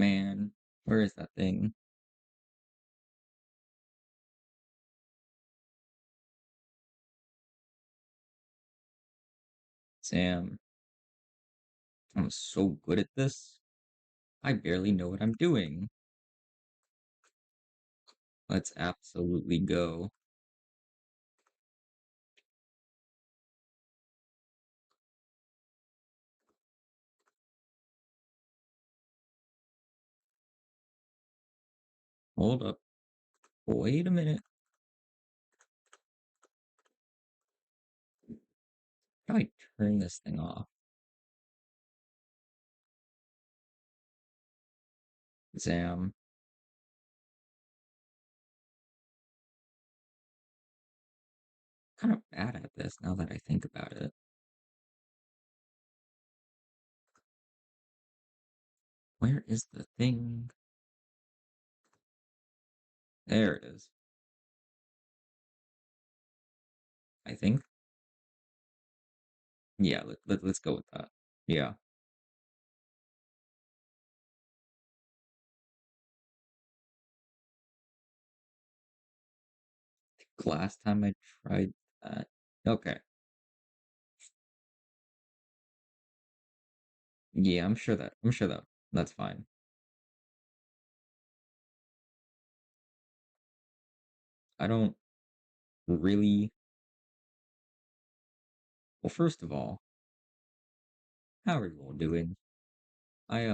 Man, where is that thing? Sam, I'm so good at this. I barely know what I'm doing. Let's absolutely go. Hold up. Wait a minute. How do I turn this thing off? Sam, kind of bad at this now that I think about it. Where is the thing? There it is. I think. Yeah, let's go with that. Yeah. Last time I tried that. Okay. Yeah, I'm sure that that's fine. I don't really well, first of all, how are you all doing? I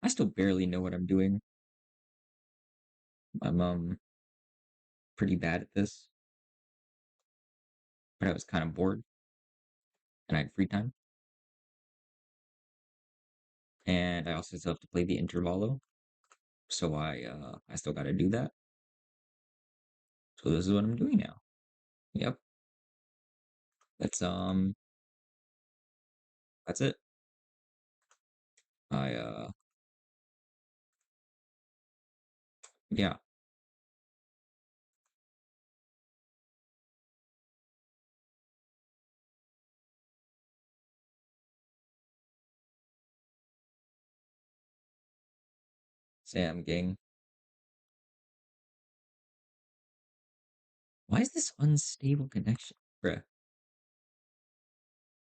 I still barely know what I'm doing. I'm pretty bad at this, but I was kind of bored and I had free time. And I also still have to play the Intervallo, so I still got to do that. So this is what I'm doing now. Yep, that's that's it. I yeah, Sam gang. Why is this unstable connection, bruh?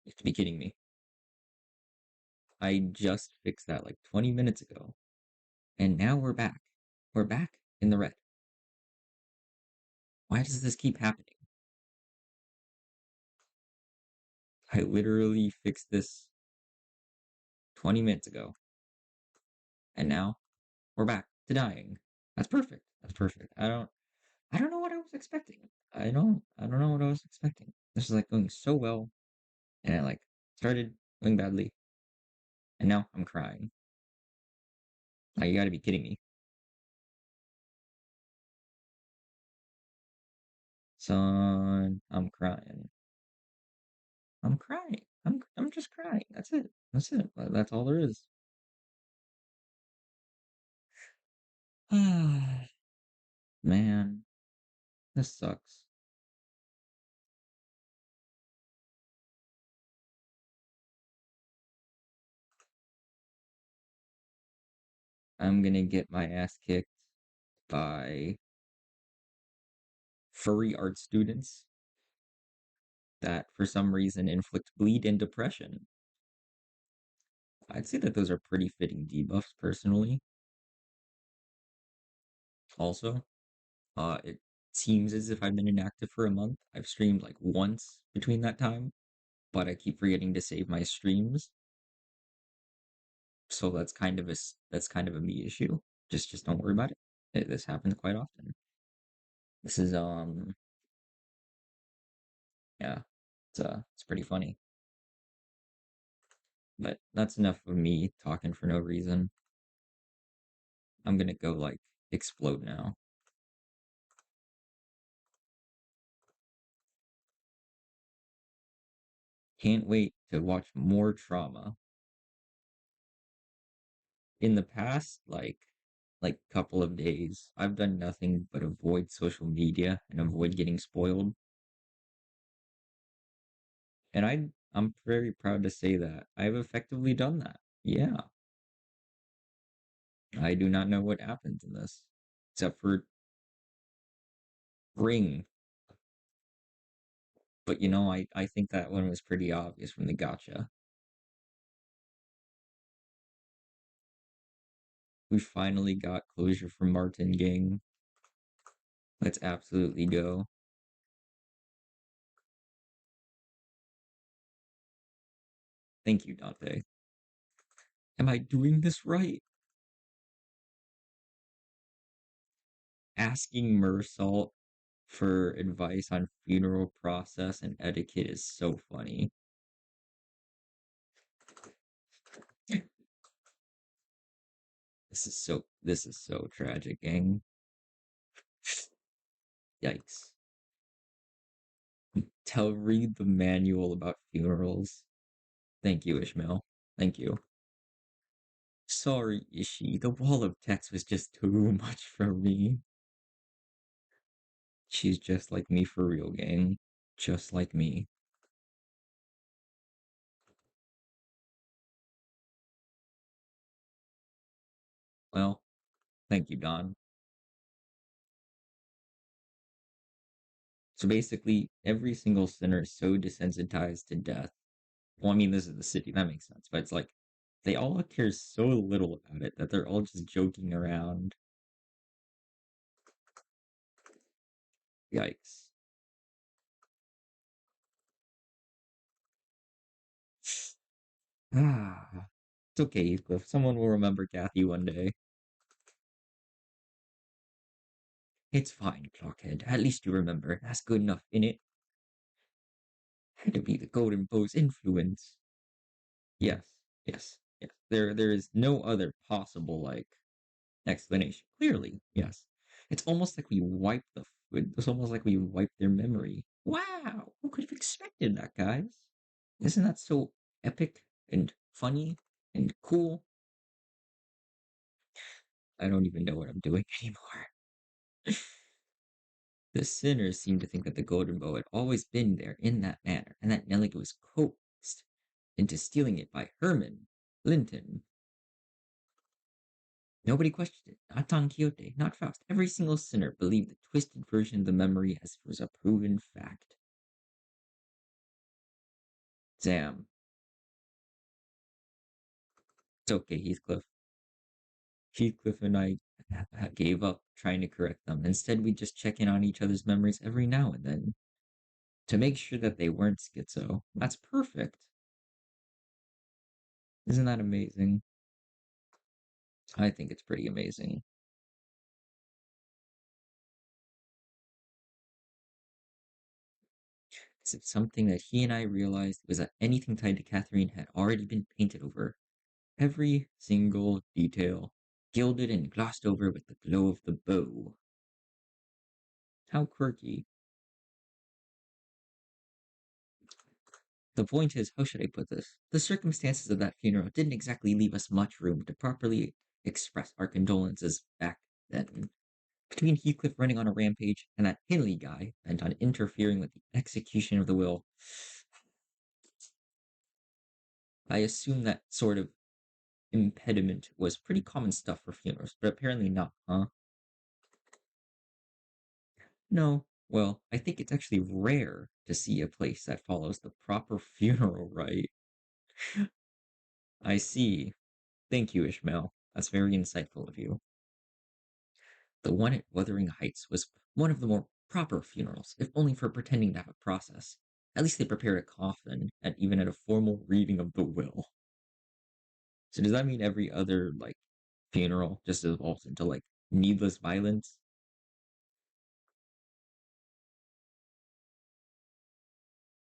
You have to be kidding me. I just fixed that like 20 minutes ago, and now we're back. We're back in the red. Why does this keep happening? I literally fixed this 20 minutes ago, and now we're back to dying. That's perfect. That's perfect. I don't know what I was expecting. I don't know what I was expecting. This is like going so well, and it like started going badly, and now I'm crying. Like you gotta be kidding me. Son, I'm crying. I'm crying. I'm just crying. That's it. That's it. That's all there is. Man, this sucks. I'm gonna get my ass kicked by furry art students that for some reason inflict bleed and depression. I'd say that those are pretty fitting debuffs personally. Also, it seems as if I've been inactive for a month. I've streamed like once between that time, but I keep forgetting to save my streams. So that's kind of a me issue. Just don't worry about it. This happens quite often. This is yeah, it's pretty funny. But that's enough of me talking for no reason. I'm gonna go like explode now. Can't wait to watch more trauma. In the past, like couple of days, I've done nothing but avoid social media and avoid getting spoiled. And I'm very proud to say that I've effectively done that. Yeah. I do not know what happens in this, except for ring. But I think that one was pretty obvious from the gotcha. We finally got closure from Martin Gang. Let's absolutely go. Thank you, Dante. Am I doing this right? Asking Mersalt for advice on funeral process and etiquette is so funny. This is so tragic, gang. Yikes. Read the manual about funerals. Thank you, Ishmael. Thank you. Sorry, Ishi. The wall of text was just too much for me. She's just like me for real, gang. Just like me. Well, thank you, Don. So basically, every single sinner is so desensitized to death. Well, I mean, this is the city, that makes sense. But it's like, they all care so little about it that they're all just joking around. Yikes. Ah. It's okay, Heathcliff. Someone will remember Kathy one day. It's fine, Clockhead. At least you remember. That's good enough, innit? Had to be the Golden Bow's influence. Yes, yes, yes. There is no other possible, explanation. Clearly, yes. It's almost like we wiped their memory. Wow! Who could have expected that, guys? Isn't that so epic and funny and cool? I don't even know what I'm doing anymore. The sinners seemed to think that the golden bow had always been there in that manner, and that Nelligan was coaxed into stealing it by Herman Linton. Nobody questioned it, not Don Quixote, not Faust. Every single sinner believed the twisted version of the memory as it was a proven fact. Damn. It's okay, Heathcliff. Heathcliff and I gave up trying to correct them. Instead, we just check in on each other's memories every now and then to make sure that they weren't schizo. That's perfect. Isn't that amazing? I think it's pretty amazing. As if something that he and I realized was that anything tied to Catherine had already been painted over. Every single detail, gilded and glossed over with the glow of the bow. How quirky. The point is, how should I put this? The circumstances of that funeral didn't exactly leave us much room to properly express our condolences back then. Between Heathcliff running on a rampage and that Henley guy bent on interfering with the execution of the will, I assume that sort of impediment was pretty common stuff for funerals, but apparently not, huh? No. Well, I think it's actually rare to see a place that follows the proper funeral rite. I see. Thank you, Ishmael. That's very insightful of you. The one at Wuthering Heights was one of the more proper funerals, if only for pretending to have a process. At least they prepared a coffin, and even at a formal reading of the will. So does that mean every other, funeral just evolves into, needless violence?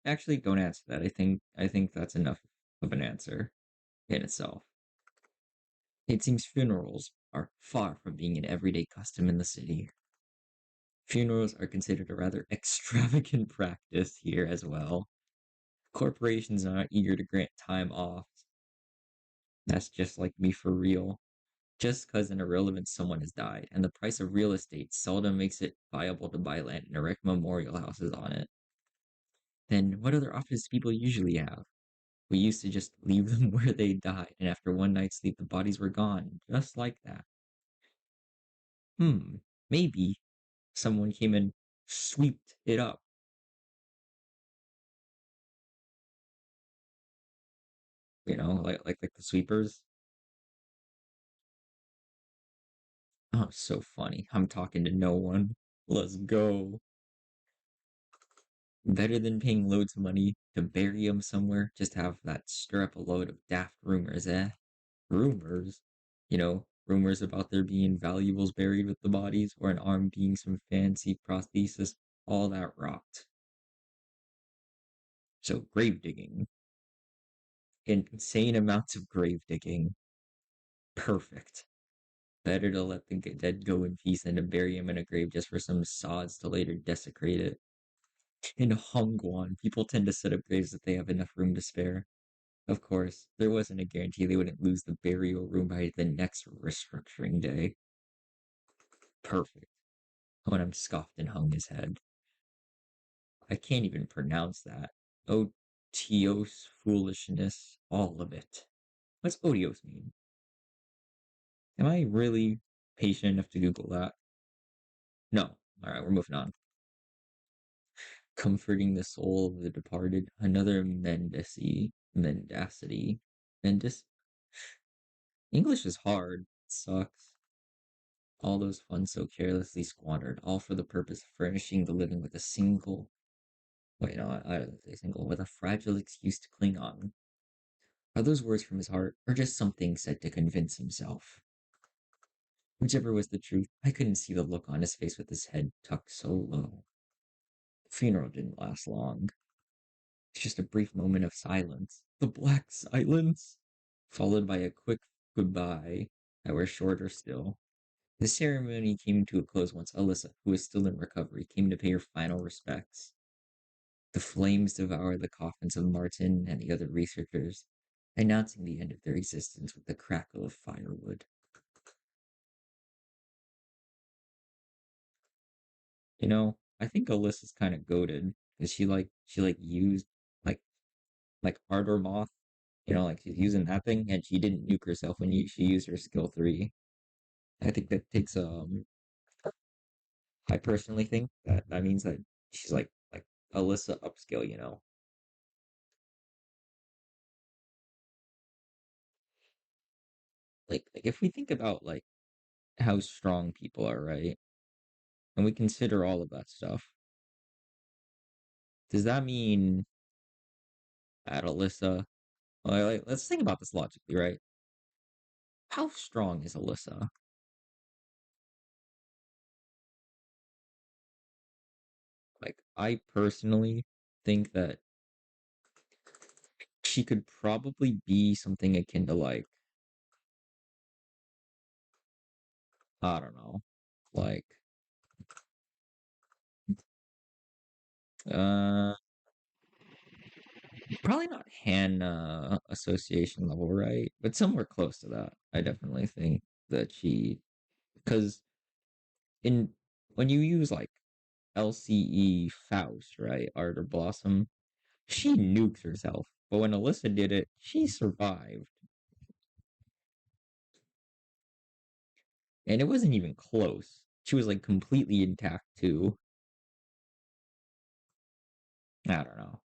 Actually, don't answer that. I think that's enough of an answer in itself. It seems funerals are far from being an everyday custom in the city. Funerals are considered a rather extravagant practice here as well. Corporations are not eager to grant time off. That's just like me for real. Just because an irrelevant someone has died, and the price of real estate seldom makes it viable to buy land and erect memorial houses on it. Then what other options do people usually have? We used to just leave them where they died, and after one night's sleep, the bodies were gone, just like that. Hmm, maybe someone came and sweeped it up. Like the sweepers. Oh, so funny. I'm talking to no one. Let's go. Better than paying loads of money to bury him somewhere, just have that stir up a load of daft rumors, eh? Rumors? Rumors about there being valuables buried with the bodies, or an arm being some fancy prosthesis, all that rot. So, grave digging. Insane amounts of grave digging. Perfect. Better to let the dead go in peace than to bury him in a grave just for some sods to later desecrate it. In Hongguan, people tend to set up graves if they have enough room to spare. Of course, there wasn't a guarantee they wouldn't lose the burial room by the next restructuring day. Perfect. When scoffed and hung his head. I can't even pronounce that. Otiose foolishness, all of it. What's odios mean? Am I really patient enough to Google that? No. Alright, we're moving on. Comforting the soul of the departed. Another mendacity. Mendis? English is hard. It sucks. All those funds so carelessly squandered, all for the purpose of furnishing the living with a single, wait, no, I don't say single, with a fragile excuse to cling on. Are those words from his heart, or just something said to convince himself? Whichever was the truth, I couldn't see the look on his face with his head tucked so low. The funeral didn't last long. It's just a brief moment of silence. The black silence! Followed by a quick goodbye that were shorter still. The ceremony came to a close once Alyssa, who was still in recovery, came to pay her final respects. The flames devoured the coffins of Martin and the other researchers, announcing the end of their existence with the crackle of firewood. I think Alyssa's kind of goaded because she used like Ardor Moth, like she's using that thing and she didn't nuke herself when she used her skill 3. I think that takes I personally think that means that she's like Alyssa upskill. Like if we think about like how strong people are, right? And we consider all of that stuff. Does that mean that Alyssa, let's think about this logically, right? How strong is Alyssa? Like I personally think that she could probably be something akin to like, I don't know, like uh probably not Han association level, right? But somewhere close to that. I definitely think that because in when you use like LCE Faust, right, Art or Blossom, she nukes herself. But when Alyssa did it, she survived, and it wasn't even close. She was like completely intact too. I don't know.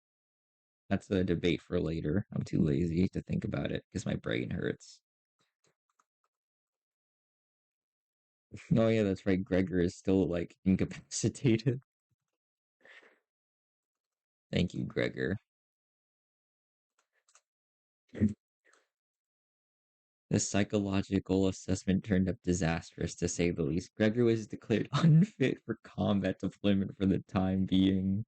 That's a debate for later. I'm too lazy to think about it because my brain hurts. Oh yeah, that's right. Gregor is still like incapacitated. Thank you, Gregor. The psychological assessment turned up disastrous, to say the least. Gregor was declared unfit for combat deployment for the time being.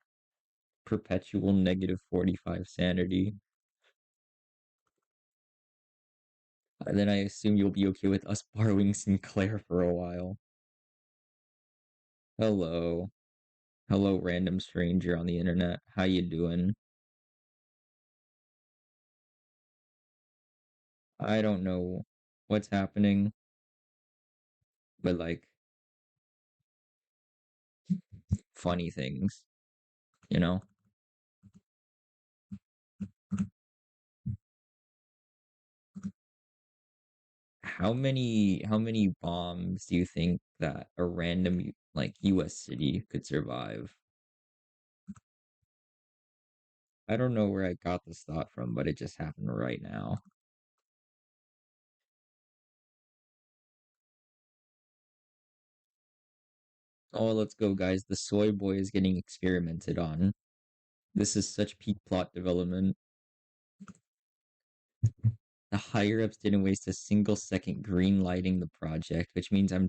Perpetual negative 45 sanity. And then I assume you'll be okay with us borrowing Sinclair for a while. Hello. Hello, random stranger on the internet. How you doing? I don't know what's happening, but like funny things, you know? how many bombs do you think that a random like US city could survive? I don't know where I got this thought from, but it just happened right now. Oh, let's go, guys. The soy boy is getting experimented on. This is such peak plot development. The higher ups didn't waste a single second green lighting the project, which means what I'm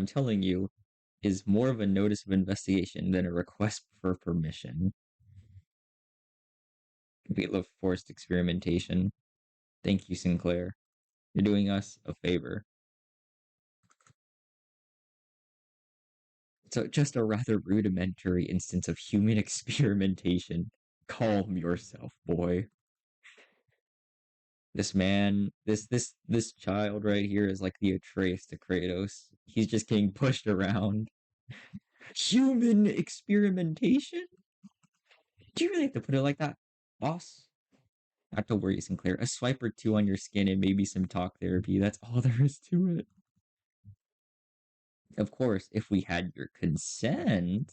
telling you is more of a notice of investigation than a request for permission. We love forced experimentation. Thank you, Sinclair. You're doing us a favor. So, just a rather rudimentary instance of human experimentation. Calm yourself, boy. This man, this child right here is like the Atreus to Kratos. He's just getting pushed around. Human experimentation? Do you really have to put it like that, boss? Not to worry, Sinclair. A swipe or two on your skin and maybe some talk therapy. That's all there is to it. Of course, if we had your consent,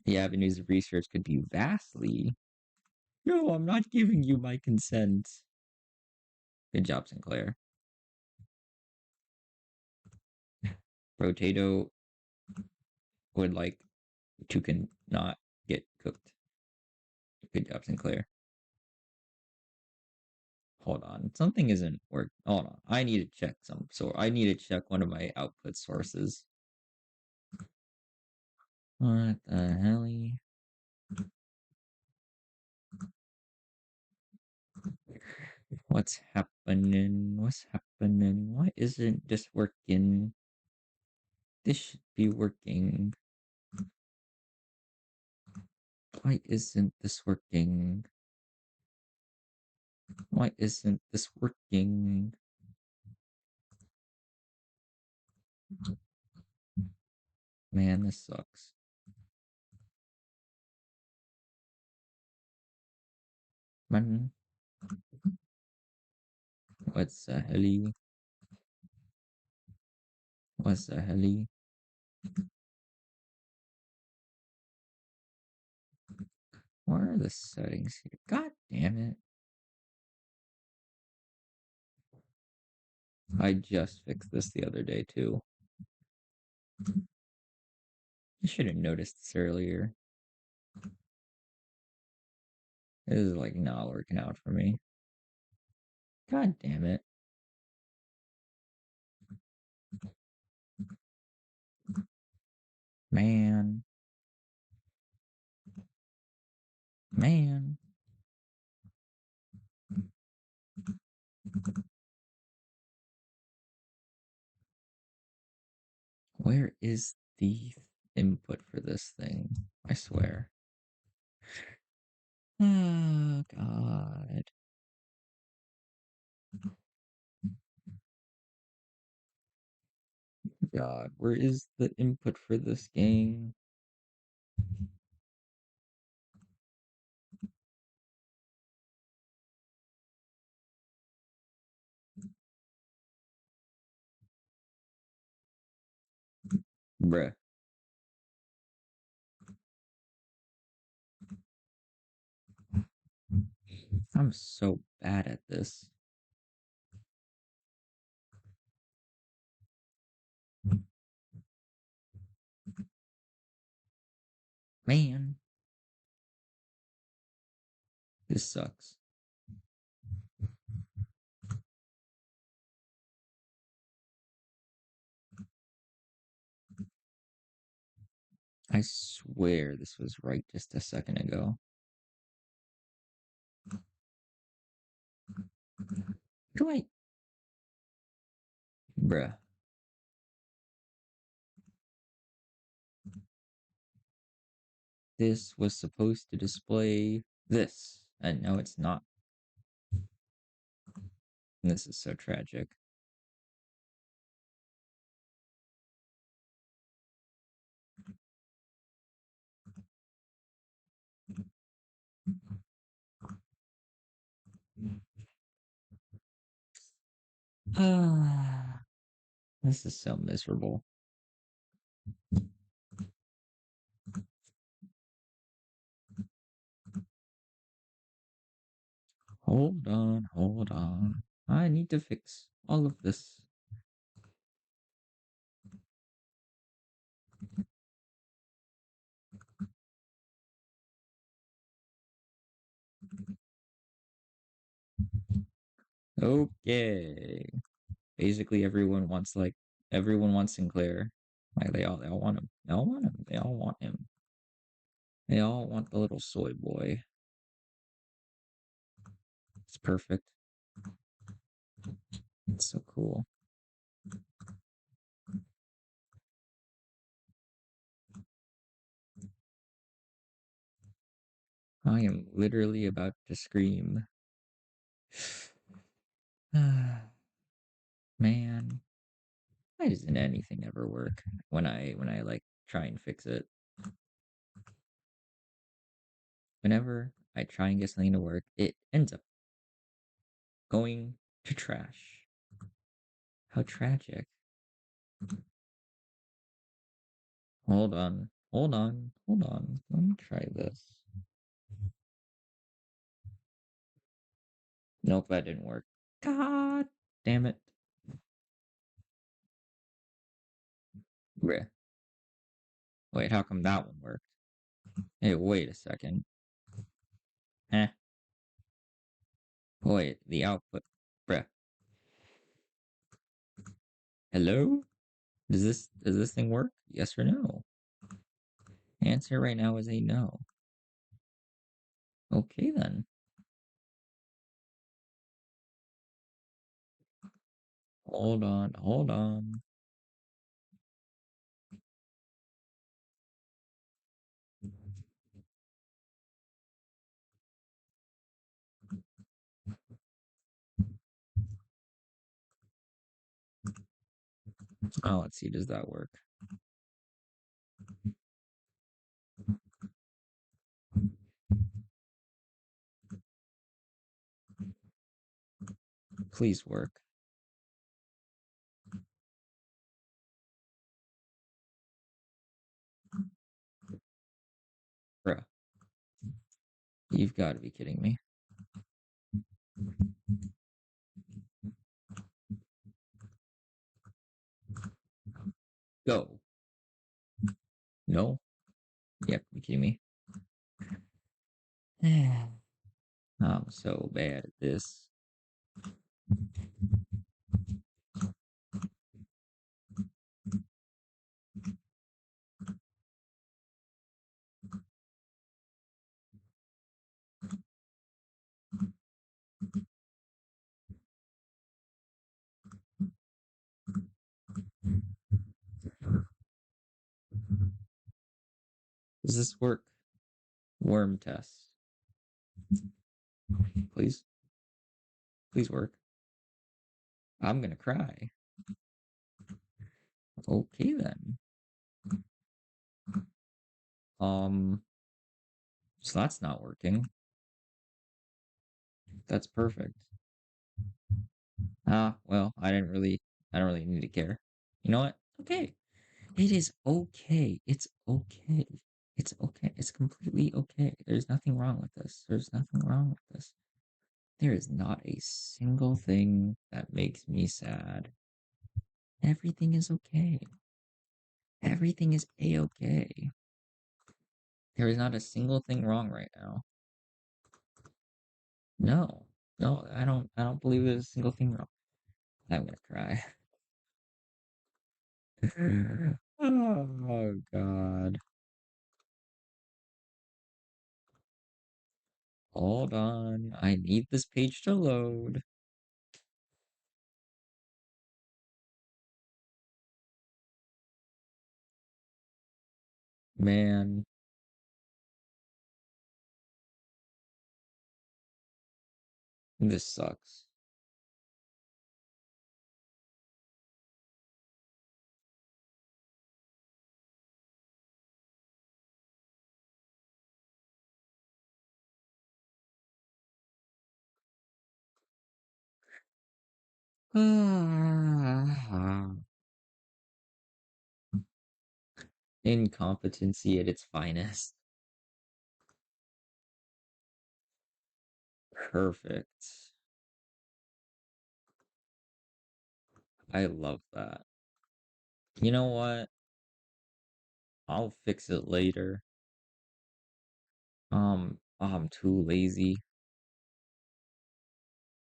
the avenues of research could be vastly. No, I'm not giving you my consent. Good job, Sinclair. Potato would like to not get cooked. Good job, Sinclair. Hold on. Something isn't work. Hold on. I need to check some. So I need to check one of my output sources. What the hell? What's happening? What's happening? Why isn't this working? This should be working. Why isn't this working? Why isn't this working? Man, this sucks. Man, what's the helly? What's the helly? Where are the settings here? God damn it. I just fixed this the other day too. I should have noticed this earlier. This is like not working out for me. God damn it. Man. Man. Where is the input for this thing? I swear. Oh, God. God, where is the input for this game? Bruh. I'm so bad at this. Man. This sucks. I swear this was right just a second ago. Do I? Bruh. This was supposed to display this, and now it's not. And this is so tragic. Ah, this is so miserable. Hold on, hold on. I need to fix all of this. Okay. Basically, everyone wants Sinclair. Like they all want him. They all want him. They all want him. They all want the little soy boy. It's perfect. It's so cool. I am literally about to scream. Man, why doesn't anything ever work when I like try and fix it? Whenever I try and get something to work, it ends up going to trash. How tragic. Hold on. Hold on. Hold on. Let me try this. Nope, that didn't work. God damn it. Bleh. Wait, how come that one worked? Hey, wait a second. Eh. Wait, the output. Bruh. Hello? Does this thing work? Yes or no? Answer right now is a no. Okay then. Hold on, hold on. Oh, let's see, does that work? Please work. Bruh. You've got to be kidding me. Go. No? You have to be kidding me. I'm so bad at this. Does this work? Worm test. Please? Please work. I'm gonna cry. Okay then. Um, so that's not working. That's perfect. Ah, well, I don't really need to care. You know what? Okay. It is okay. It's okay. It's okay. It's completely okay. There's nothing wrong with this. There's nothing wrong with this. There is not a single thing that makes me sad. Everything is okay. Everything is a-okay. There is not a single thing wrong right now. No. No, I don't believe there's a single thing wrong. I'm gonna cry. Oh God. Hold on. I need this page to load. Man, this sucks. Incompetency at its finest. Perfect. I love that. You know what? I'll fix it later. I'm too lazy.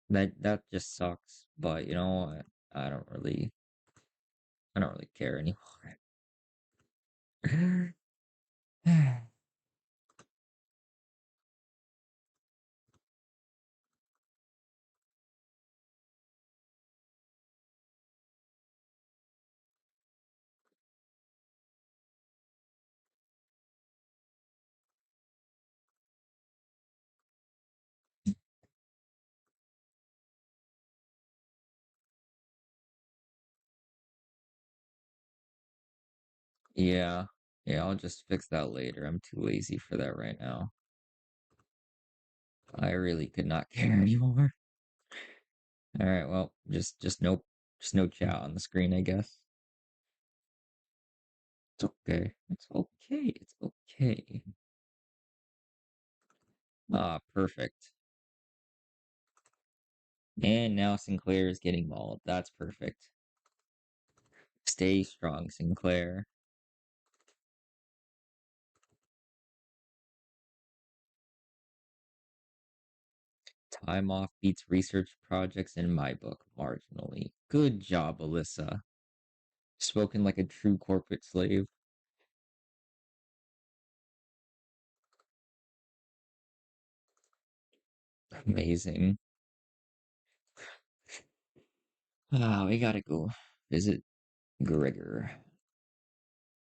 That just sucks. But you know what? I don't really I don't really care anymore. Yeah. Yeah, I'll just fix that later. I'm too lazy for that right now. I really could not care anymore. All right, well, just no chat on the screen, I guess. It's okay. It's okay. It's okay. Ah, perfect. And now Sinclair is getting mauled. That's perfect. Stay strong, Sinclair. Time off beats research projects in my book marginally. Good job, Alyssa. Spoken like a true corporate slave. Amazing. Ah, we gotta go visit Gregor.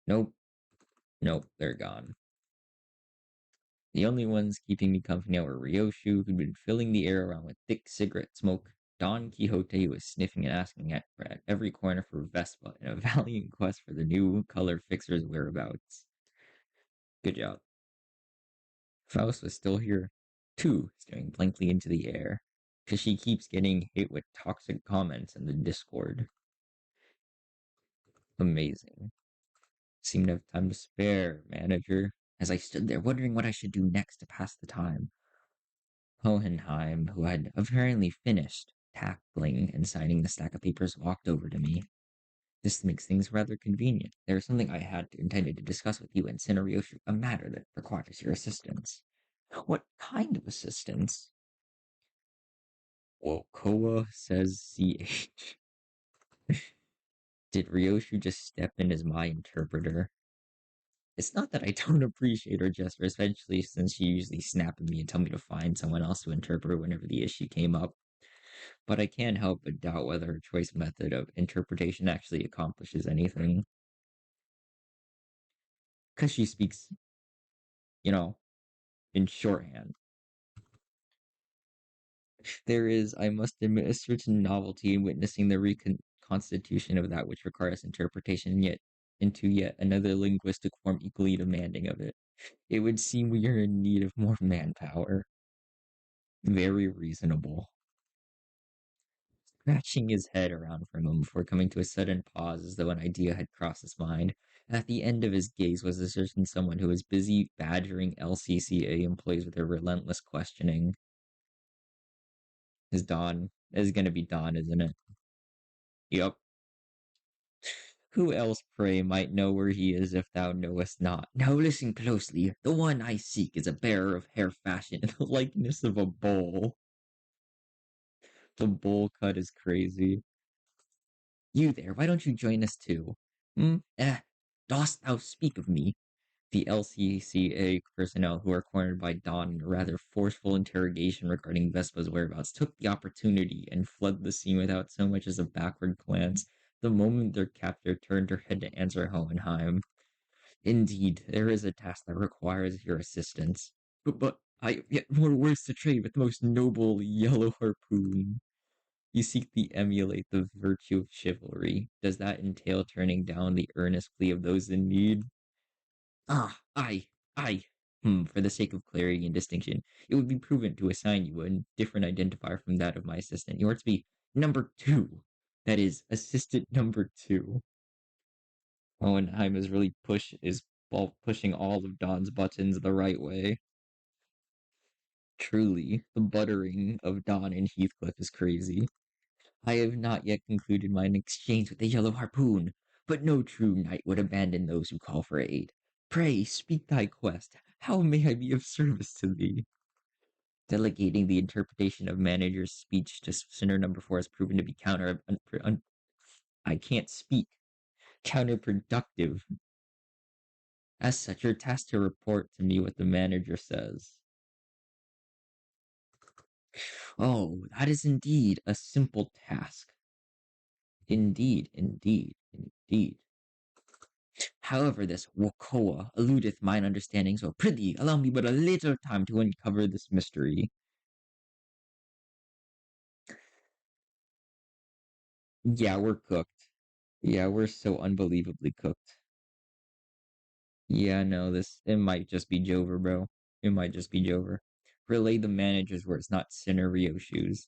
Nope, nope, they're gone. The only ones keeping me company were Ryoshu, who'd been filling the air around with thick cigarette smoke. Don Quixote was sniffing and asking at every corner for Vespa in a valiant quest for the new color fixer's whereabouts. Good job. Faust was still here, too, staring blankly into the air, because she keeps getting hit with toxic comments in the Discord. Amazing. Seemed to have time to spare, manager. As I stood there wondering what I should do next to pass the time, Hohenheim, who had apparently finished tackling and signing the stack of papers, walked over to me. This makes things rather convenient. There is something I had intended to discuss with you and Cinerioshi, a matter that requires your assistance. What kind of assistance? Wokoa says CH. Did Ryoshu just step in as my interpreter? It's not that I don't appreciate her gesture, especially since she usually snapped at me and tell me to find someone else to interpret whenever the issue came up. But I can't help but doubt whether her choice method of interpretation actually accomplishes anything. Because she speaks, you know, in shorthand. There is, I must admit, a certain novelty in witnessing the reconstitution of that which requires interpretation yet into yet another linguistic form equally demanding of it. It would seem we are in need of more manpower. Very reasonable. Scratching his head around for a moment before coming to a sudden pause as though an idea had crossed his mind. At the end of his gaze was a certain someone who was busy badgering LCCA employees with their relentless questioning. Is Don is gonna be Don, isn't it? Yep. Who else, pray, might know where he is if thou knowest not? Now listen closely. The one I seek is a bearer of hair fashioned in the likeness of a bull. The bowl cut is crazy. You there, why don't you join us too? Dost thou speak of me? The LCCA personnel who are cornered by Dawn in a rather forceful interrogation regarding Vespa's whereabouts took the opportunity and fled the scene without so much as a backward glance. The moment their captor turned her head to answer Hohenheim. Indeed, there is a task that requires your assistance. But I have yet more words to trade with the most noble yellow harpoon. You seek to emulate the virtue of chivalry. Does that entail turning down the earnest plea of those in need? Ah, I. For the sake of clarity and distinction, it would be prudent to assign you a different identifier from that of my assistant. You are to be number two. That is assistant number two. Hohenheim is pushing all of Don's buttons the right way. Truly, the buttering of Don and Heathcliff is crazy. I have not yet concluded mine exchange with the yellow harpoon, but no true knight would abandon those who call for aid. Pray, speak thy quest. How may I be of service to thee? Delegating the interpretation of manager's speech to sinner number four has proven to be I can't speak. Counterproductive. As such, you're tasked to report to me what the manager says. Oh, that is indeed a simple task. Indeed, indeed, indeed. However, this Wokoa eludeth mine understanding, so prithee allow me but a little time to uncover this mystery. Yeah, we're cooked. Yeah, we're so unbelievably cooked. Yeah, no, it might just be Jover, bro. It might just be Jover. Relay the manager's words, not Sinner Ryoshu's.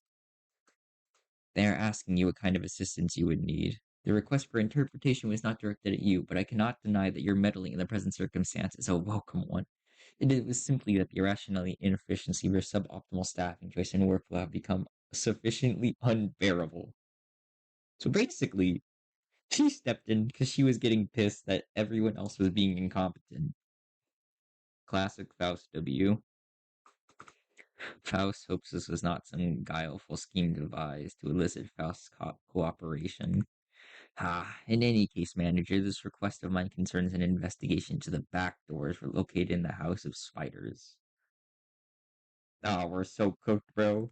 They are asking you what kind of assistance you would need. The request for interpretation was not directed at you, but I cannot deny that your meddling in the present circumstance is a welcome one. It was simply that the irrationality inefficiency of your suboptimal staffing choice and workflow have become sufficiently unbearable. So basically, she stepped in because she was getting pissed that everyone else was being incompetent. Classic Faust W. Faust hopes this was not some guileful scheme devised to elicit Faust's cooperation. In any case, manager, this request of mine concerns an investigation to the back doors located in the House of Spiders. We're so cooked, bro.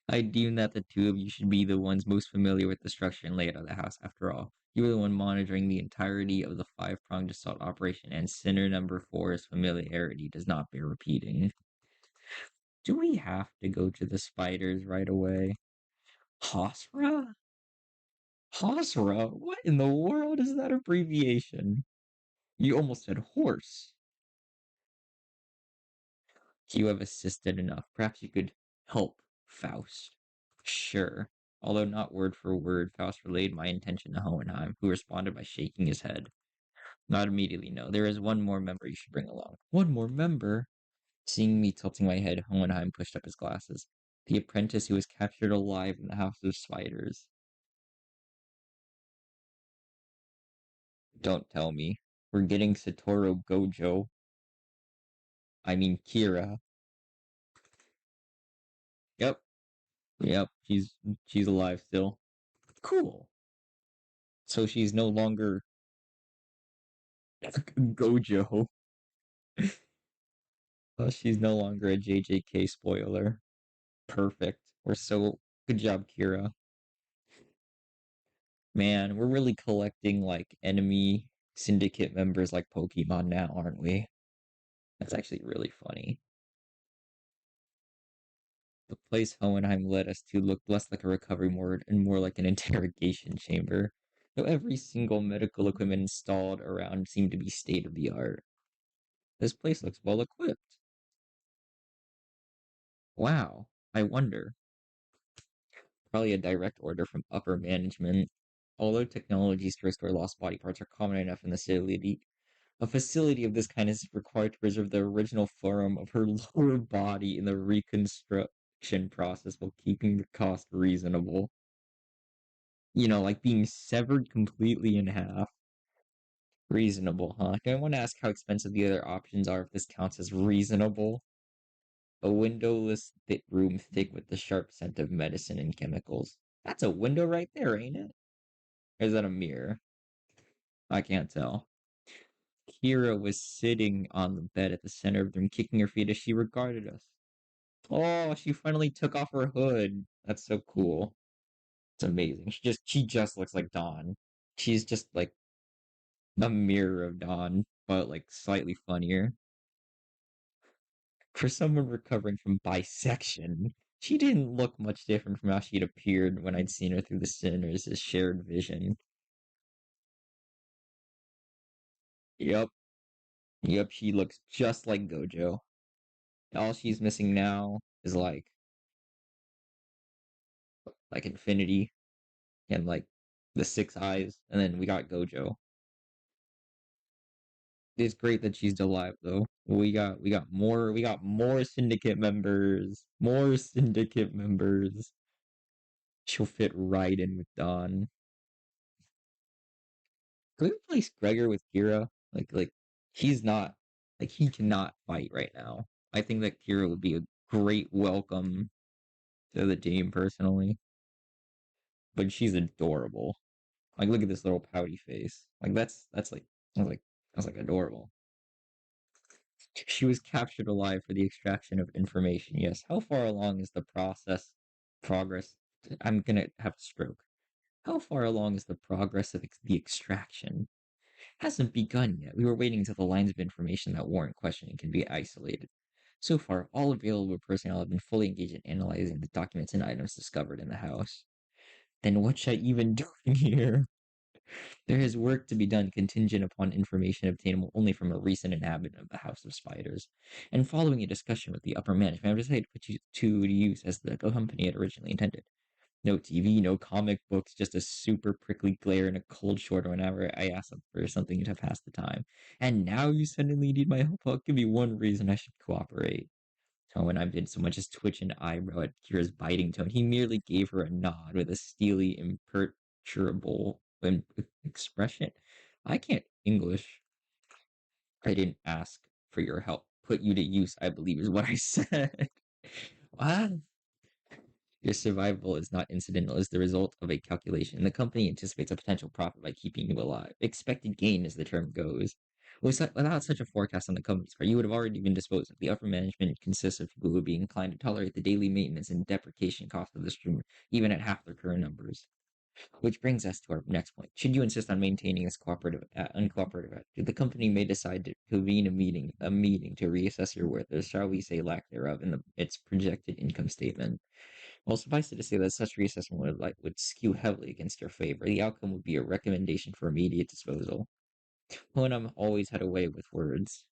I deem that the two of you should be the ones most familiar with the structure and layout of the house. After all, you are the one monitoring the entirety of the five-pronged assault operation, and sinner number four's familiarity does not bear repeating. Do we have to go to the spiders right away? Hosra? Hosra? What in the world is that abbreviation? You almost said horse. You have assisted enough. Perhaps you could help Faust. Sure. Although not word for word, Faust relayed my intention to Hohenheim, who responded by shaking his head. Not immediately, no. There is one more member you should bring along. One more member? Seeing me tilting my head, Hohenheim pushed up his glasses. The apprentice who was captured alive in the House of Spiders. Don't tell me. We're getting Satoru Gojo. I mean Kira. Yep. Yep. She's alive still. Cool. So she's no longer Gojo. She's no longer a JJK spoiler. Perfect. We're so good job, Kira. Man, we're really collecting like enemy syndicate members like Pokemon now, aren't we? That's actually really funny. The place Hohenheim led us to looked less like a recovery ward and more like an interrogation chamber, though every single medical equipment installed around seemed to be state of the art. This place looks well equipped. Wow, I wonder. Probably a direct order from upper management. Although technologies to restore lost body parts are common enough in the city, a facility of this kind is required to preserve the original form of her lower body in the reconstruction process while keeping the cost reasonable. Like being severed completely in half. Reasonable, huh? Do I want to ask how expensive the other options are if this counts as reasonable? A windowless room thick with the sharp scent of medicine and chemicals. That's a window right there, ain't it? Or is that a mirror? I can't tell. Kira was sitting on the bed at the center of the room, kicking her feet as she regarded us. Oh, she finally took off her hood. That's so cool. It's amazing. She just looks like Dawn. She's just like a mirror of Dawn, but like slightly funnier. For someone recovering from bisection, she didn't look much different from how she'd appeared when I'd seen her through the Sinners' shared vision. Yep, yep, she looks just like Gojo. All she's missing now is like infinity. and like the six eyes, and then we got Gojo. It's great that she's alive though. We got more syndicate members. More syndicate members. She'll fit right in with Don. Can we replace Gregor with Kira? Like he's not like he cannot fight right now. I think that Kira would be a great welcome to the team personally. But she's adorable. Like look at this little pouty face. Like that's like I was like that's like adorable. She was captured alive for the extraction of information. Yes. How far along is the progress? I'm gonna have a stroke. How far along is the progress of the extraction? Hasn't begun yet. We were waiting until the lines of information that warrant questioning can be isolated. So far, all available personnel have been fully engaged in analyzing the documents and items discovered in the house. Then what should I even do here? There is work to be done contingent upon information obtainable only from a recent inhabitant of the House of Spiders. And following a discussion with the upper management, I've decided to put you to use as the company had originally intended. No TV, no comic books, just a super prickly glare and a cold shoulder whenever I ask them for something to pass the time. And now you suddenly need my help? I'll give you one reason I should cooperate. So when I did so much as twitch an eyebrow at Kira's biting tone, he merely gave her a nod with a steely, imperturbable expression. I can't English. I didn't ask for your help. Put you to use, I believe, is what I said. What? Your survival is not incidental, is the result of a calculation. The company anticipates a potential profit by keeping you alive. Expected gain, as the term goes. Without such a forecast on the company's part, you would have already been disposed of. The upper management consists of people who would be inclined to tolerate the daily maintenance and depreciation cost of the streamer, even at half their current numbers. Which brings us to our next point. Should you insist on maintaining this uncooperative attitude, the company may decide to convene a meeting to reassess your worth, or shall we say lack thereof, in its projected income statement. Well, suffice it to say that such reassessment would skew heavily against your favor. The outcome would be a recommendation for immediate disposal. Honam always had a way with words.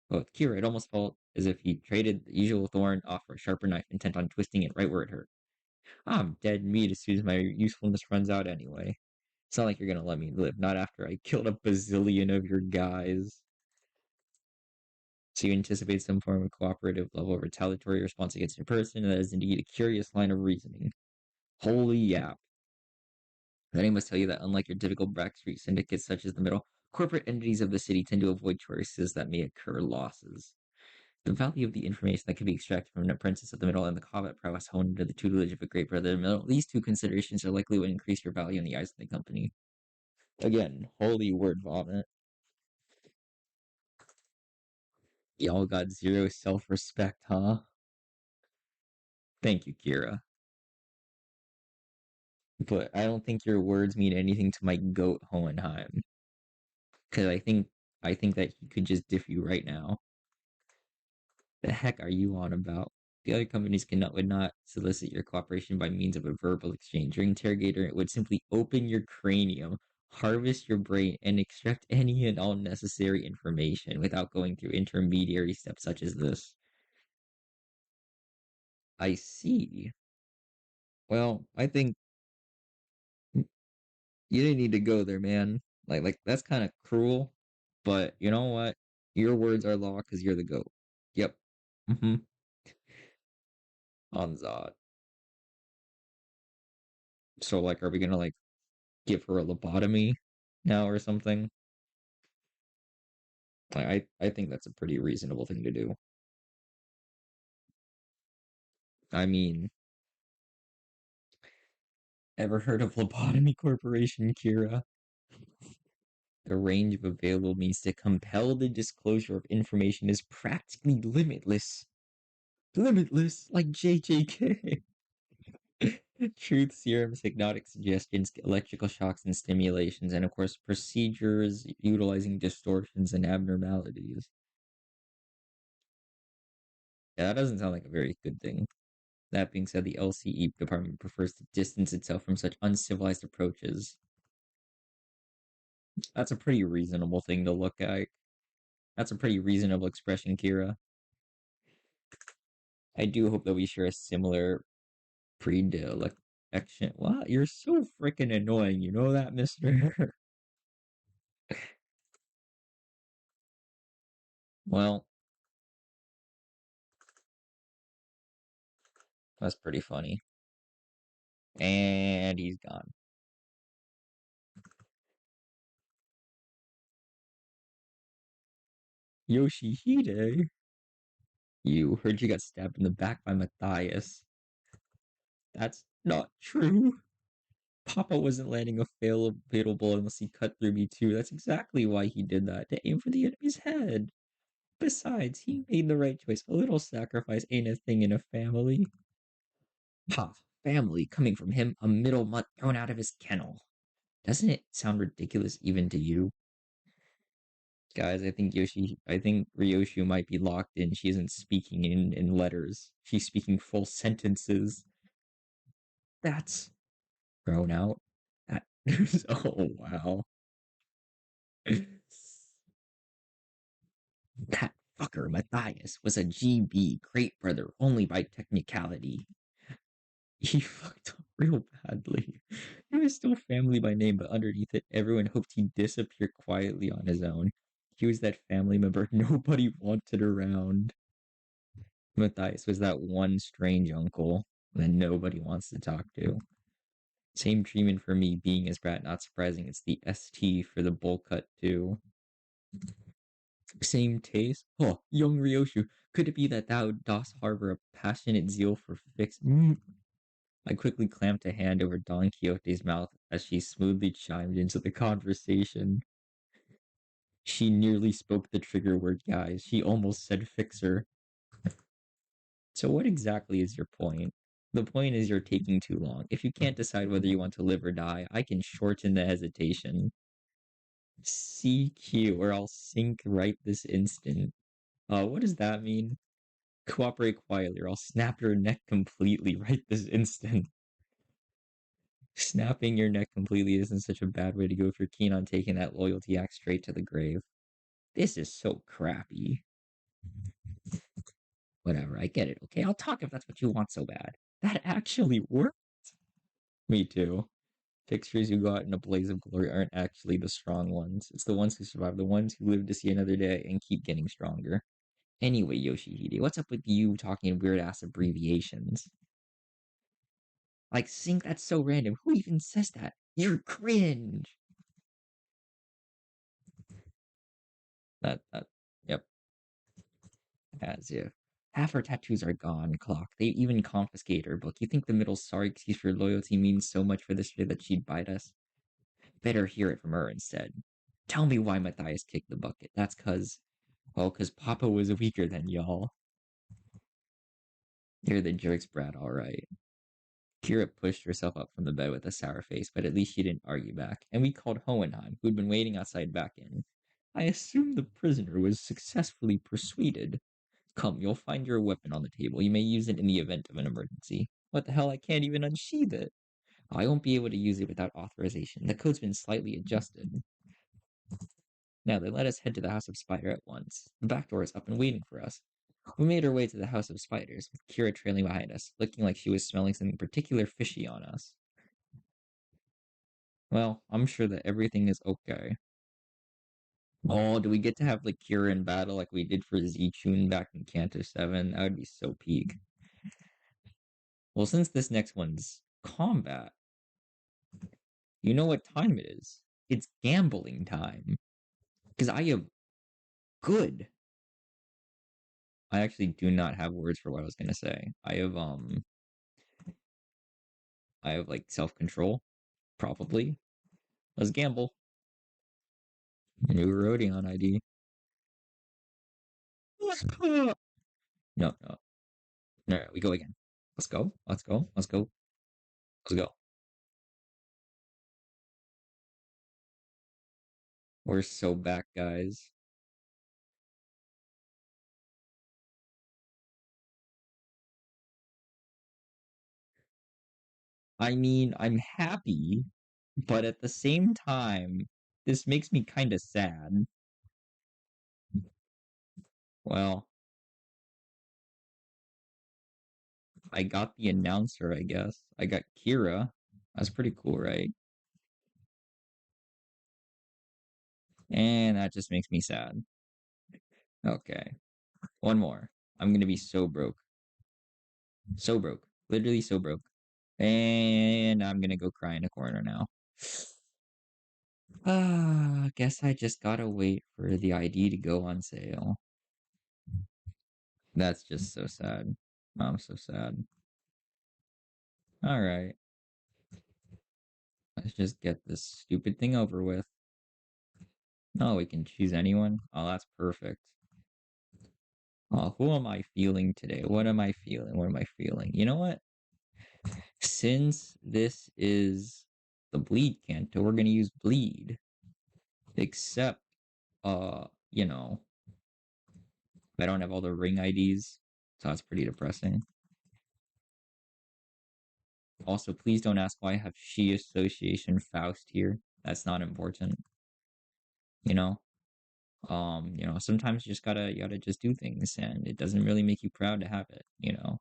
But with Kira, it almost felt as if he traded the usual thorn off for a sharper knife, intent on twisting it right where it hurt. I'm dead meat as soon as my usefulness runs out anyway. It's not like you're gonna let me live, not after I killed a bazillion of your guys. So you anticipate some form of cooperative level of retaliatory response against your person, and that is indeed a curious line of reasoning. Holy yap. Then I must tell you that unlike your typical Backstreet syndicates such as the Middle, corporate entities of the city tend to avoid choices that may occur losses. The value of the information that can be extracted from an apprentice of the Middle and the combat prowess honed under the tutelage of a great brother of the Middle, these two considerations are likely to increase your value in the eyes of the company. Again, holy word vomit. Y'all got zero self-respect, huh? Thank you, Kira. But I don't think your words mean anything to my goat Hohenheim. Because I think that he could just diff you right now. The heck are you on about? The other companies would not solicit your cooperation by means of a verbal exchange. Your interrogator would simply open your cranium, harvest your brain, and extract any and all necessary information without going through intermediary steps such as this. I see. Well, I think you didn't need to go there, man. Like that's kind of cruel, but you know what? Your words are law because you're the goat. Yep. Mm-hmm. On Zod. So like, are we gonna like give her a lobotomy now or something? I think that's a pretty reasonable thing to do. I mean, ever heard of Lobotomy Corporation, Kira? The range of available means to compel the disclosure of information is practically limitless. Limitless, like JJK. Truth serums, hypnotic suggestions, electrical shocks and stimulations, and of course, procedures utilizing distortions and abnormalities. Yeah, that doesn't sound like a very good thing. That being said, the LCE department prefers to distance itself from such uncivilized approaches. That's a pretty reasonable thing to look at. That's a pretty reasonable expression, Kira. I do hope that we share a similar predilection. Action. What? You're so freaking annoying. You know that, mister? Well, that's pretty funny. And he's gone. Yoshihide? You heard you got stabbed in the back by Matthias. That's not true. Papa wasn't landing a fatal bullet unless he cut through me too. That's exactly why he did that, to aim for the enemy's head. Besides, he made the right choice. A little sacrifice ain't a thing in a family. Ha! Family coming from him, a middle mutt thrown out of his kennel. Doesn't it sound ridiculous even to you? Guys, I think Ryoshu might be locked in. She isn't speaking in letters. She's speaking full sentences. That's thrown out. That oh wow. That fucker Matthias was a GB great brother only by technicality. He fucked up real badly. He was still family by name, but underneath it, everyone hoped he'd disappear quietly on his own. He was that family member nobody wanted around. Matthias was that one strange uncle that nobody wants to talk to. Same treatment for me being his brat, not surprising. It's the ST for the bowl cut, too. Same taste? Oh, young Ryoshu, could it be that thou dost harbor a passionate zeal for fix? I quickly clamped a hand over Don Quixote's mouth as she smoothly chimed into the conversation. She nearly spoke the trigger word, guys. She almost said fixer. So what exactly is your point? The point is you're taking too long. If you can't decide whether you want to live or die, I can shorten the hesitation. CQ, or I'll sink right this instant. What does that mean? Cooperate quietly, or I'll snap your neck completely right this instant. Snapping your neck completely isn't such a bad way to go if you're keen on taking that loyalty act straight to the grave. This is so crappy. Whatever, I get it, okay? I'll talk if that's what you want so bad. That actually worked. Me too. Fixtures who go out in a blaze of glory aren't actually the strong ones. It's the ones who survive, the ones who live to see another day and keep getting stronger. Anyway, Yoshihide, what's up with you talking weird ass abbreviations? Like, sync, that's so random. Who even says that? You're cringe. That, yep, as if. Half her tattoos are gone, Clock. They even confiscate her book. You think the middle sorry excuse for loyalty means so much for this year that she'd bite us? Better hear it from her instead. Tell me why Matthias kicked the bucket. That's well, cause Papa was weaker than y'all. You're the jerk's brat, alright. Kira pushed herself up from the bed with a sour face, but at least she didn't argue back, and we called Hohenheim, who'd been waiting outside, back in. I assume the prisoner was successfully persuaded. Come, you'll find your weapon on the table. You may use it in the event of an emergency. What the hell? I can't even unsheath it. I won't be able to use it without authorization. The code's been slightly adjusted. Now then, let us head to the House of Spider at once. The back door is up and waiting for us. We made our way to the House of Spiders, with Kira trailing behind us, looking like she was smelling something particular fishy on us. Well, I'm sure that everything is okay. Oh, do we get to have like Kira in battle like we did for Z-Chun back in Kanto 7? That would be so peak. Well, since this next one's combat, you know what time it is. It's gambling time. Because I have good. I actually do not have words for what I was gonna say. I have like self-control, probably. Let's gamble. New Rodion ID. No, no. No, we go again. Let's go. Let's go. Let's go. Let's go. We're so back, guys. I mean, I'm happy, but at the same time, this makes me kind of sad. Well, I got the announcer, I guess. I got Kira. That's pretty cool, right? And that just makes me sad. Okay. One more. I'm gonna be so broke. So broke. Literally so broke. And I'm gonna go cry in a corner now. Guess I just gotta wait for the ID to go on sale. That's just so sad. I'm so sad. Alright. Let's just get this stupid thing over with. Oh, we can choose anyone? Oh, that's perfect. Oh, who am I feeling today? What am I feeling? What am I feeling? You know what? Since this is the bleed canto, we're gonna use bleed. Except, you know, I don't have all the ring IDs, so that's pretty depressing. Also, please don't ask why I have She Association Faust here. That's not important. You know? Sometimes you gotta just do things and it doesn't really make you proud to have it, you know.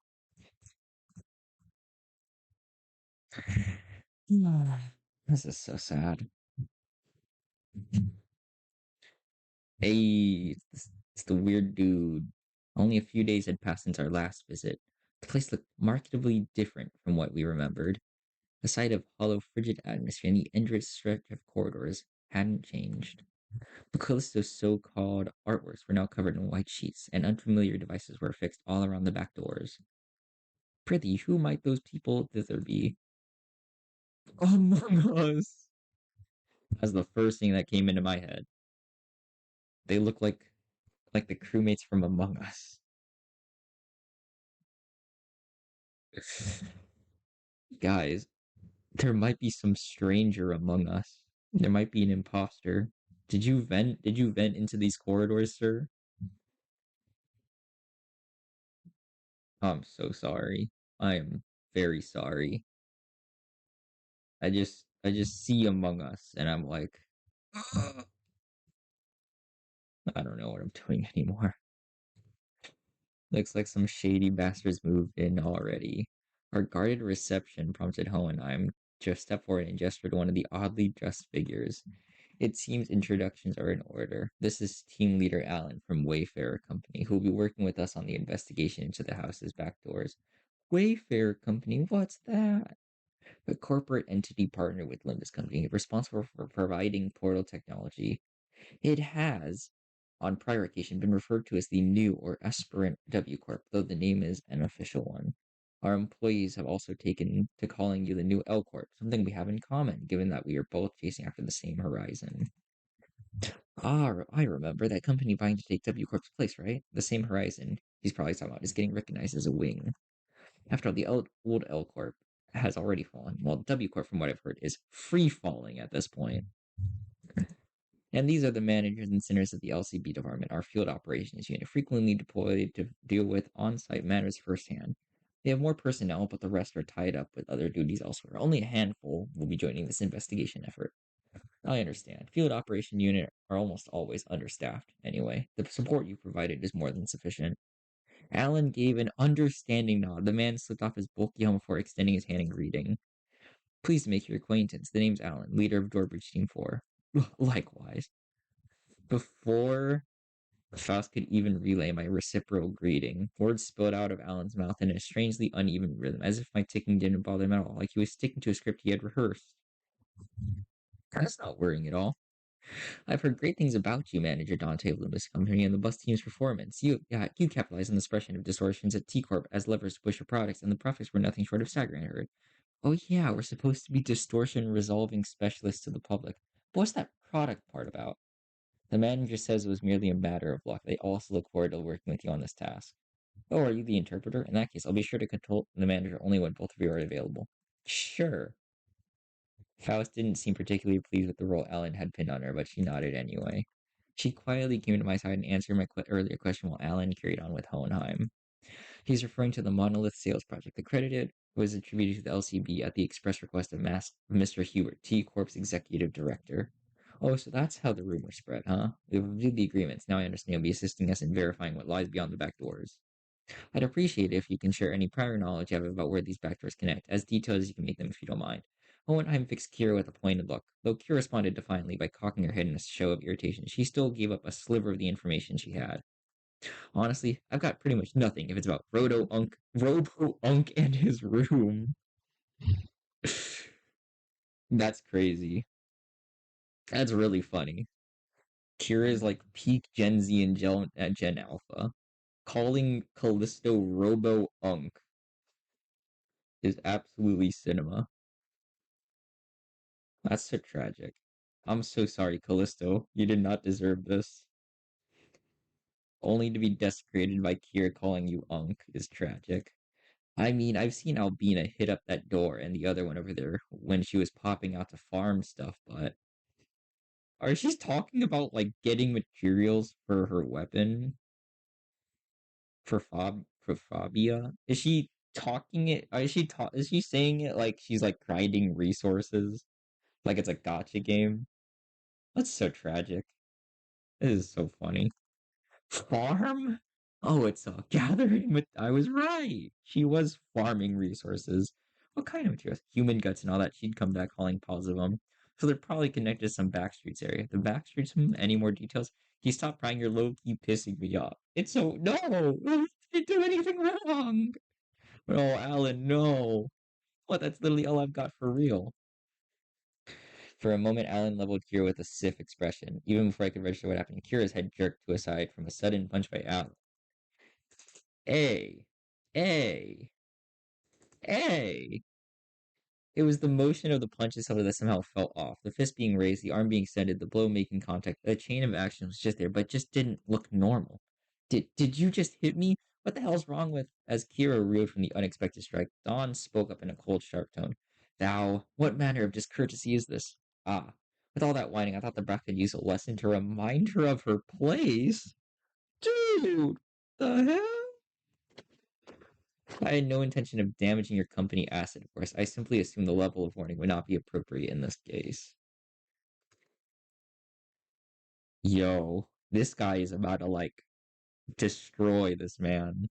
This is so sad. Hey, it's the weird dude. Only a few days had passed since our last visit. The place looked markedly different from what we remembered. The sight of hollow, frigid atmosphere and the endless stretch of corridors hadn't changed. The Callisto's so-called artworks were now covered in white sheets, and unfamiliar devices were fixed all around the back doors. Prithee, who might those people thither be? Among Us! That's the first thing that came into my head. They look like the crewmates from Among Us. Guys, there might be some stranger among us. There might be an imposter. Did you vent? Did you vent into these corridors, sir? I'm so sorry. I am very sorry. I just see Among Us and I'm like, I don't know what I'm doing anymore. Looks like some shady bastards moved in already. Our guarded reception prompted Hohenheim to step forward and gesture to one of the oddly dressed figures. It seems introductions are in order. This is team leader Alan from Wayfarer Company, who will be working with us on the investigation into the house's back doors. Wayfarer Company, what's that? A corporate entity partner with Limbus Company, responsible for providing portal technology. It has, on prior occasion, been referred to as the new or aspirant W Corp, though the name is an official one. Our employees have also taken to calling you the new L Corp, something we have in common, given that we are both chasing after the same horizon. I remember that company vying to take W Corp's place, right? The same horizon he's probably talking about is getting recognized as a wing. After all, the old L Corp has already fallen, while W Corp, from what I've heard, is free falling at this point. And these are the managers and centers of the LCB department, our field operations unit, frequently deployed to deal with on-site matters firsthand. They have more personnel, but the rest are tied up with other duties elsewhere. Only a handful will be joining this investigation effort. I understand. Field operation unit are almost always understaffed. Anyway, the support you provided is more than sufficient. Alan gave an understanding nod. The man slipped off his bulky helmet before extending his hand in greeting. Pleased to make your acquaintance. The name's Alan, leader of Doorbridge Team 4. Likewise. Before Faust could even relay my reciprocal greeting, words spilled out of Alan's mouth in a strangely uneven rhythm, as if my ticking didn't bother him at all, like he was sticking to a script he had rehearsed. That's not worrying at all. I've heard great things about you, Manager Dante of Limbus Company, and the bus team's performance. You capitalized on the suppression of distortions at T Corp as levers to push your products, and the profits were nothing short of staggering, I heard. Oh yeah, we're supposed to be distortion resolving specialists to the public. But what's that product part about? The manager says it was merely a matter of luck. They also look forward to working with you on this task. Oh, are you the interpreter? In that case, I'll be sure to consult the manager only when both of you are available. Sure. Faust didn't seem particularly pleased with the role Ellen had pinned on her, but she nodded anyway. She quietly came to my side and answered my earlier question while Alan carried on with Hohenheim. He's referring to the Monolith Sales Project. The credit was attributed to the LCB at the express request of Mr. Hewart, T Corp's executive director. Oh, so that's how the rumor spread, huh? We've reviewed the agreements. Now I understand you'll be assisting us in verifying what lies beyond the back doors. I'd appreciate it if you can share any prior knowledge you have about where these backdoors connect, as detailed as you can make them if you don't mind. Hohenheim fixed Kira with a pointed look. Though Kira responded defiantly by cocking her head in a show of irritation, she still gave up a sliver of the information she had. Honestly, I've got pretty much nothing if it's about Robo Unk and his room. That's crazy. That's really funny. Kira is like peak Gen Z and Gen Alpha. Calling Callisto Robo Unk is absolutely cinema. That's so tragic. I'm so sorry, Callisto. You did not deserve this. Only to be desecrated by Kira calling you Unk is tragic. I mean, I've seen Albina hit up that door and the other one over there when she was popping out to farm stuff, but are she's talking about like getting materials for her weapon for Fabia? Is she talking it? Is she saying it like she's like grinding resources, like it's a gotcha game? That's so tragic. It is so funny. Farm? Oh, it's a gathering with. I was right. She was farming resources. What kind of materials? Human guts and all that. She'd come back calling piles of them. So they're probably connected to some backstreets area. The backstreets? Any more details? He stopped crying. You're low key pissing me off. It's so. No! I didn't do anything wrong! No, Alan, no. What? That's literally all I've got for real. For a moment, Alan leveled Kira with a stiff expression. Even before I could register what happened, Kira's head jerked to a side from a sudden punch by Alan. A. A. A. It was the motion of the punch itself that somehow felt off. The fist being raised, the arm being extended, the blow making contact. A chain of action was just there, but just didn't look normal. Did you just hit me? What the hell's wrong with? As Kira reeled from the unexpected strike, Dawn spoke up in a cold, sharp tone. Thou, what manner of discourtesy is this? Ah, with all that whining, I thought the brat could use a lesson to remind her of her place. Dude, the hell? I had no intention of damaging your company asset, of course. I simply assumed the level of warning would not be appropriate in this case. Yo, this guy is about to, like, destroy this man.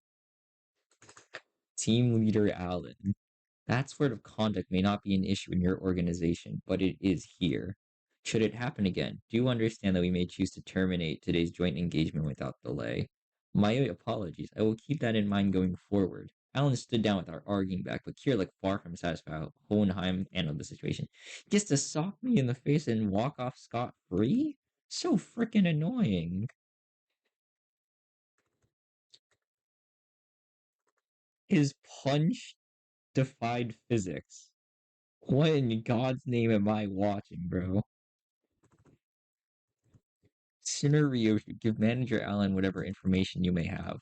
Team leader Allen. That sort of conduct may not be an issue in your organization, but it is here. Should it happen again, do understand that we may choose to terminate today's joint engagement without delay. My apologies. I will keep that in mind going forward. Alan stood down without arguing back, but Kier looked far from satisfied how Hohenheim handled the situation. Just to sock me in the face and walk off scot-free? So frickin' annoying. His punch defied physics. What in God's name am I watching, bro? Scenario should give Manager Allen whatever information you may have.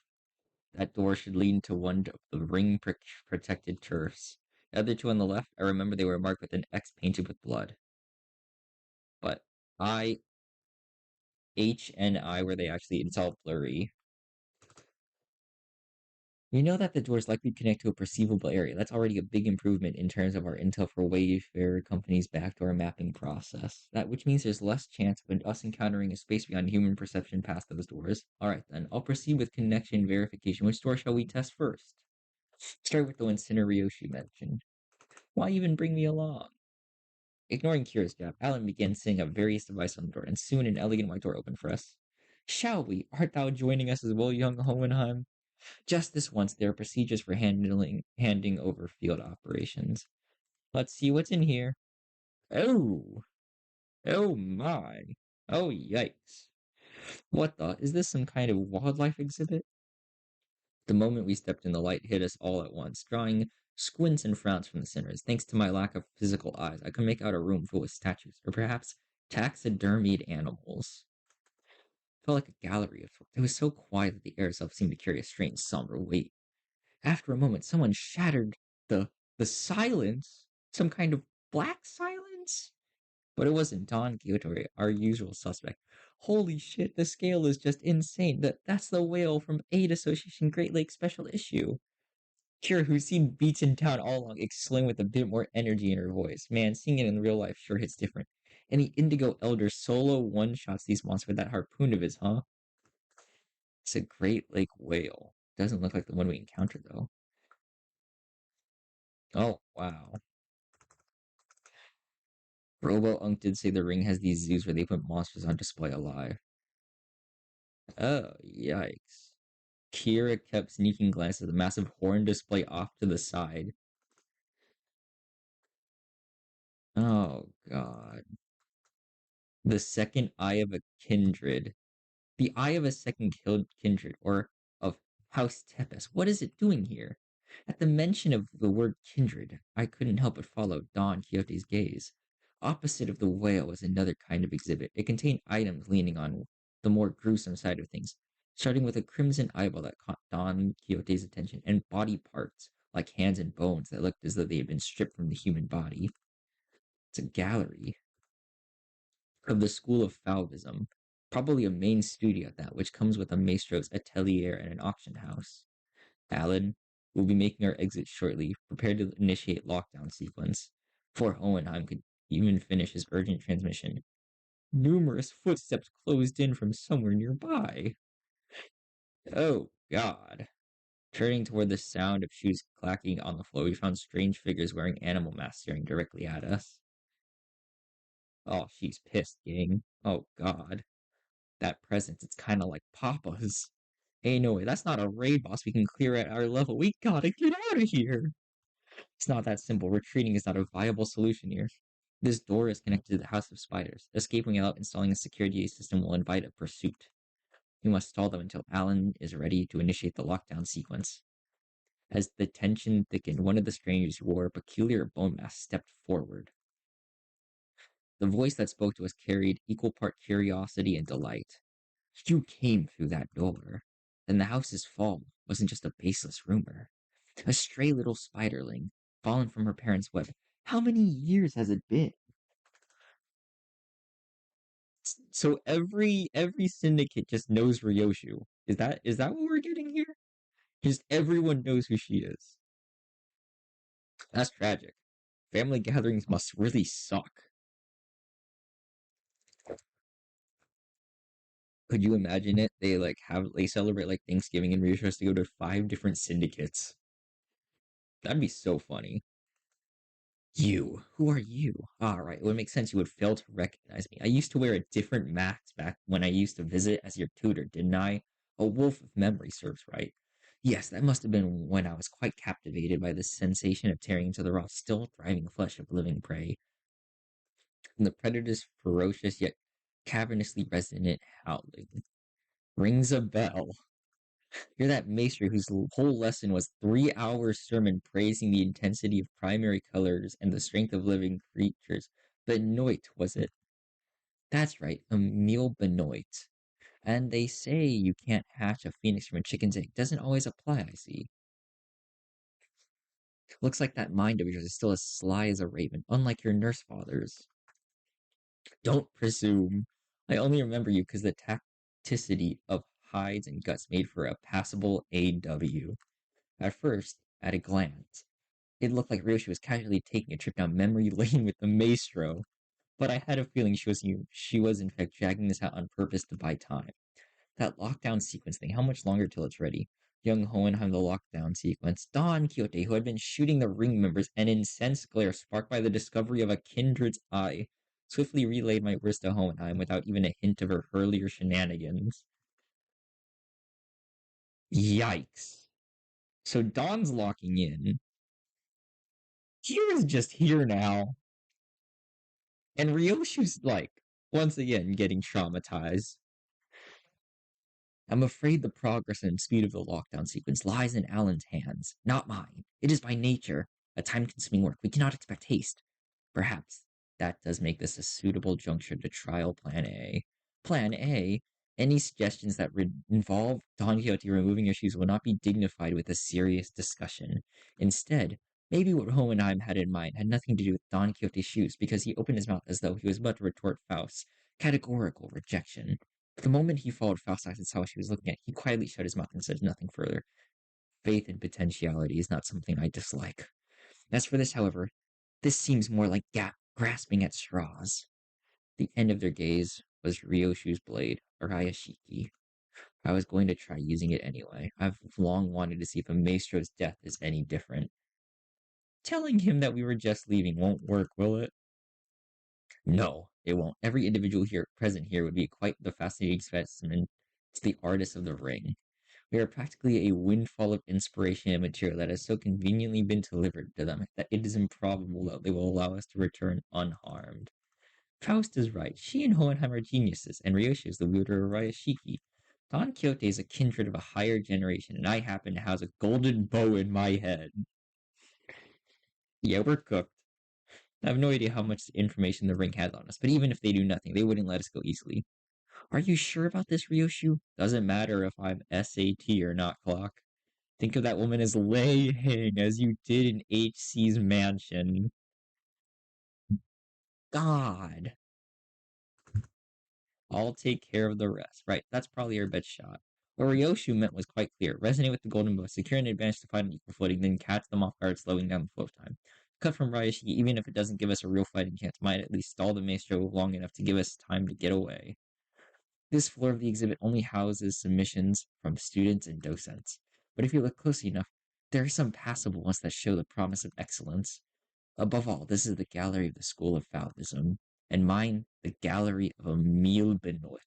That door should lead into one of the ring-protected turfs. The other two on the left, I remember they were marked with an X painted with blood. But I, H, and I, were they actually, it's all blurry. We know that the doors likely connect to a perceivable area. That's already a big improvement in terms of our intel for Wayfarer Company's backdoor mapping process. That which means there's less chance of us encountering a space beyond human perception past those doors. Alright then, I'll proceed with connection verification. Which door shall we test first? Start with the one Ryoshi mentioned. Why even bring me along? Ignoring Kira's jab, Alan began setting up various devices on the door, and soon an elegant white door opened for us. Shall we? Art thou joining us as well, young Hohenheim? Just this once, there are procedures for handing over field operations. Let's see what's in here. Oh, oh my. Oh, yikes. What the? Is this some kind of wildlife exhibit? The moment we stepped in, the light hit us all at once, drawing squints and frowns from the sinners. Thanks to my lack of physical eyes, I could make out a room full of statues, or perhaps taxidermied animals. It felt like a gallery of sorts. It was so quiet that the air itself seemed to carry a strange, somber weight. After a moment, someone shattered the silence, some kind of black silence. But it wasn't Don Quixote, our usual suspect. Holy shit, the scale is just insane. That's the whale from Aid Association Great Lakes Special Issue. Kira, who's seen beats in town all along, exclaimed with a bit more energy in her voice. Man, seeing it in real life sure hits different. And the Indigo Elder solo one-shots these monsters with that harpoon of his, huh? It's a Great Lake whale. Doesn't look like the one we encountered, though. Oh, wow. Robo Unk did say the ring has these zoos where they put monsters on display alive. Oh, yikes. Kira kept sneaking glances at the massive horn display off to the side. Oh, God. The second eye of a kindred. The eye of a second kindred, or of House Tepes. What is it doing here? At the mention of the word kindred, I couldn't help but follow Don Quixote's gaze. Opposite of the whale was another kind of exhibit. It contained items leaning on the more gruesome side of things, starting with a crimson eyeball that caught Don Quixote's attention, and body parts, like hands and bones, that looked as though they had been stripped from the human body. It's a gallery of the School of Fauvism, probably a main studio at that, which comes with a maestro's atelier and an auction house. Alan, we'll be making our exit shortly. Prepare to initiate lockdown sequence. Before Hohenheim could even finish his urgent transmission, numerous footsteps closed in from somewhere nearby. Oh, God. Turning toward the sound of shoes clacking on the floor, we found strange figures wearing animal masks staring directly at us. Oh, she's pissed, gang. Oh, God. That presence, it's kind of like Papa's. Hey, no way, that's not a raid boss we can clear at our level. We gotta get out of here. It's not that simple. Retreating is not a viable solution here. This door is connected to the House of Spiders. Escaping without installing a security system will invite a pursuit. We must stall them until Alan is ready to initiate the lockdown sequence. As the tension thickened, one of the strangers who wore a peculiar bone mask stepped forward. The voice that spoke to us carried equal part curiosity and delight. You came through that door. Then the house's fall wasn't just a baseless rumor. A stray little spiderling, fallen from her parents' web. How many years has it been? So every syndicate just knows Ryoshu. Is that what we're getting here? Just everyone knows who she is. That's tragic. Family gatherings must really suck. Could you imagine it? They celebrate like Thanksgiving and Ryoshu has to go to 5 different syndicates. That'd be so funny. You. Who are you? All right, it would make sense you would fail to recognize me. I used to wear a different mask back when I used to visit as your tutor, didn't I? A wolf of memory serves right. Yes, that must have been when I was quite captivated by the sensation of tearing into the raw, still thriving flesh of living prey, and the predator's ferocious yet cavernously resonant howling. Rings a bell. You're that maestro whose whole lesson was 3 hours sermon praising the intensity of primary colors and the strength of living creatures. Benoit, was it? That's right, Emile Benoit. And they say you can't hatch a phoenix from a chicken's egg. Doesn't always apply, I see. Looks like that mind of yours is still as sly as a raven, unlike your nurse father's. Don't presume. I only remember you because the tacticity of hides and guts made for a passable AW. At first, at a glance, it looked like Ryoshi was casually taking a trip down memory lane with the maestro, but I had a feeling she was in fact dragging this out on purpose to buy time. That lockdown sequence thing, how much longer till it's ready? Young Hohenheim, the lockdown sequence. Don Quixote, who had been shooting the ring members, an incensed glare sparked by the discovery of a kindred's eye, swiftly relayed my words to Hohenheim without even a hint of her earlier shenanigans. Yikes. So Don's locking in. He was just here now. And Ryoshu's once again getting traumatized. I'm afraid the progress and speed of the lockdown sequence lies in Alan's hands, not mine. It is by nature a time consuming work. We cannot expect haste. Perhaps that does make this a suitable juncture to trial Plan A. Plan A? Any suggestions that involve Don Quixote removing your shoes will not be dignified with a serious discussion. Instead, maybe what Hohenheim had in mind had nothing to do with Don Quixote's shoes, because he opened his mouth as though he was about to retort Faust's categorical rejection. But the moment he followed Faust's eyes and saw what she was looking at, he quietly shut his mouth and said nothing further. Faith in potentiality is not something I dislike. As for this, however, this seems more like grasping at straws. The end of their gaze was Ryoshu's blade, Arayashiki. I was going to try using it anyway. I've long wanted to see if a maestro's death is any different. Telling him that we were just leaving won't work, will it? No, it won't. Every individual here present here would be quite the fascinating specimen to the artist of the ring. We are practically a windfall of inspiration and material that has so conveniently been delivered to them that it is improbable that they will allow us to return unharmed. Faust is right. She and Hohenheim are geniuses, and Ryoshi is the wielder of Rayashiki. Don Quixote is a kindred of a higher generation, and I happen to house a golden bow in my head. Yeah, we're cooked. I have no idea how much information the ring has on us, but even if they do nothing, they wouldn't let us go easily. Are you sure about this, Ryoshu? Doesn't matter if I'm SAT or not, Clock. Think of that woman as laying, as you did in HC's mansion. God. I'll take care of the rest. Right, that's probably our best shot. What Ryoshu meant was quite clear. Resonate with the golden bow, secure an advantage to fight on equal footing, then catch them off guard, slowing down the flow of time. Cut from Ryashiki, even if it doesn't give us a real fighting chance, might at least stall the maestro long enough to give us time to get away. This floor of the exhibit only houses submissions from students and docents. But if you look closely enough, there are some passable ones that show the promise of excellence. Above all, this is the gallery of the School of Fauvism, and mine, the gallery of Emile Benoit.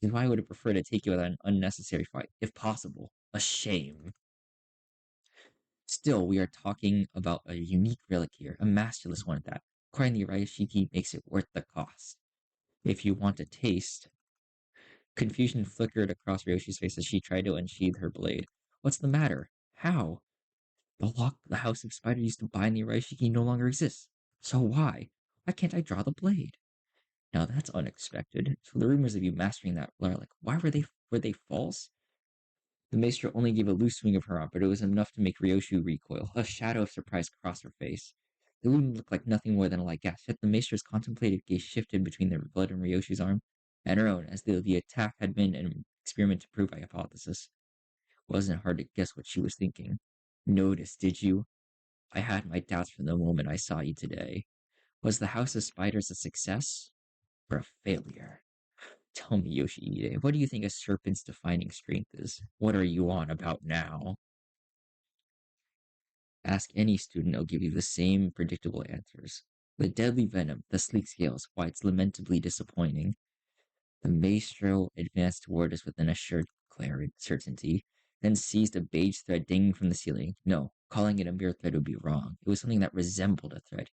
This is why I would have preferred to take you without an unnecessary fight, if possible. A shame. Still, we are talking about a unique relic here, a masterless one at that. Acquiring the Rayashiki makes it worth the cost. If you want a taste, confusion flickered across Ryoshi's face as she tried to unsheath her blade. What's the matter? How? The House of Spider used to bind the Rayashiki no longer exists. So why? Why can't I draw the blade? Now that's unexpected. So the rumors of you mastering that relic, why were they false? The maestro only gave a loose swing of her arm, but it was enough to make Ryoshu recoil. A shadow of surprise crossed her face. The wound looked like nothing more than a light gash, yet the maestro's contemplative gaze shifted between the blood in Ryoshi's arm and her own, as though the attack had been an experiment to prove a hypothesis. It wasn't hard to guess what she was thinking. Notice, did you? I had my doubts from the moment I saw you today. Was the House of Spiders a success or a failure? Tell me, Yoshihide, what do you think a serpent's defining strength is? What are you on about now? Ask any student, they'll give you the same predictable answers. The deadly venom, the sleek scales, why it's lamentably disappointing. The maestro advanced toward us with an assured certainty, then seized a beige thread dangling from the ceiling. No, calling it a mere thread would be wrong. It was something that resembled a thread,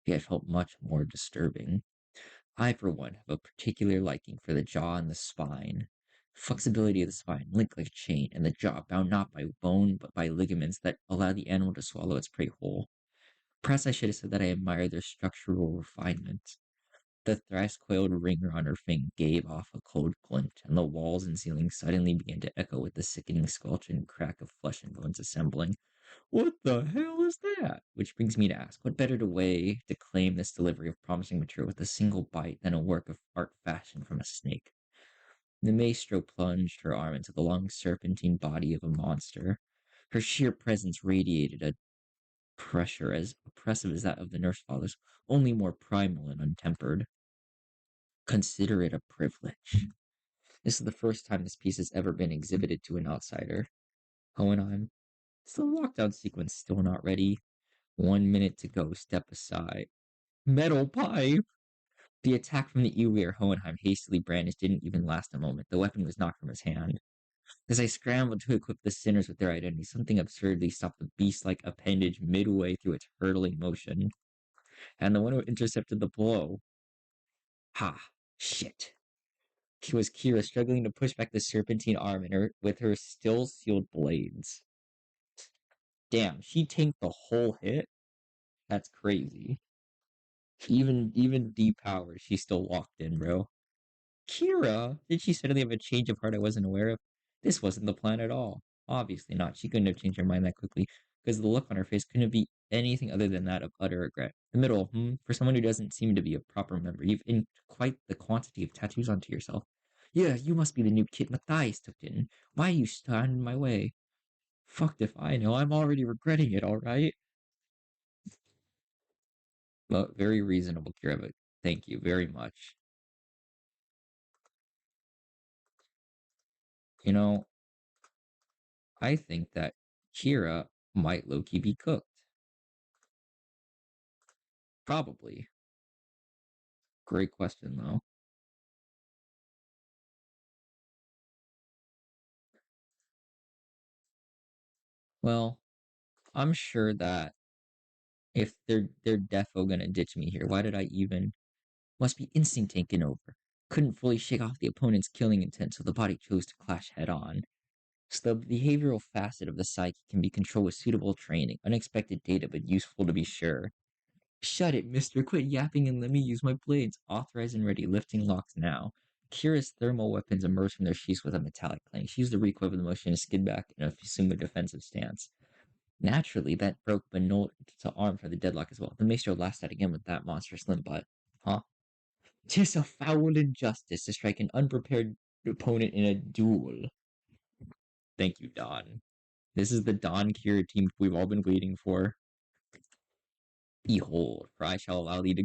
yet felt much more disturbing. I, for one, have a particular liking for the jaw and the spine. Flexibility of the spine, linked like a chain, and the jaw bound not by bone but by ligaments that allow the animal to swallow its prey whole. Perhaps I should have said that I admire their structural refinement. The thrice-coiled ringer on her finger gave off a cold glint, and the walls and ceiling suddenly began to echo with the sickening squelch and crack of flesh and bones assembling. What the hell is that? Which brings me to ask, what better way to claim this delivery of promising material with a single bite than a work of art fashioned from a snake? The maestro plunged her arm into the long serpentine body of a monster. Her sheer presence radiated a pressure as oppressive as that of the nurse fathers, only more primal and untempered. Consider it a privilege. This is the first time this piece has ever been exhibited to an outsider. Hohenheim, is the lockdown sequence still not ready? 1 minute to go, step aside. Metal pipe! The attack from the ear Hohenheim hastily brandished didn't even last a moment. The weapon was knocked from his hand. As I scrambled to equip the sinners with their identity, something absurdly stopped the beast-like appendage midway through its hurtling motion. And the one who intercepted the blow. Ha! Shit! It was Kira struggling to push back the serpentine arm in her with her still sealed blades. Damn, she tanked the whole hit? That's crazy. Even depowered, she's still locked in, bro. Kira? Did she suddenly have a change of heart I wasn't aware of? This wasn't the plan at all. Obviously not. She couldn't have changed her mind that quickly, because the look on her face couldn't be anything other than that of utter regret. The middle, for someone who doesn't seem to be a proper member, you've in quite the quantity of tattoos onto yourself. Yeah, you must be the new kid Matthias took in. Why you stand in my way? Fucked if I know. I'm already regretting it, alright? Well, very reasonable, Kira, but thank you very much. You know, I think that Kira might low-key be cooked. Probably. Great question, though. Well, I'm sure that if they're defo gonna ditch me here, why did I even? Must be instinct taken over. Couldn't fully shake off the opponent's killing intent, so the body chose to clash head on. So the behavioral facet of the psyche can be controlled with suitable training. Unexpected data, but useful to be sure. Shut it, mister. Quit yapping and let me use my blades. Authorized and ready. Lifting locks now. Kira's thermal weapons emerged from their sheaths with a metallic clang. She used the recoil of the motion to skid back and assume a defensive stance. Naturally, that broke Benolt's arm for the deadlock as well. The Maestro lashed out again with that monstrous limp butt. Huh? 'Tis a foul injustice to strike an unprepared opponent in a duel. Thank you, Don. This is the Don Kira team we've all been waiting for. Behold, for I shall allow thee to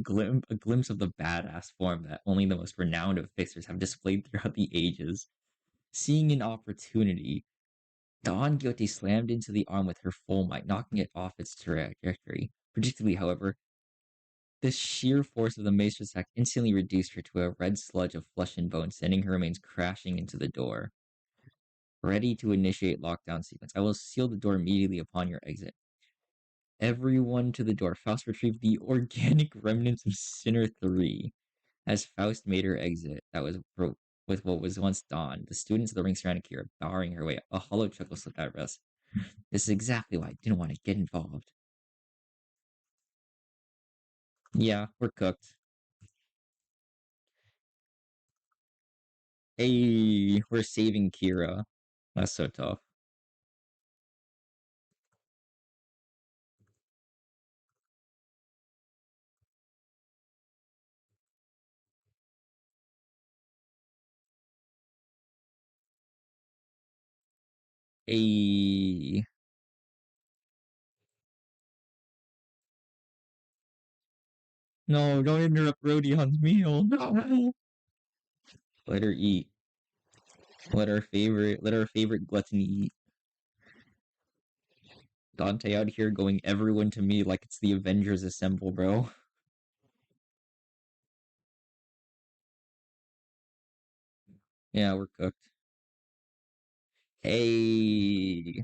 a glimpse of the badass form that only the most renowned of fixers have displayed throughout the ages. Seeing an opportunity, Don Quixote slammed into the arm with her full might, knocking it off its trajectory. Predictably, however, the sheer force of the maestro attack instantly reduced her to a red sludge of flesh and bone, sending her remains crashing into the door. Ready to initiate lockdown sequence. I will seal the door immediately upon your exit. Everyone to the door. Faust retrieved the organic remnants of Sinner 3. As Faust made her exit, that was broke with what was once Dawn. The students of the ring surrounded Kira, barring her way. A hollow chuckle slipped out of us. This is exactly why I didn't want to get involved. Yeah, we're cooked. Hey, we're saving Kira. That's so tough. Hey, no, don't interrupt Rodion's meal. No. Let her eat. Let our favorite gluttony eat. Dante out here going everyone to me like it's the Avengers assemble, bro. Yeah, we're cooked. Hey,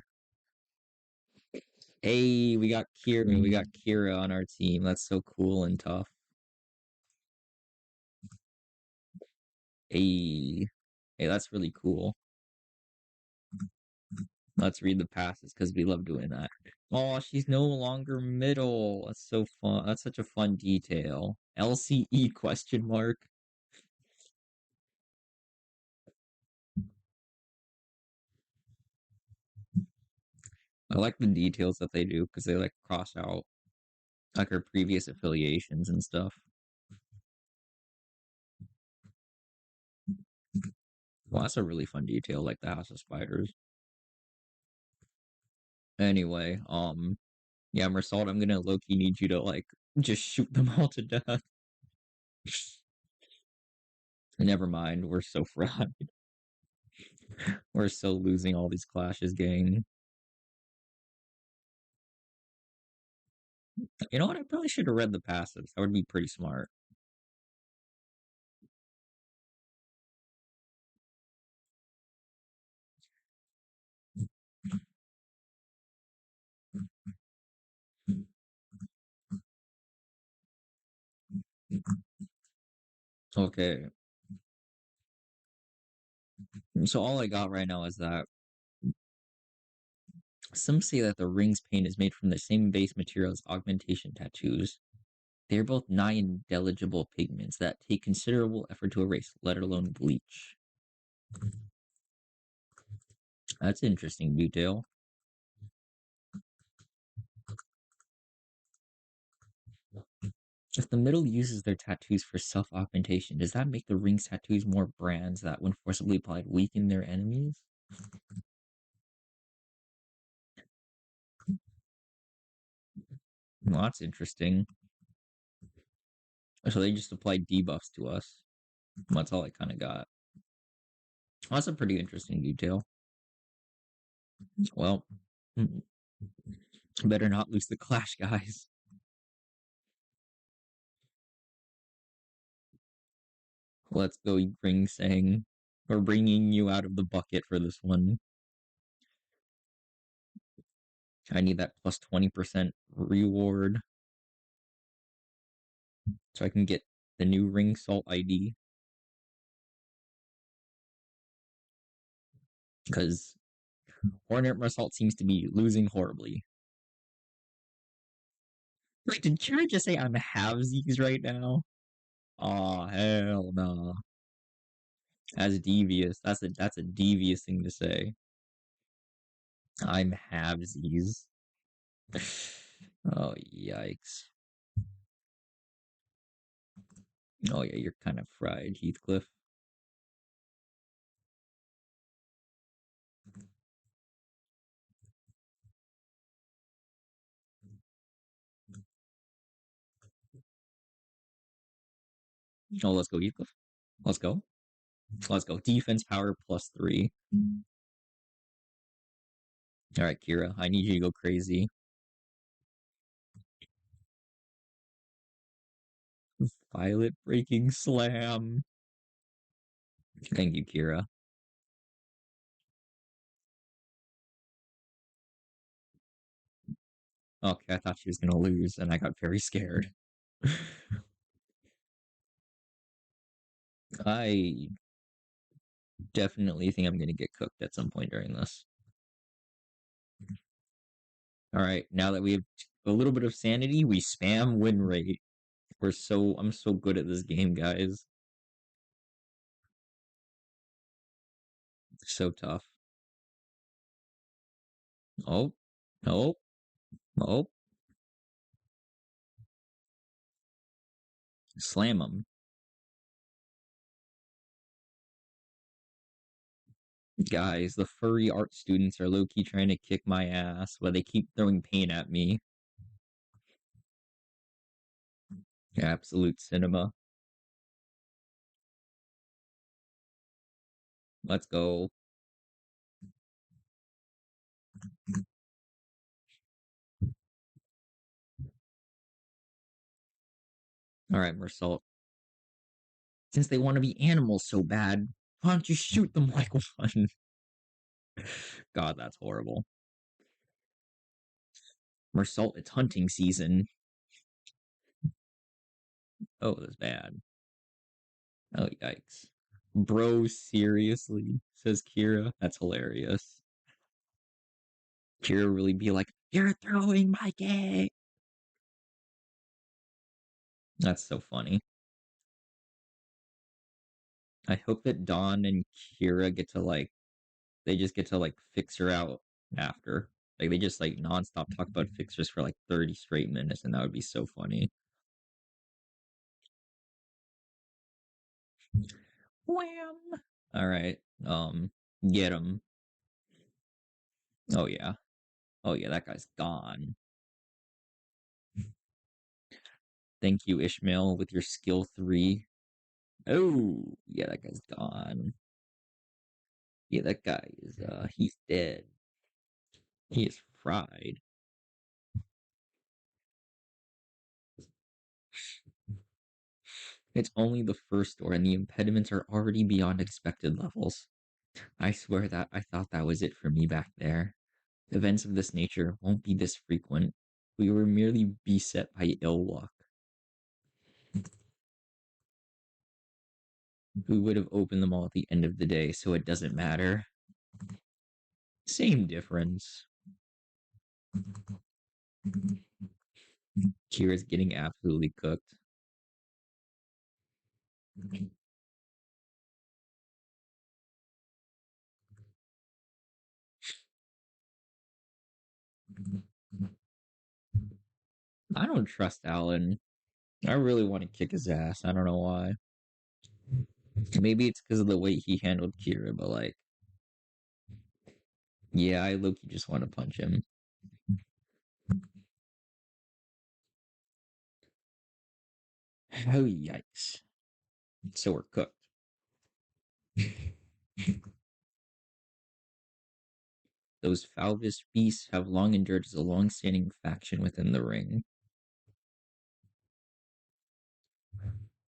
hey, we got Kira on our team. That's so cool and tough. Hey, hey, that's really cool. Let's read the passes because we love doing that. Oh, she's no longer middle. That's so fun. That's such a fun detail. LCE question mark. I like the details that they do because they like cross out like her previous affiliations and stuff. Well, that's a really fun detail, like the House of Spiders. Anyway, yeah, Mersault, I'm gonna low-key need you to like just shoot them all to death. Never mind, we're so fried. We're so losing all these clashes, gang. You know what? I probably should have read the passives. That would be pretty smart. Okay, so all I got right now is that some say that the ring's paint is made from the same base material as augmentation tattoos. They are both nigh indelible pigments that take considerable effort to erase, let alone bleach. That's interesting detail. If the middle uses their tattoos for self-augmentation, does that make the ring's tattoos more brands that, when forcibly applied, weaken their enemies? Well, that's interesting. So they just applied debuffs to us. That's all I kind of got. Well, that's a pretty interesting detail. Well, better not lose the clash, guys. Let's go, Ring Sang. We're bringing you out of the bucket for this one. I need that plus 20% reward so I can get the new ring salt ID. Because Hornet Salt seems to be losing horribly. Wait, did Kira just say I'm halvesies right now? Aw, hell no. That's devious. That's a devious thing to say. I'm halvesies. Oh, yikes. Oh, yeah, you're kind of fried, Heathcliff. Oh, let's go, Heathcliff. Let's go. Let's go. Defense power +3. All right, Kira, I need you to go crazy. Violet breaking slam. Thank you, Kira. Okay, I thought she was gonna lose, and I got very scared. I definitely think I'm gonna get cooked at some point during this. All right, now that we have a little bit of sanity, we spam win rate. I'm so good at this game, guys. It's so tough. Oh, oh, oh. Slam them. Guys, the furry art students are low-key trying to kick my ass, but they keep throwing paint at me. Absolute cinema. Let's go. All right, Mersault. Since they want to be animals so bad, why don't you shoot them like one? God, that's horrible. Mersault, it's hunting season. Oh, that's bad. Oh, yikes. Bro, seriously, says Kira. That's hilarious. Kira really be like, you're throwing my game. That's so funny. I hope that Dawn and Kira get to they just get to fix her out after. Like they just nonstop talk about fixers for 30 straight minutes, and that would be so funny. Wham! All right. Get him. Oh yeah. Oh yeah, that guy's gone. Thank you, Ishmael, with your skill 3. Oh, yeah, that guy's gone. Yeah, that guy is he's dead. He is fried. It's only the first door, and the impediments are already beyond expected levels. I swear that I thought that was it for me back there. Events of this nature won't be this frequent. We were merely beset by ill luck. We would have opened them all at the end of the day, so it doesn't matter. Same difference. Kira's getting absolutely cooked. I don't trust Alan. I really want to kick his ass. I don't know why. Maybe it's because of the way he handled Kira, but yeah, I low-key just want to punch him. Oh, yikes. So we're cooked. Those Falvis beasts have long endured as a long-standing faction within the ring.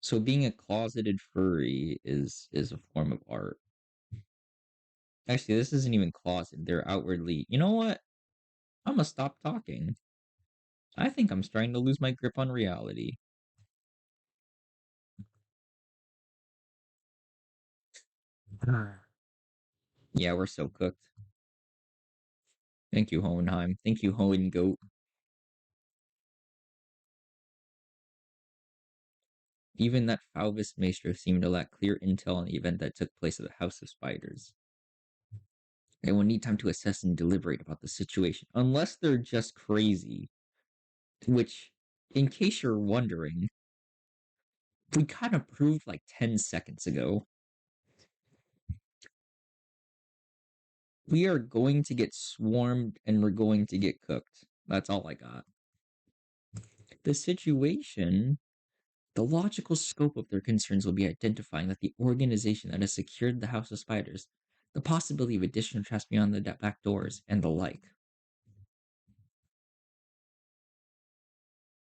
So being a closeted furry is a form of art. Actually, this isn't even closeted. They're outwardly. You know what? I'm gonna stop talking. I think I'm starting to lose my grip on reality. Yeah, we're so cooked. Thank you, Hohenheim. Thank you, Hohen Goat. Even that Falvis Maestro seemed to lack clear intel on the event that took place at the House of Spiders. They will need time to assess and deliberate about the situation, unless they're just crazy. Which, in case you're wondering, we kind of proved like 10 seconds ago. We are going to get swarmed and we're going to get cooked. That's all I got. The situation, the logical scope of their concerns will be identifying that the organization that has secured the House of Spiders, the possibility of additional traps beyond the back doors, and the like.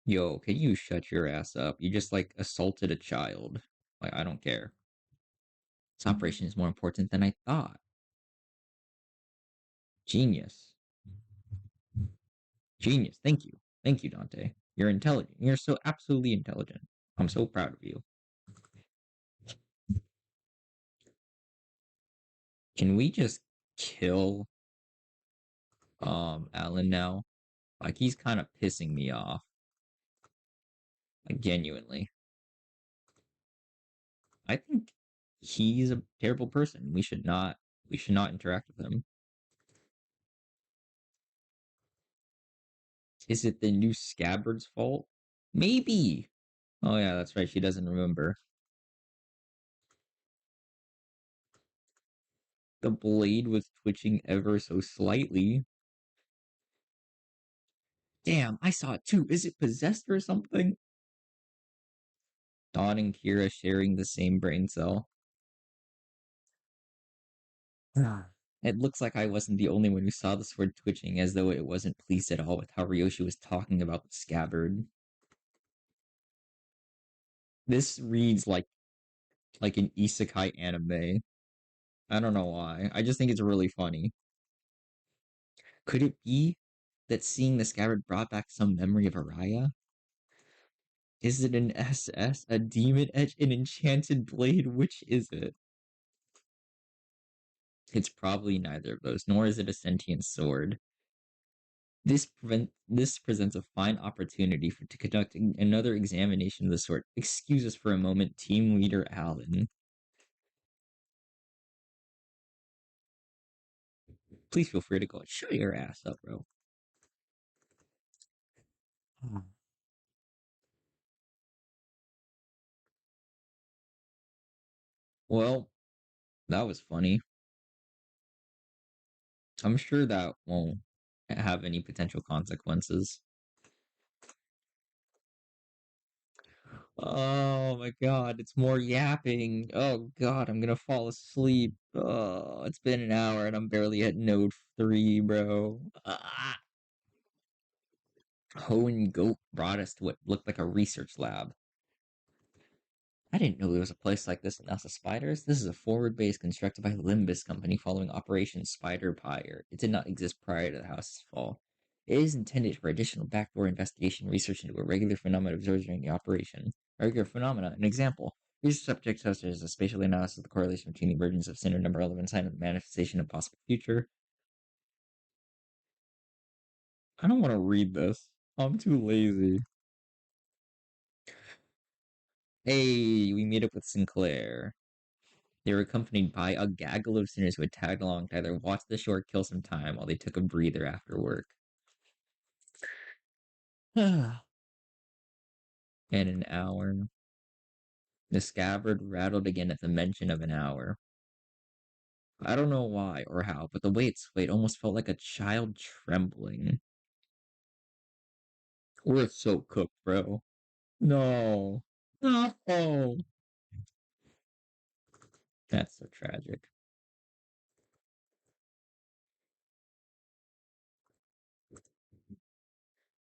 Yo, can you shut your ass up? You just like assaulted a child. Like, I don't care. This operation is more important than I thought. Genius. Genius. Thank you. Thank you, Dante. You're intelligent. You're so absolutely intelligent. I'm so proud of you. Can we just kill Alan now? Like he's kind of pissing me off. Like genuinely. I think he's a terrible person. We should not interact with him. Is it the new scabbard's fault? Maybe. Oh yeah, that's right. She doesn't remember. The blade was twitching ever so slightly. Damn, I saw it too. Is it possessed or something? Dawn and Kira sharing the same brain cell. It looks like I wasn't the only one who saw the sword twitching, as though it wasn't pleased at all with how Ryoshi was talking about the scabbard. This reads like an isekai anime. I don't know why. I just think it's really funny. Could it be that seeing the scabbard brought back some memory of Araya? Is it an SS, a demon edge, an enchanted blade? Which is it? It's probably neither of those, nor is it a sentient sword. This presents a fine opportunity to conduct another examination of the sort. Excuse us for a moment, team leader Allen. Please feel free to go and show your ass up, bro. Well, that was funny. I'm sure that won't have any potential consequences. Oh my god, it's more yapping. Oh god, I'm gonna fall asleep. Oh, it's been an hour and I'm barely at node 3, bro. Hohen Goat brought us to what looked like a research lab. I didn't know there was a place like this in House of Spiders. This is a forward base constructed by Limbus Company following Operation Spider Pyre. It did not exist prior to the house's fall. It is intended for additional backdoor investigation research into a regular phenomenon observed during the operation. Regular phenomena, an example. Research subjects such as a spatial analysis of the correlation between the emergence of syndrome number 11 sign of the manifestation of possible future. I don't want to read this. I'm too lazy. Hey, we meet up with Sinclair. They were accompanied by a gaggle of sinners who had tagged along to either watch the show or kill some time while they took a breather after work. In an hour. The scabbard rattled again at the mention of an hour. I don't know why or how, but the way it swayed almost felt like a child trembling. We're so cooked, bro. No. No. That's so tragic.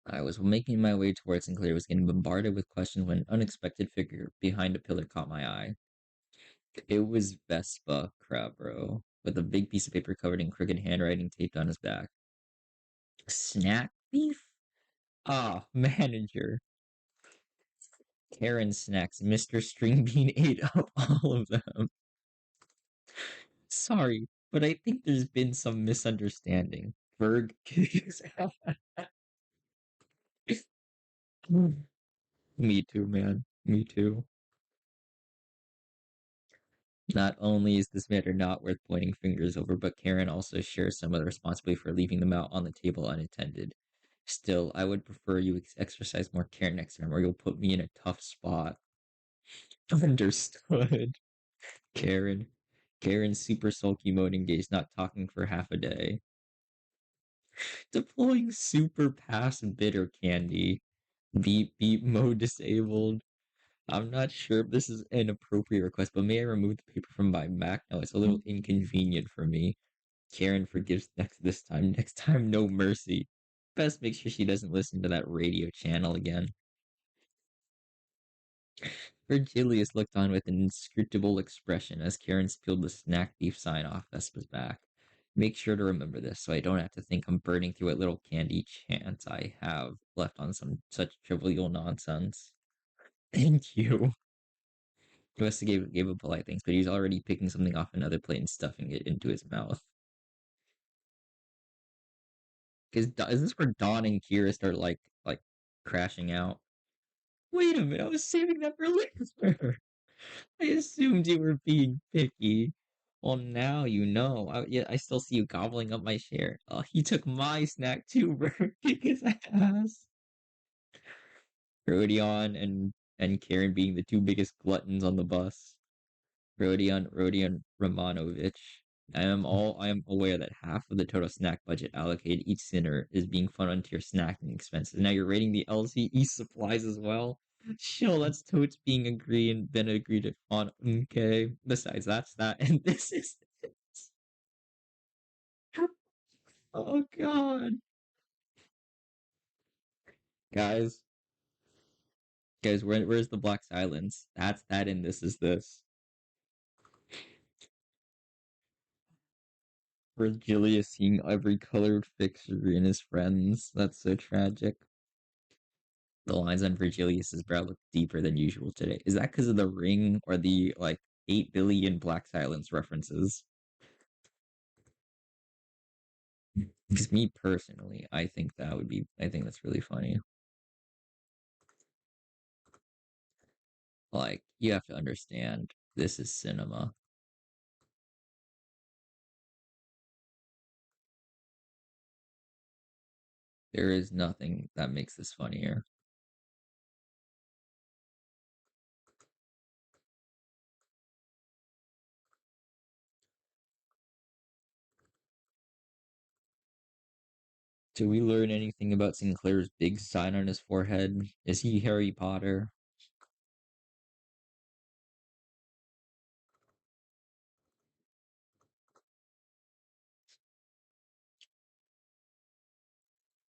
I was making my way towards Sinclair, was getting bombarded with questions when an unexpected figure behind a pillar caught my eye. It was Vespa Crabro, with a big piece of paper covered in crooked handwriting taped on his back. Snack beef? Ah, manager. Karen snacks. Mr. Stringbean ate up all of them. Sorry, but I think there's been some misunderstanding. Berg kicks Me too, man. Me too. Not only is this matter not worth pointing fingers over, but Karen also shares some of the responsibility for leaving them out on the table unattended. Still, I would prefer you exercise more care next time, or you'll put me in a tough spot. Understood. Karen. Karen's super sulky mode engaged, not talking for half a day. Deploying super pass bitter candy. Beep beep mode disabled. I'm not sure if this is an appropriate request, but may I remove the paper from my Mac? No, it's a little inconvenient for me. Karen forgives this time. Next time, no mercy. Best make sure she doesn't listen to that radio channel again. Virgilius looked on with an inscrutable expression as Karen peeled the snack beef sign off Vespa's back. Make sure to remember this so I don't have to think I'm burning through what little candy chance I have left on some such trivial nonsense. Thank you. West gave a polite thanks, but he's already picking something off another plate and stuffing it into his mouth. Because is this where Dawn and Kira start like crashing out? Wait a minute, I was saving that for later. I assumed you were being picky. Well, now you know. Yeah, I still see you gobbling up my share. Oh, he took my snack too, bro. Kick his ass. Rodion and Karen being the two biggest gluttons on the bus. Rodion Romanovich. I am aware that half of the total snack budget allocated each dinner is being funded to your snacking expenses. Now you're rating the LCE supplies as well. Chill, that's totes being been agreed upon. Okay. Besides, that's that, and this is this. Oh god. Guys, where's the black silence? That's that and this is this. Virgilius seeing every colored fixture in his friends. That's so tragic. The lines on Virgilius's brow look deeper than usual today. Is that because of the ring or the like 8 billion Black Silence references? Because me personally, I think that's really funny. Like, you have to understand, this is cinema. There is nothing that makes this funnier. Do we learn anything about Sinclair's big sign on his forehead? Is he Harry Potter?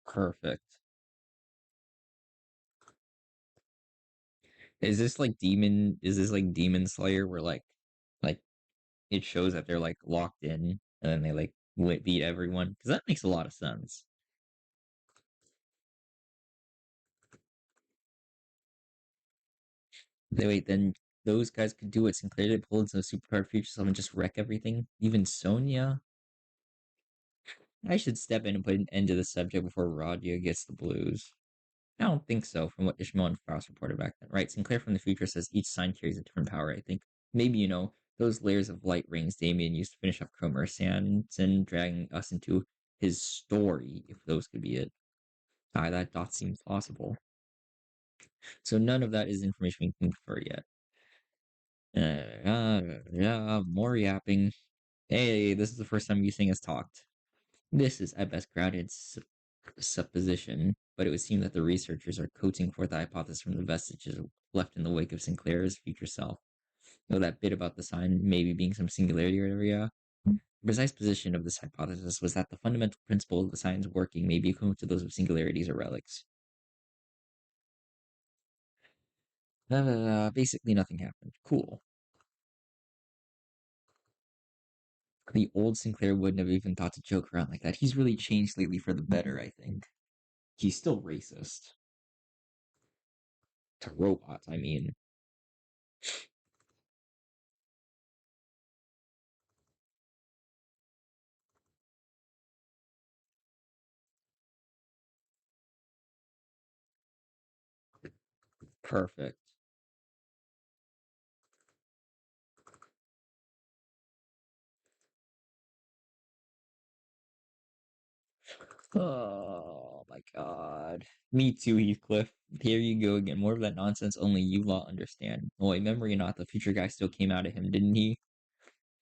Perfect. Is this like Demon Slayer where like it shows that they're like locked in and then they like beat everyone? Because that makes a lot of sense. Wait, then those guys could do it. Sinclair did pull into a superpowered future self and just wreck everything. Even Sonya. I should step in and put an end to the subject before Radia gets the blues. I don't think so, from what Ishmael and Frost reported back then. Right, Sinclair from the future says each sign carries a different power, I think. Maybe, those layers of light rings Damien used to finish off Cromer Sanson, dragging us into his story, if those could be it. That dot seems plausible. So none of that is information we can confer yet. Yeah, more yapping. Hey, this is the first time you thing has talked. This is at best grounded supposition, but it would seem that the researchers are coating forth the hypothesis from the vestiges left in the wake of Sinclair's future self. That bit about the sign maybe being some singularity or whatever, yeah. The precise position of this hypothesis was that the fundamental principle of the sign's working may be equivalent to those of singularities or relics. Basically nothing happened. Cool. The old Sinclair wouldn't have even thought to joke around like that. He's really changed lately for the better, I think. He's still racist. To robots, I mean. Perfect. Oh my god. Me too, Heathcliff. Here you go again. More of that nonsense only you lot understand. Oh, wait, memory or not, the future guy still came out of him, didn't he?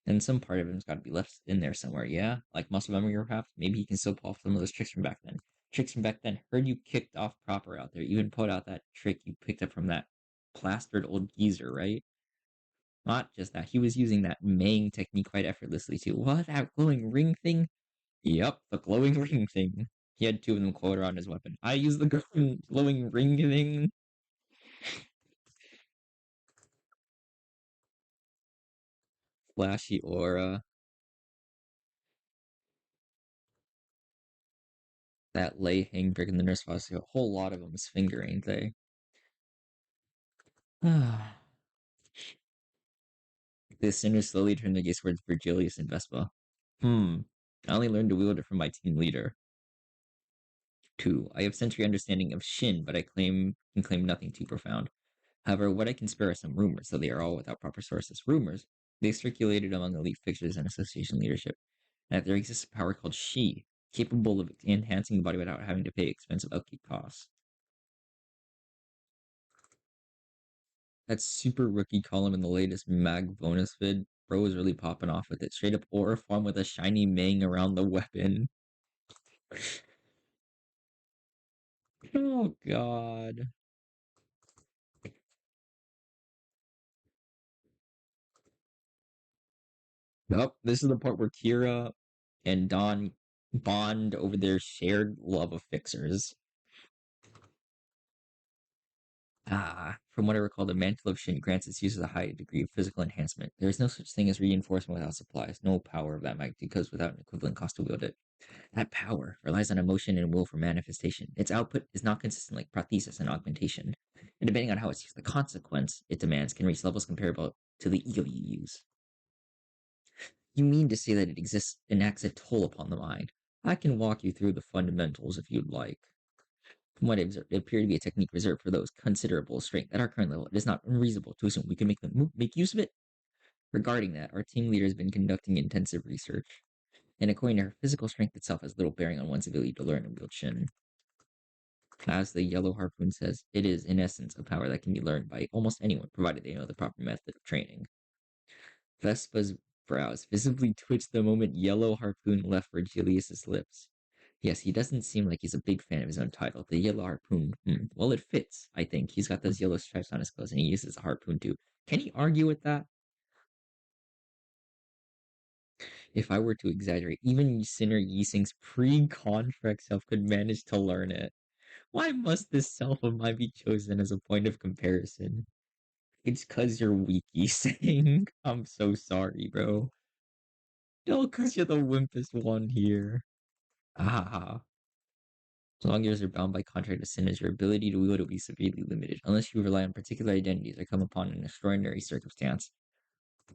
And some part of him's got to be left in there somewhere, yeah? Like muscle memory, or perhaps? Maybe he can still pull off some of those tricks from back then. Tricks from back then. Heard you kicked off proper out there. Even pulled out that trick you picked up from that plastered old geezer, right? Not just that. He was using that Maying technique quite effortlessly, too. What? That glowing ring thing? Yep, the glowing ring thing. He had two of them glowed around his weapon. I use the glowing ring thing. Flashy aura. That lay hang brick in the nurse box. A whole lot of them is finger, ain't they? The sinners slowly turned their gaze towards Virgilius and Vespa. Hmm. I only learned to wield it from my team leader. 2. I have sensory understanding of Shin, but I can claim nothing too profound. However, what I can spare are some rumors, though they are all without proper sources. Rumors. They circulated among elite fixers and association leadership, and that there exists a power called Shi, capable of enhancing the body without having to pay expensive upkeep costs. That super rookie column in the latest Mag bonus vid, bro was really popping off with it. Straight up aura farm with a shiny Ming around the weapon. Oh god. Nope. This is the part where Kira and Don bond over their shared love of fixers. From what I recall, the Mantle of Shin grants its users a high degree of physical enhancement. There is no such thing as reinforcement without supplies, no power of that magnitude goes without an equivalent cost to wield it. That power relies on emotion and will for manifestation. Its output is not consistent like prothesis and augmentation, and depending on how it's used, the consequence it demands can reach levels comparable to the ego you use. You mean to say that it exists and acts a toll upon the mind? I can walk you through the fundamentals if you'd like. From what I observed, it appeared to be a technique reserved for those considerable strength. At our current level, it is not unreasonable to assume we can make use of it. Regarding that, our team leader has been conducting intensive research, and according to her, physical strength itself has little bearing on one's ability to learn and wield Shin. As the Yellow Harpoon says, it is, in essence, a power that can be learned by almost anyone, provided they know the proper method of training. Vespa's brows visibly twitched the moment Yellow Harpoon left Virgilius's lips. Yes, he doesn't seem like he's a big fan of his own title. The Yellow Harpoon. Well, it fits, I think. He's got those yellow stripes on his clothes, and he uses a harpoon too. Can he argue with that? If I were to exaggerate, even Sinner Yising's pre-contract self could manage to learn it. Why must this self of mine be chosen as a point of comparison? It's cause you're weak, Yising. I'm so sorry, bro. No, cause you're the wimpest one here. Ah. So long as you're bound by contract to sin, as your ability to wield it will be severely limited, unless you rely on particular identities or come upon an extraordinary circumstance.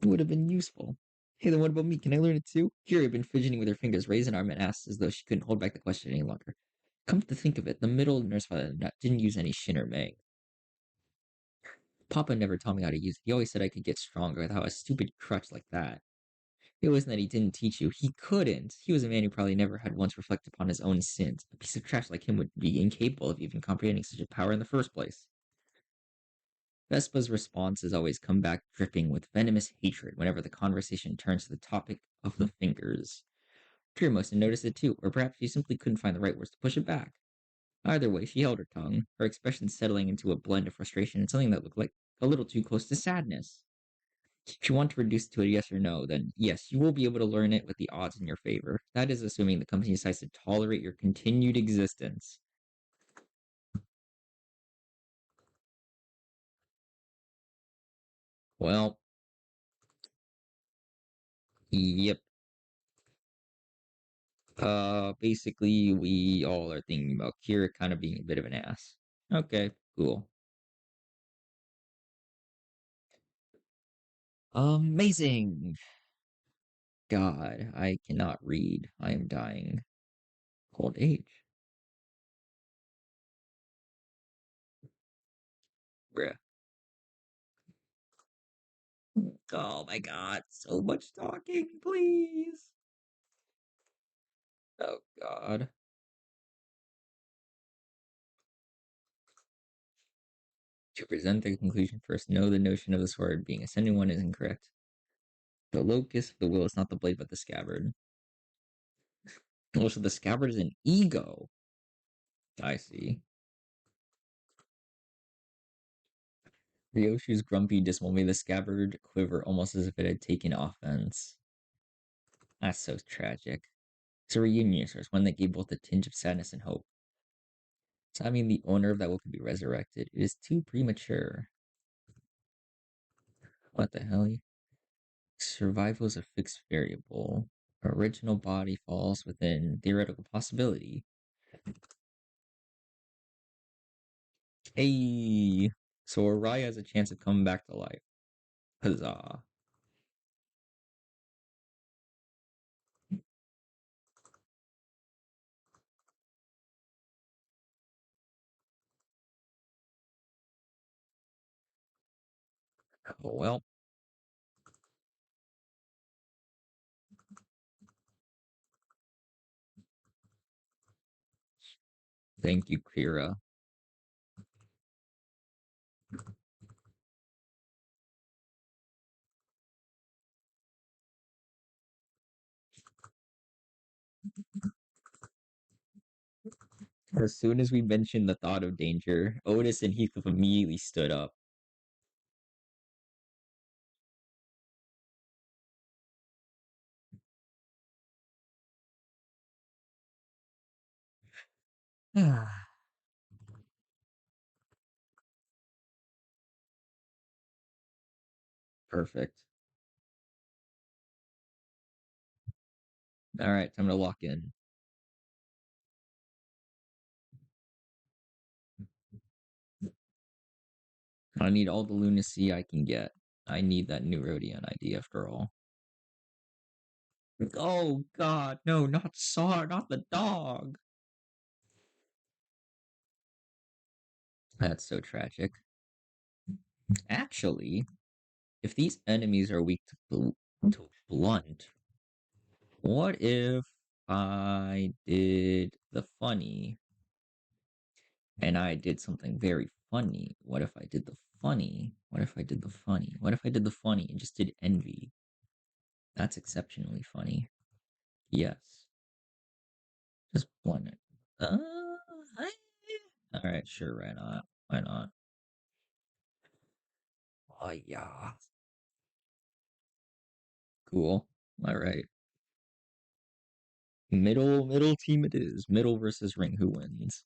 It would have been useful. Hey, then what about me? Can I learn it too? Kira had been fidgeting with her fingers, raised an arm and asked as though she couldn't hold back the question any longer. Come to think of it, the middle nurse father didn't use any Shin or Mei. Papa never taught me how to use it. He always said I could get stronger without a stupid crutch like that. It wasn't that he didn't teach you. He couldn't. He was a man who probably never had once reflected upon his own sins. A piece of trash like him would be incapable of even comprehending such a power in the first place. Vespa's response has always come back dripping with venomous hatred whenever the conversation turns to the topic of the fingers. Pyrrha must have noticed it too, or perhaps she simply couldn't find the right words to push it back. Either way, she held her tongue, her expression settling into a blend of frustration and something that looked like a little too close to sadness. If you want to reduce it to a yes or no, then yes, you will be able to learn it with the odds in your favor. That is assuming the company decides to tolerate your continued existence. Well, yep. Basically, we all are thinking about Kira kind of being a bit of an ass. Okay, cool. Amazing! God, I cannot read. I am dying. Old age. Bruh. Oh my god, so much talking, please. Oh god. To present the conclusion first, know the notion of the sword being ascending one is incorrect. The locus of the will is not the blade but the scabbard. Also, the scabbard is an ego. I see. Ryoshu's grumpy dismal made the scabbard quiver almost as if it had taken offense. That's so tragic. It's a reunion source, one that gave both a tinge of sadness and hope. So, I mean, the owner of that will could be resurrected. It is too premature. What the hell? Survival is a fixed variable. Original body falls within theoretical possibility. Hey, so Araya has a chance of coming back to life. Huzzah. Oh, well, thank you, Kira. As soon as we mentioned the thought of danger, Otis and Heathcliff immediately stood up. Perfect. All right, time to lock in. I need all the lunacy I can get. I need that new Rodion ID after all. Oh god, no, not Sar, not the dog. That's so tragic. Actually, if these enemies are weak to blunt, what if I did the funny and I did something very funny? What if I did the funny? What if I did the funny? What if I did the funny and just did envy? That's exceptionally funny. Yes. Just blunt it. I... All right, sure, why not? Why not? Oh yeah, cool. All right, middle team it is. Middle versus ring. Who wins?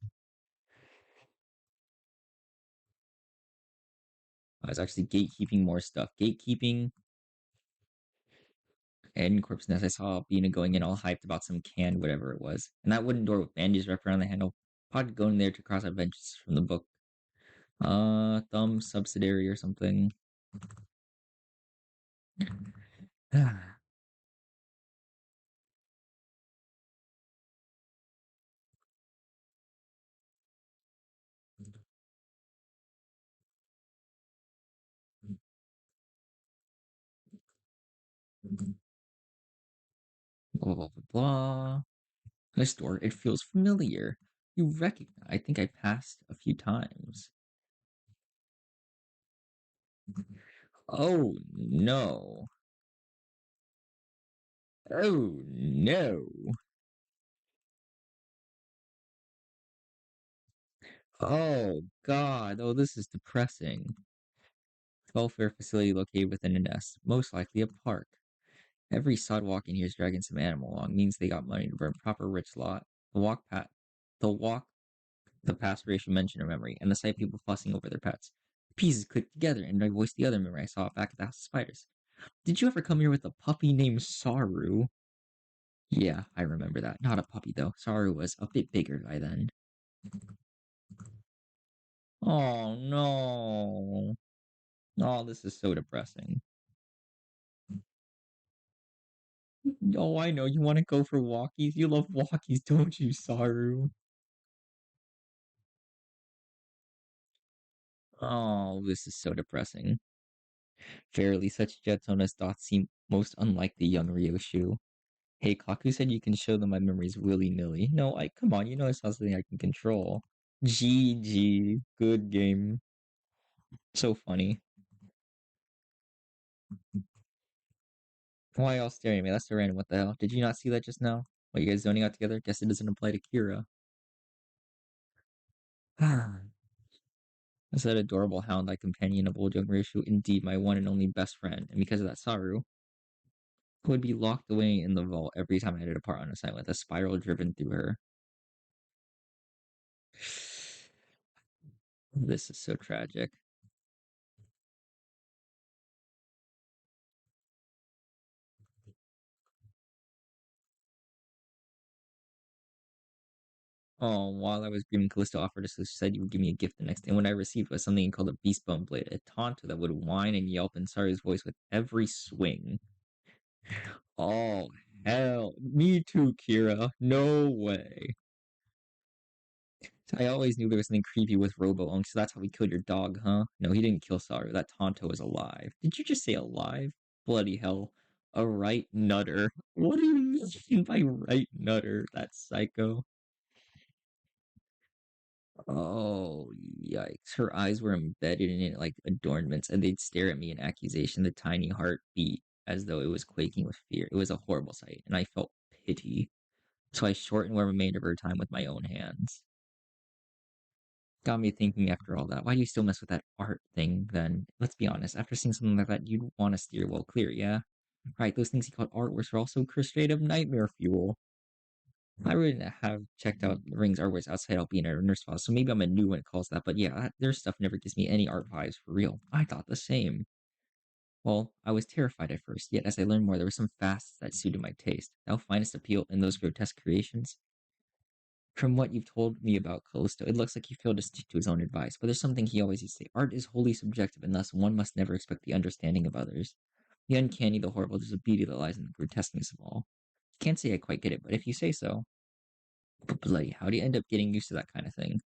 I was actually gatekeeping more stuff. Gatekeeping and Corpse Nest. I saw Bina going in all hyped about some canned whatever it was, and that wooden door with bandages wrapped around the handle. Pod going there to cross out benches from the book. Thumb subsidiary or something. Blah blah blah blah. This door, it feels familiar. You recognize? I think I passed a few times. Oh no. Oh no. Oh god. Oh, this is depressing. Welfare facility located within a nest, most likely a park. Every sidewalk in here is dragging some animal along, means they got money to burn proper rich lot. The walk, the past ratio mention of memory, and the sight of people fussing over their pets. Pieces clicked together, and I voiced the other memory I saw back at the House of Spiders. Did you ever come here with a puppy named Saru? Yeah, I remember that. Not a puppy, though. Saru was a bit bigger by then. Oh, no. Oh, this is so depressing. Oh, I know. You want to go for walkies? You love walkies, don't you, Saru? Oh, this is so depressing. Fairly, such gentleness doth seem most unlike the young Ryoshu. Hey, Kaku said you can show them my memories willy-nilly. No, come on, you know it's not something I can control. GG. Good game. So funny. Why y'all staring at me? That's so random. What the hell? Did you not see that just now? What, you guys zoning out together? Guess it doesn't apply to Kira. Is that adorable hound like companion of old young Rishu? Indeed, my one and only best friend. And because of that, Saru would be locked away in the vault every time I had to depart on assignment with a spiral driven through her. This is so tragic. Oh, while I was grieving, Callisto offered us, said you would give me a gift the next day. And what I received was something called a beast bone blade, a taunt that would whine and yelp in Saru's voice with every swing. Oh, hell. Me too, Kira. No way. I always knew there was something creepy with Robo-Unk, so that's how he killed your dog, huh? No, he didn't kill Saru. That Tonto is alive. Did you just say alive? Bloody hell. A right nutter. What do you mean by right nutter? That's psycho. Oh, yikes. Her eyes were embedded in it like adornments, and they'd stare at me in accusation. The tiny heart beat as though it was quaking with fear. It was a horrible sight, and I felt pity. So I shortened what remained of her time with my own hands. Got me thinking after all that. Why do you still mess with that art thing then? Let's be honest. After seeing something like that, you'd want to steer well clear, yeah? Right, those things he called artworks were also straight up nightmare fuel. I wouldn't have checked out the Rings artworks outside out being a nurse file, so maybe I'm a new when it calls that, but yeah, their stuff never gives me any art vibes for real. I thought the same. Well, I was terrified at first, yet as I learned more, there were some facets that suited my taste. Thou finest appeal in those grotesque creations. From what you've told me about Callisto, it looks like he failed to stick to his own advice, but there's something he always used to say. Art is wholly subjective, and thus one must never expect the understanding of others. The uncanny, the horrible, there's a beauty that lies in the grotesqueness of all. Can't say I quite get it, but if you say so. But bloody, how do you end up getting used to that kind of thing?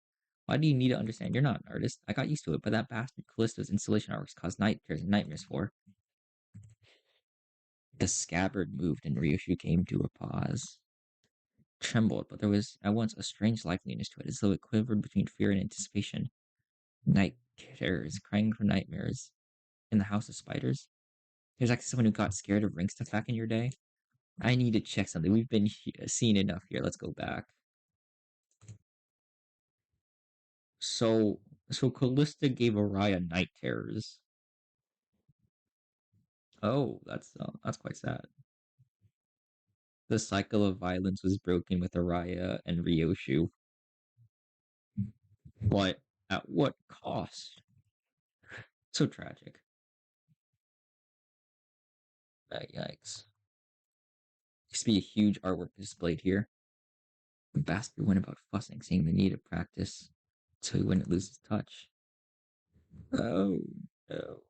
Why do you need to understand? You're not an artist. I got used to it, but that bastard Callisto's installation artworks caused nightmares and nightmares for. The scabbard moved, and Ryushu came to a pause. Trembled, but there was at once a strange liveliness to it, as though it quivered between fear and anticipation. Night terrors, crying for nightmares. In the House of Spiders? There's actually someone who got scared of ring stuff back in your day? I need to check something. We've been seen enough here. Let's go back. So, so Callista gave Araya night terrors. Oh, that's quite sad. The cycle of violence was broken with Araya and Ryoshu. But at what cost? So tragic. Yikes. Used to be a huge artwork displayed here. The bastard went about fussing, seeing the need of practice, so he wouldn't lose his touch. Oh, no.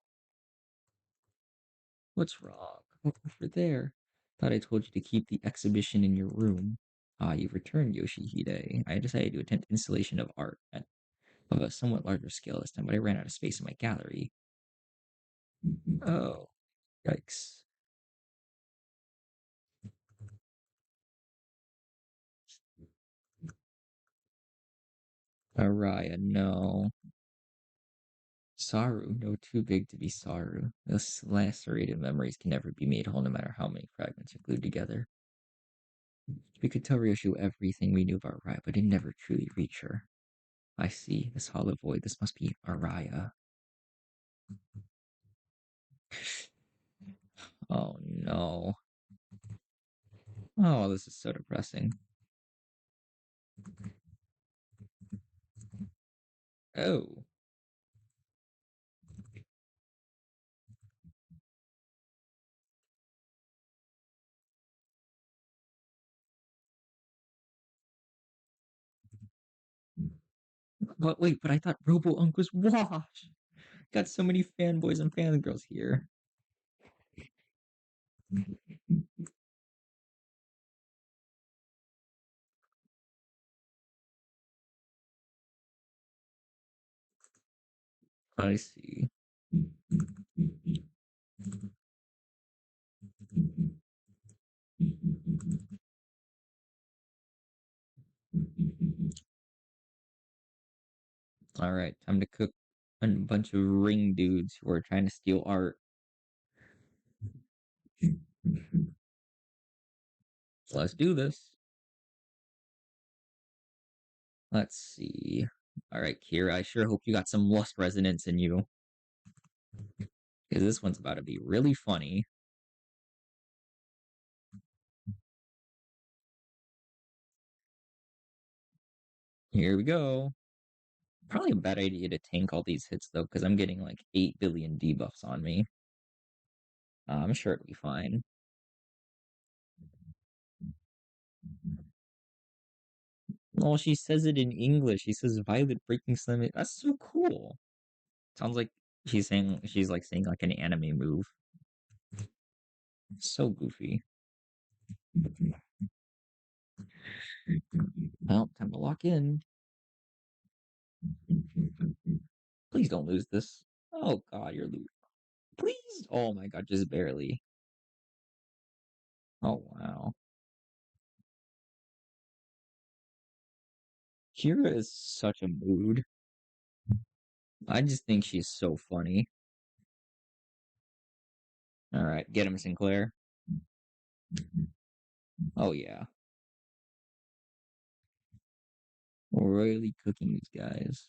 What's wrong? Over there. Thought I told you to keep the exhibition in your room. Ah, you've returned, Yoshihide. I decided to attempt installation of art of a somewhat larger scale this time, but I ran out of space in my gallery. Oh, yikes. Araya, no. Saru, no, too big to be Saru. Those lacerated memories can never be made whole no matter how many fragments are glued together. We could tell Ryoshu everything we knew about Araya, but did never truly reach her. I see, this hollow void, this must be Araya. Oh no. Oh, this is so depressing. Oh. But wait, but I thought Robo Unk was Wash. Got so many fanboys and fangirls here. I see. All right, time to cook a bunch of ring dudes who are trying to steal art. Let's do this. Let's see. All right, Kira, I sure hope you got some lust resonance in you. Because this one's about to be really funny. Here we go. Probably a bad idea to tank all these hits, though, because I'm getting like 8 billion debuffs on me. I'm sure it'll be fine. Well, she says it in English. She says Violet breaking slam. That's so cool. Sounds like she's like saying like an anime move. So goofy. Well, time to lock in. Please don't lose this. Oh god, you're losing. Please. Oh my god, just barely. Oh wow. Kira is such a mood. I just think she's so funny. All right, get him, Sinclair. Oh yeah, royally cooking these guys.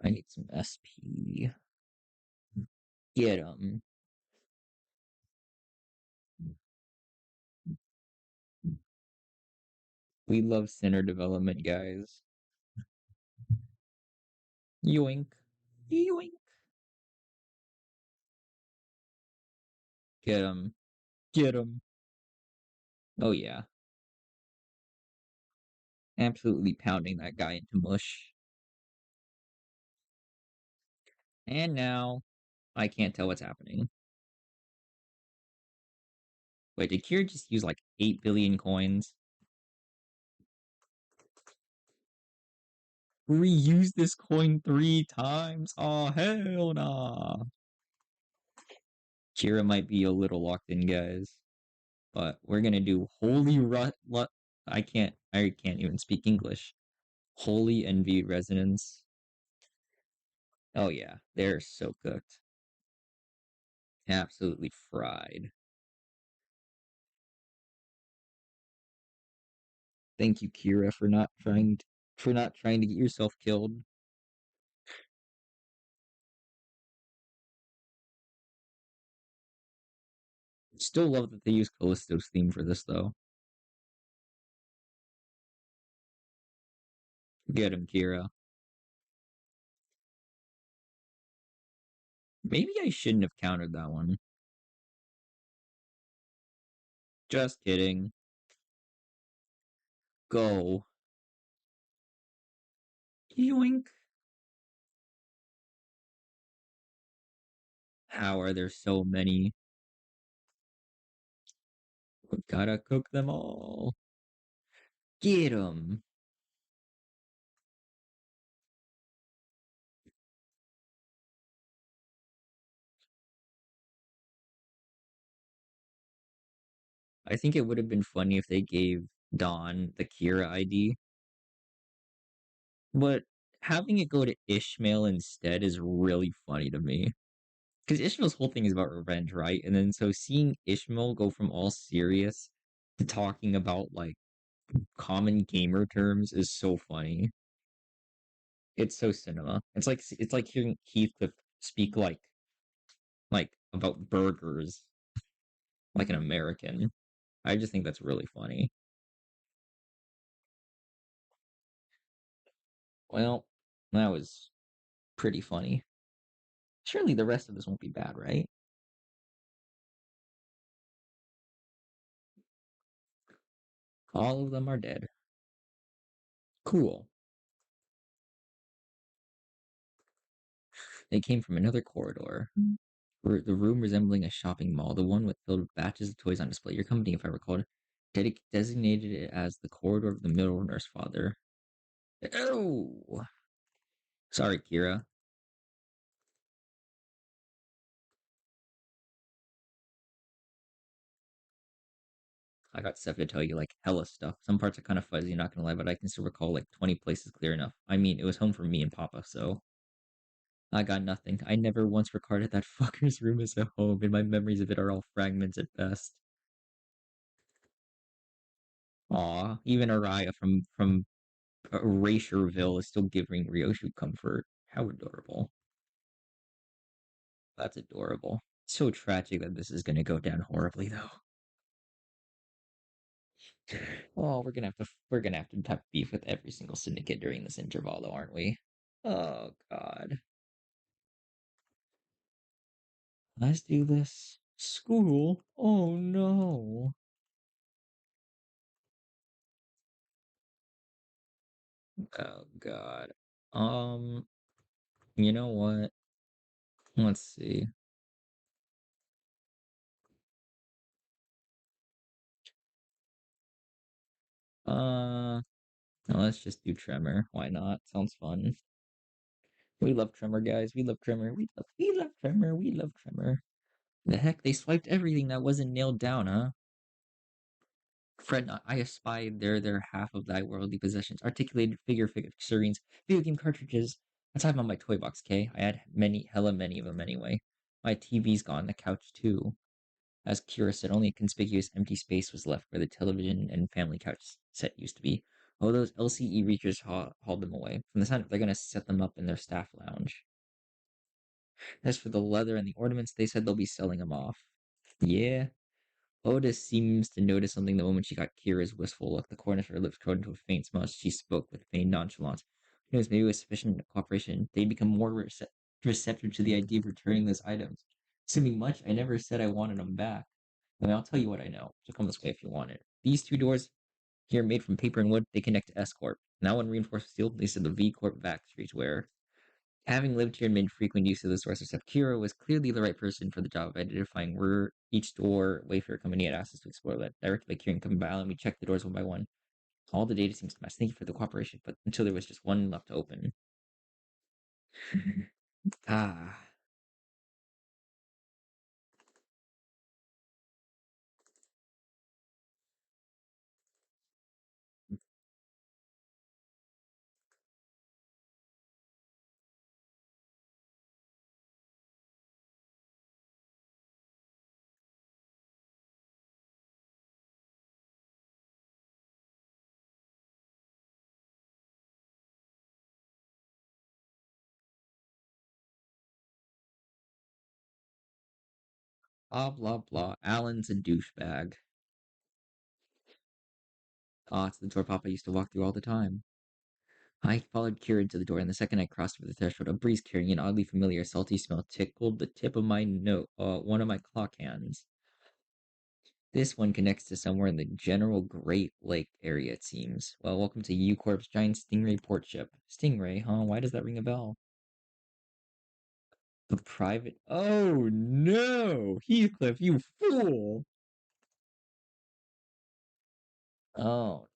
I need some SP. Get him. We love center development, guys. Yoink. Yoink. Get him. Get him. Oh yeah. Absolutely pounding that guy into mush. And now I can't tell what's happening. Wait, did Kira just use like 8 billion coins? Reuse this coin 3 times? Oh, hell nah. Kira might be a little locked in, guys. But we're gonna do Holy I can't even speak English. Holy Envy Resonance. Oh yeah, they're so cooked. Absolutely fried. Thank you, Kira, for not trying to get yourself killed. Still love that they use Callisto's theme for this though. Get him, Kira. Maybe I shouldn't have countered that one. Just kidding. Go. Yoink. How are there so many? We gotta cook them all. Get him. I think it would have been funny if they gave Dawn the Kira ID, but having it go to Ishmael instead is really funny to me. Because Ishmael's whole thing is about revenge, right? And then so seeing Ishmael go from all serious to talking about like common gamer terms is so funny. It's so cinema. It's like hearing Heathcliff speak like about burgers like an American. I just think that's really funny. Well, that was pretty funny. Surely the rest of this won't be bad, right? All of them are dead. Cool. They came from another corridor. The room resembling a shopping mall, the one with filled with batches of toys on display. Your company, if I recall, designated it as the corridor of the middle nurse father. Oh, sorry, Kira. I got stuff to tell you, like hella stuff. Some parts are kind of fuzzy, not gonna lie, but I can still recall like 20 places clear enough. I mean, it was home for me and Papa, so I got nothing. I never once regarded that fucker's room as a home, and my memories of it are all fragments at best. Aw, even Araya from Erasierville is still giving Ryoshu comfort. How adorable. That's adorable. So tragic that this is gonna go down horribly, though. Oh, we're gonna have to have beef with every single syndicate during this intervallo, aren't we? Oh God. Let's do this. School? Oh no. Oh God. Um, you know what? Let's see. Uh, no, let's just do Tremor. Why not? Sounds fun. We love Tremor, guys. We love Tremor. We love Tremor. We love Tremor. The heck? They swiped everything that wasn't nailed down, huh? Fred, I espied their half of thy worldly possessions, articulated figurines, video game cartridges. That's how I'm on my toy box, K. I had hella many of them anyway. My TV's gone, the couch too. As Kira said, only a conspicuous empty space was left where the television and family couch set used to be. Oh, those LCE reachers hauled them away. From the sound, they're gonna set them up in their staff lounge. As for the leather and the ornaments, they said they'll be selling them off. Yeah, Otis seems to notice something the moment she got Kira's wistful look. The corners of her lips curled into a faint smile as she spoke with feigned nonchalance. Who knows, maybe with sufficient cooperation, they'd become more receptive to the idea of returning those items. Assuming much, I never said I wanted them back. I mean, I'll tell you what I know. So come this way if you want it. These two doors here, made from paper and wood, they connect to S Corp. Now, one reinforced with steel, they said the V Corp factories where having lived here and made frequent use of the source of stuff, Kira was clearly the right person for the job of identifying where each door Wayfair company had asked us to explore that. Directed by Kieran coming by, and we checked the doors one by one. All the data seems to match. Thank you for the cooperation, but until there was just one left to open. Ah, blah blah blah. Alan's a douchebag. Ah, it's the door Papa used to walk through all the time. I followed Kieran to the door, and the second I crossed over the threshold, a breeze carrying an oddly familiar salty smell tickled the tip of one of my clock hands. This one connects to somewhere in the general Great Lake area, it seems. Well, welcome to U Corp's giant Stingray port ship. Stingray, huh? Why does that ring a bell? The private. Oh no! Heathcliff, you fool! Oh,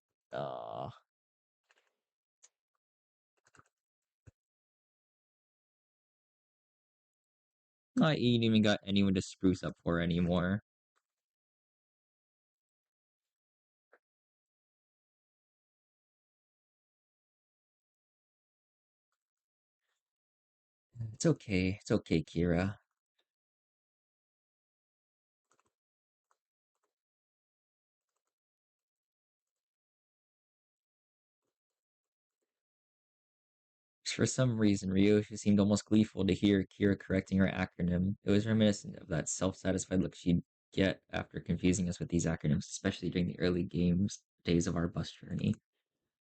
I ain't even got anyone to spruce up for anymore. It's okay. It's okay, Kira. For some reason, Ryosha seemed almost gleeful to hear Kira correcting her acronym. It was reminiscent of that self-satisfied look she'd get after confusing us with these acronyms, especially during the early games days of our bus journey.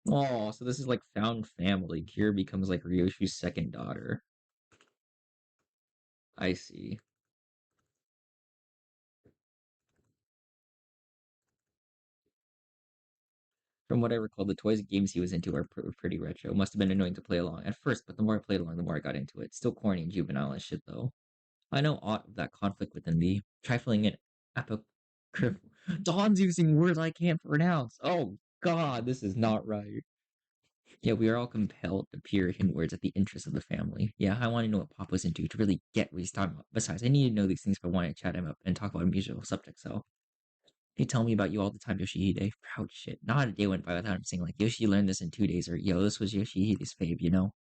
Oh, so this is like found family. Kira becomes like Ryoshu's second daughter. I see. From what I recall, the toys and games he was into are pretty retro. Must have been annoying to play along at first, but the more I played along, the more I got into it. Still corny and juvenile as shit, though. I know aught of that conflict within thee, trifling and apocryphal. Don's using words I can't pronounce. Oh God, this is not right. Yeah, we are all compelled to peer inwards at the interests of the family. Yeah, I want to know what Pop was into to really get what he's talking about. Besides, I need to know these things if I want to chat him up and talk about a musical subject, so he tell me about you all the time, Yoshihide. Proud shit. Not a day went by without him saying like, Yoshi learned this in 2 days, or yo, this was Yoshihide's fave, you know?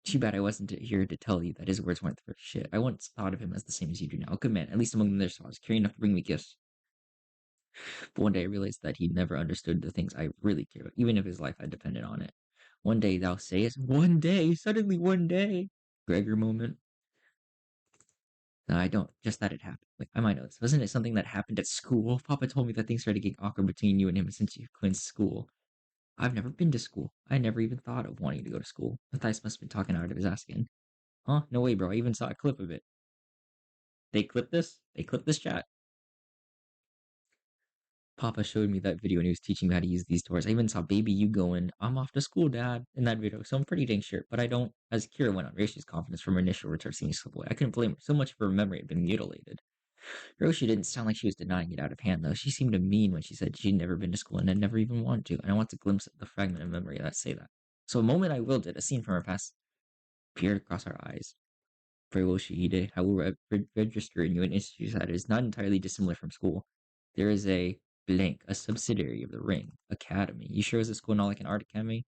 Too bad I wasn't here to tell you that his words weren't for shit. I once thought of him as the same as you do now. A good man, at least among them there's was caring enough to bring me gifts. But one day I realized that he'd never understood the things I really care about, even if his life had depended on it. One day thou sayest, one day, suddenly one day. Gregor moment. No, I don't. Just that it happened. Like, I might know this. Wasn't it something that happened at school? Papa told me that things started getting awkward between you and him since you quit school. I've never been to school. I never even thought of wanting to go to school. Matthias must have been talking out of his ass again. Huh? No way, bro. I even saw a clip of it. They clipped this? They clipped this chat? Papa showed me that video and he was teaching me how to use these doors. I even saw baby you going, I'm off to school, dad, in that video. So I'm pretty dang sure. But I don't, as Kira went on, Rishi's confidence from her initial return seeing slip away. I couldn't blame her. So much of her memory had been mutilated. Roshi didn't sound like she was denying it out of hand, though. She seemed to mean when she said she'd never been to school and had never even wanted to. And I want to glimpse the fragment of memory that say that. So a moment I willed it, a scene from her past peered across our eyes. Very well, Shihide. I will register in you an institute that is not entirely dissimilar from school. There is a blank, a subsidiary of the Ring Academy. You sure it was a school, not like an art academy?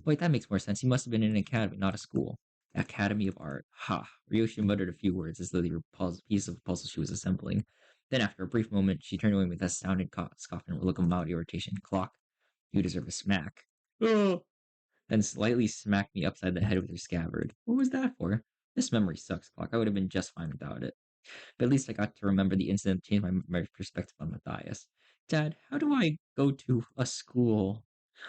Wait, that makes more sense. He must have been in an academy, not a school. Academy of Art. Ha! Ryoshi muttered a few words as though they were piece of puzzle she was assembling. Then, after a brief moment, she turned away with a astounded scoff and a look of mild irritation. Clock, you deserve a smack. Oh! Then slightly smacked me upside the head with her scabbard. What was that for? This memory sucks, Clock. I would have been just fine without it. But at least I got to remember the incident that changed my perspective on Matthias. Dad, how do I go to a school?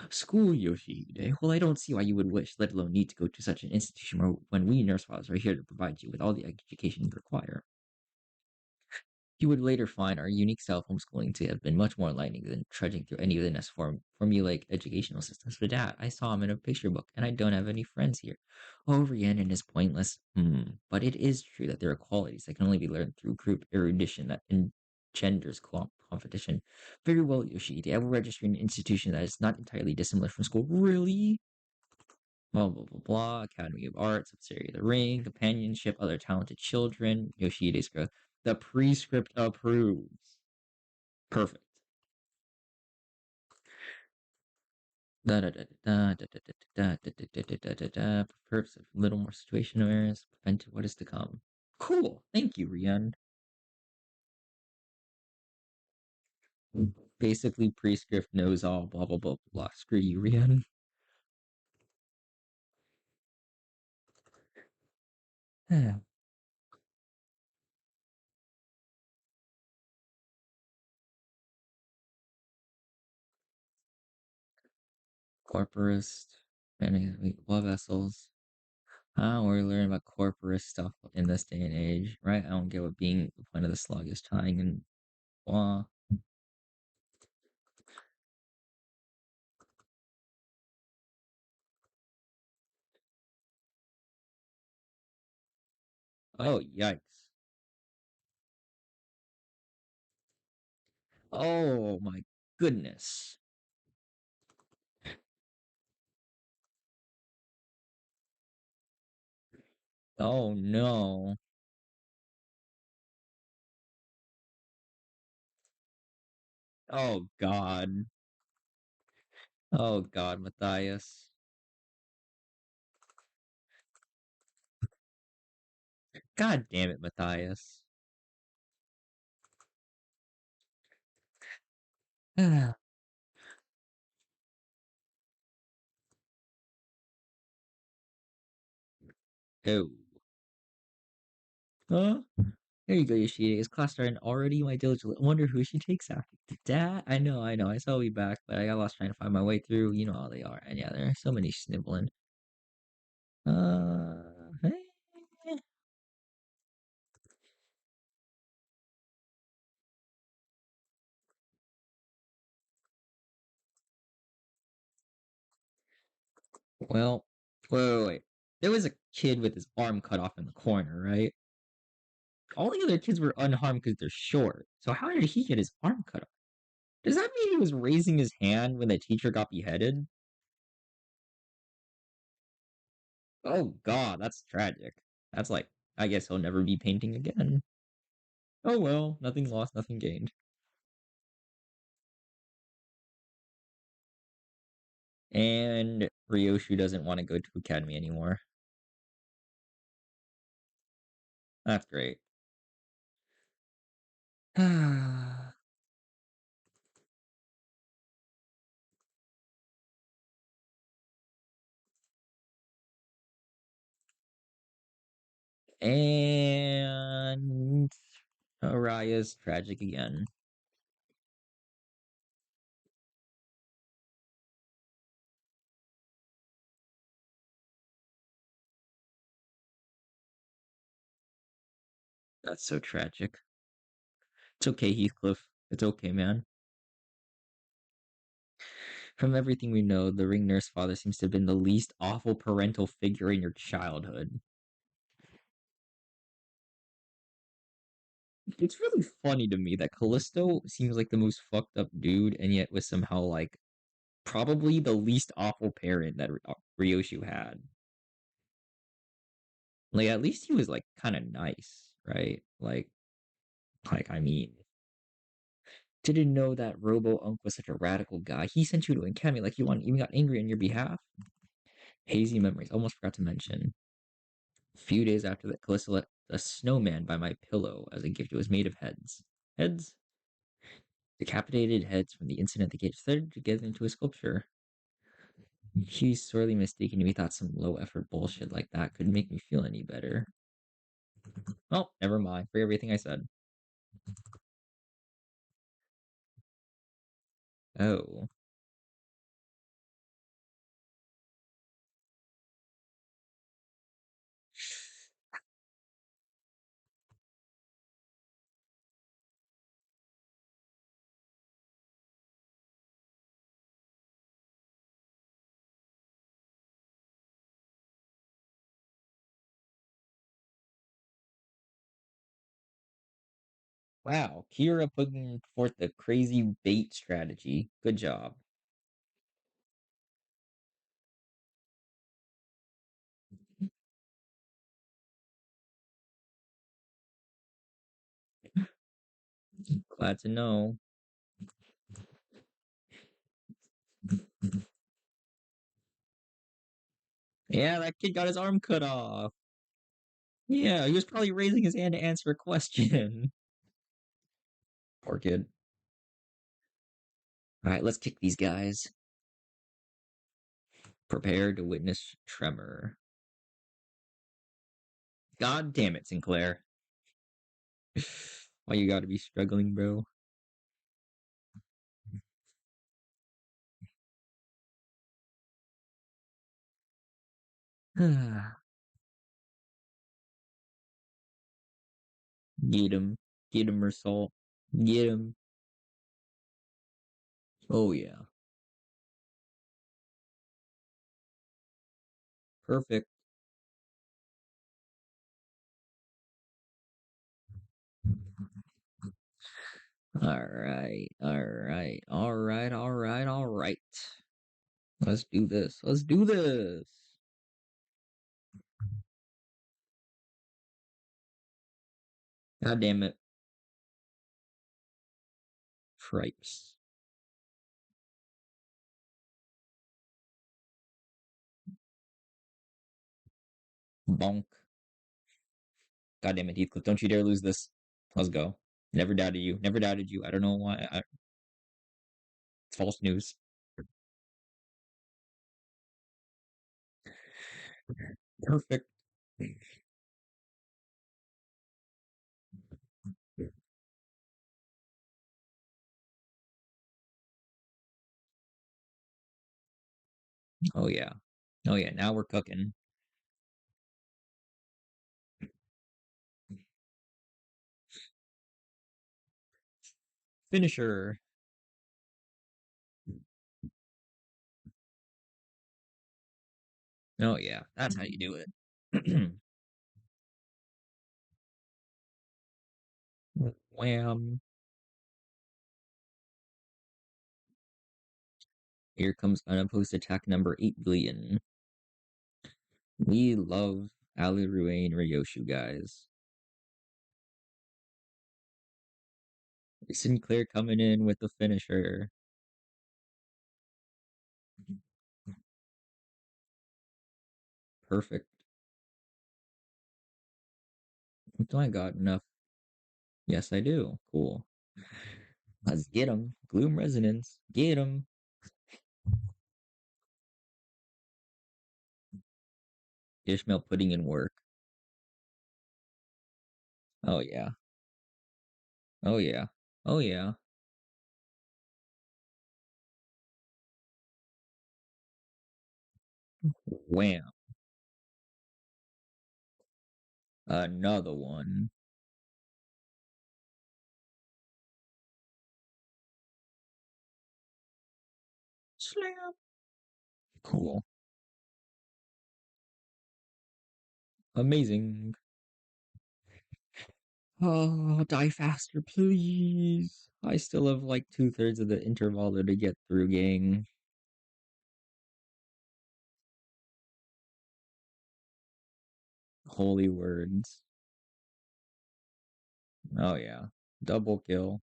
School, Yoshihide? Well, I don't see why you would wish, let alone need to go to such an institution when we nurse fathers are here to provide you with all the education you require. You would later find our unique style of homeschooling to have been much more enlightening than trudging through any of the nest formulaic educational systems. But Dad, I saw him in a picture book, and I don't have any friends here. Oh, Rhiannon is pointless. But it is true that there are qualities that can only be learned through group erudition that engenders competition. Very well, Yoshida. I will register in an institution that is not entirely dissimilar from school. Really? Blah blah blah blah. Academy of Arts, subsidiary of the Ring, companionship, other talented children. Yoshida's growth. The prescript approves. Perfect. Da da da da da da da da da da da da da. Prefers a little more situation awareness. Prevent what is to come. Cool. Thank you, Rian. Basically, prescript knows all. Blah blah blah blah. Screw you, Rian. Corporist and blood vessels. We're learning about corporate stuff in this day and age, right? I don't get what being the point of the slug is tying and blah. Oh, yikes. Oh my goodness. Oh no. Oh God. Oh God, Matthias. God damn it, Matthias. Oh. Huh? There you go, Yoshida. Is class starting already? My diligent. I wonder who she takes after. Dad? I know. I saw we back, but I got lost trying to find my way through. You know how they are. And yeah, there are so many sniveling. Hey. Well, wait. There was a kid with his arm cut off in the corner, right? All the other kids were unharmed because they're short. So how did he get his arm cut off? Does that mean he was raising his hand when the teacher got beheaded? Oh god, that's tragic. That's like, I guess he'll never be painting again. Oh well, nothing lost, nothing gained. And Ryoshu doesn't want to go to academy anymore. That's great. And Araya's tragic again. That's so tragic. It's okay, Heathcliff. It's okay, man. From everything we know, the ring nurse father seems to have been the least awful parental figure in your childhood. It's really funny to me that Callisto seems like the most fucked up dude, and yet was somehow like probably the least awful parent that Ryoshu had. Like at least he was like kind of nice, right? Like I mean, didn't know that Robo Unk was such a radical guy. He sent you to academy like you want, even got angry on your behalf. Hazy memories. Almost forgot to mention. A few days after that, Calista left a snowman by my pillow as a gift. It was made of heads. Heads? Decapitated heads from the incident that gets threaded together into a sculpture. She's sorely mistaken if he thought some low effort bullshit like that could make me feel any better. Oh, never mind. For everything I said. Oh. Wow. Kira putting forth the crazy bait strategy. Good job. Glad to know. Yeah, that kid got his arm cut off. Yeah, he was probably raising his hand to answer a question. Poor kid. All right, let's kick these guys. Prepare to witness tremor. God damn it, Sinclair. Why you gotta be struggling, bro? Get him. Get him, Result. Get him. Oh, yeah. Perfect. All right. All right. All right. All right. All right. Let's do this. Let's do this. God damn it. Cripes. Bonk. God damn it, Heathcliff. Don't you dare lose this. Let's go. Never doubted you. Never doubted you. I don't know why. It's false news. Perfect. Oh, yeah. Oh, yeah. Now we're cooking. Finisher. Oh yeah, that's how you do it. Wham! Here comes unopposed attack number 8 billion. We love Ali Ruane Ryoshu, guys. Sinclair coming in with the finisher. Perfect. Do I got enough? Yes, I do. Cool. Let's get him. Gloom Resonance. Get him. Ishmael putting in work. Oh, yeah. Oh, yeah. Oh, yeah. Wham. Another one. Slam. Cool. Amazing. Oh, die faster, please. I still have like 2/3 of the intervallo to get through, gang. Holy words. Oh, yeah. Double kill.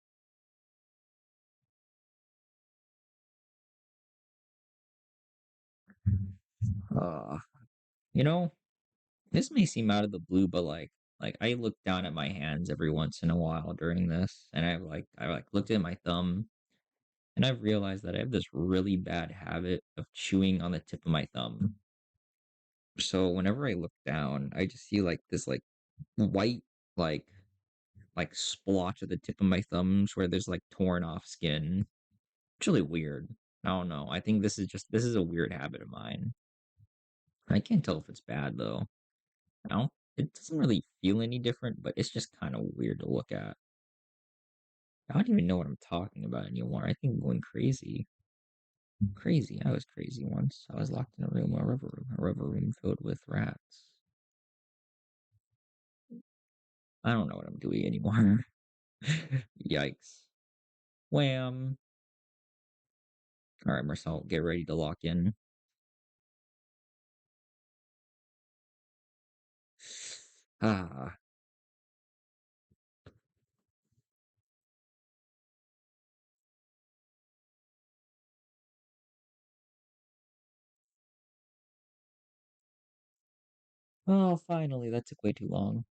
Uh, you know, this may seem out of the blue, but like I look down at my hands every once in a while during this, and I looked at my thumb, and I've realized that I have this really bad habit of chewing on the tip of my thumb. So whenever I look down, I just see like this like white like like splotch at the tip of my thumbs where there's like torn off skin. It's really weird. I don't know. I think this is a weird habit of mine. I can't tell if it's bad though. I don't it doesn't really feel any different, but it's just kind of weird to look at. I don't even know what I'm talking about anymore. I think I'm going crazy. Crazy. I was crazy once. I was locked in a rubber room filled with rats. I don't know what I'm doing anymore. Yikes. Wham. All right, Marcel, get ready to lock in. Ah. Oh, finally. That took way too long.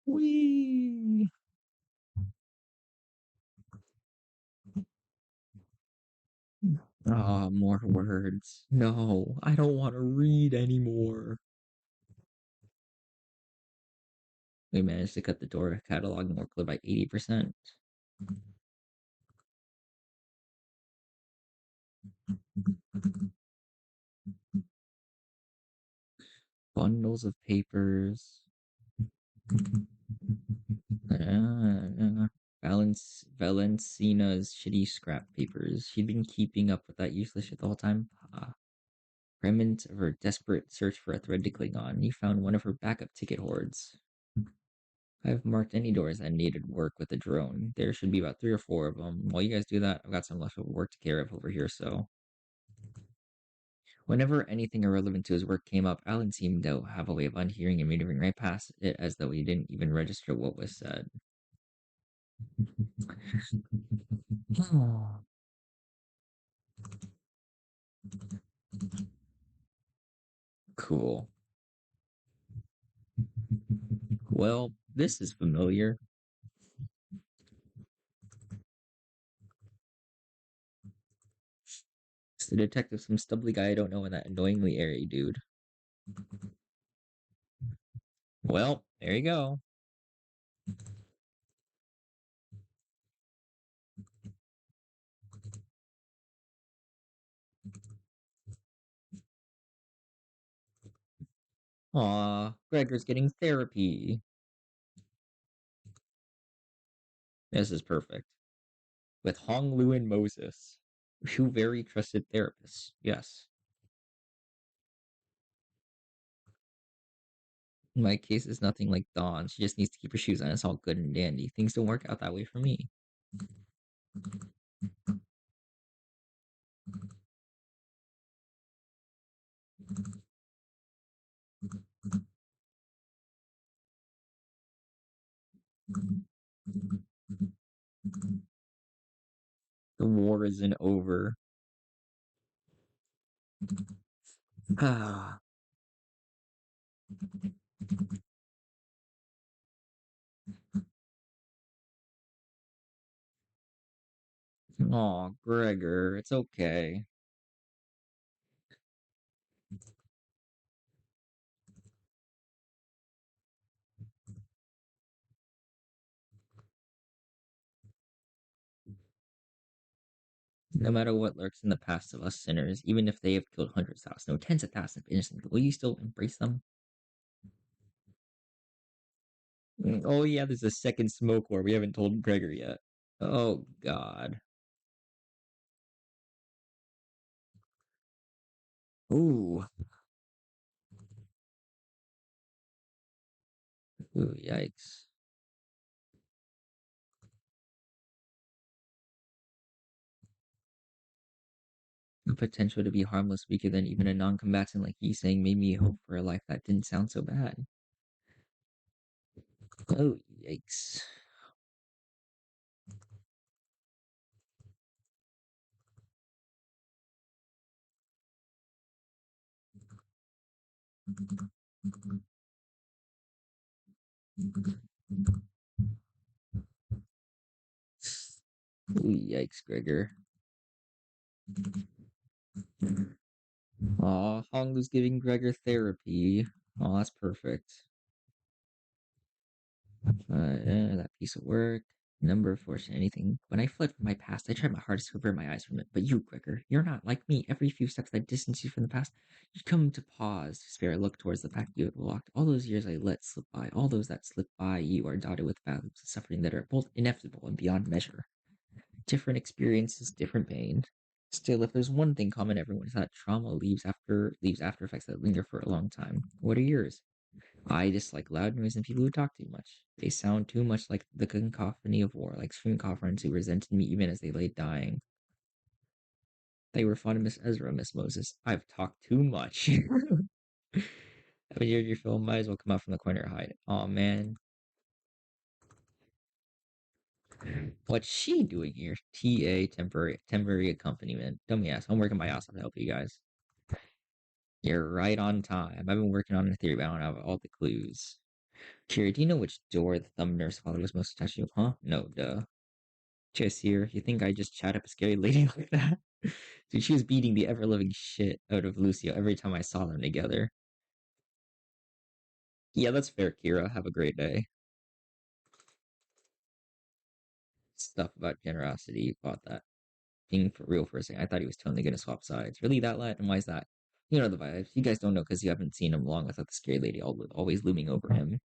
Whee! Ah, more words. No, I don't want to read anymore. We managed to cut the door catalog more clear by 80%. Bundles of papers. Valencina's shitty scrap papers. She'd been keeping up with that useless shit the whole time. Ah. Remnant of her desperate search for a thread to cling on. You found one of her backup ticket hoards. I've marked any doors that needed work with the drone. There should be about 3 or 4 of them. While you guys do that, I've got some leftover work to care of over here, so. Whenever anything irrelevant to his work came up, Alan seemed to have a way of unhearing and maneuvering right past it as though he didn't even register what was said. Cool. Well, this is familiar. It's the detective, some stubbly guy I don't know in that annoyingly airy dude. Well, there you go. Aw, Gregor's getting therapy. This is perfect. With Hong Lu and Moses, two very trusted therapists. Yes. In my case, it's nothing like Dawn. She just needs to keep her shoes on. It's all good and dandy. Things don't work out that way for me. The war isn't over. Ah, oh, Gregor, it's okay. No matter what lurks in the past of us sinners, even if they have killed hundreds of thousands, no, tens of thousands of innocent people, will you still embrace them? Oh yeah, there's a second smoke war. We haven't told Gregor yet. Oh God. Ooh. Ooh, yikes. The potential to be harmless, weaker than even a non-combatant like you saying made me hope for a life that didn't sound so bad. Oh, yikes. Ooh, yikes, Gregor. Aw, Honglu's giving Gregor therapy. Oh, that's perfect. That piece of work. Number of fortune, anything. When I fled from my past, I tried my hardest to avert my eyes from it. But you, Gregor, you're not like me. Every few steps that distance you from the past, you come to pause, despair, look towards the path you had walked. All those years I let slip by, all those that slip by you are dotted with fathoms of suffering that are both inevitable and beyond measure. Different experiences, different pain. Still, if there's one thing common everyone is that trauma leaves after effects that linger for a long time. What are yours? I dislike loud noise and people who talk too much. They sound too much like the cacophony of war, like screaming coffins who resented me even as they lay dying. They were fond of Miss Ezra, Miss Moses. I've talked too much. Haven't heard your film? Might as well come out from the corner and hide. Oh man, what's she doing here? TA temporary accompaniment. Don't be ass. I'm working my ass off to help you guys. You're right on time. I've been working on a theory, but I don't have all the clues. Kira, do you know which door the thumb nurse father was most attached to? Huh? No, duh. Just here, you think I just chat up a scary lady like that? Dude, she was beating the ever living shit out of Lucio every time I saw them together. Yeah, that's fair, Kira. Have a great day. Stuff about generosity. Bought that. Being for real for a second. I thought he was totally gonna swap sides. Really that lad? And why is that? You know the vibes. You guys don't know because you haven't seen him long without the scary lady always looming over him.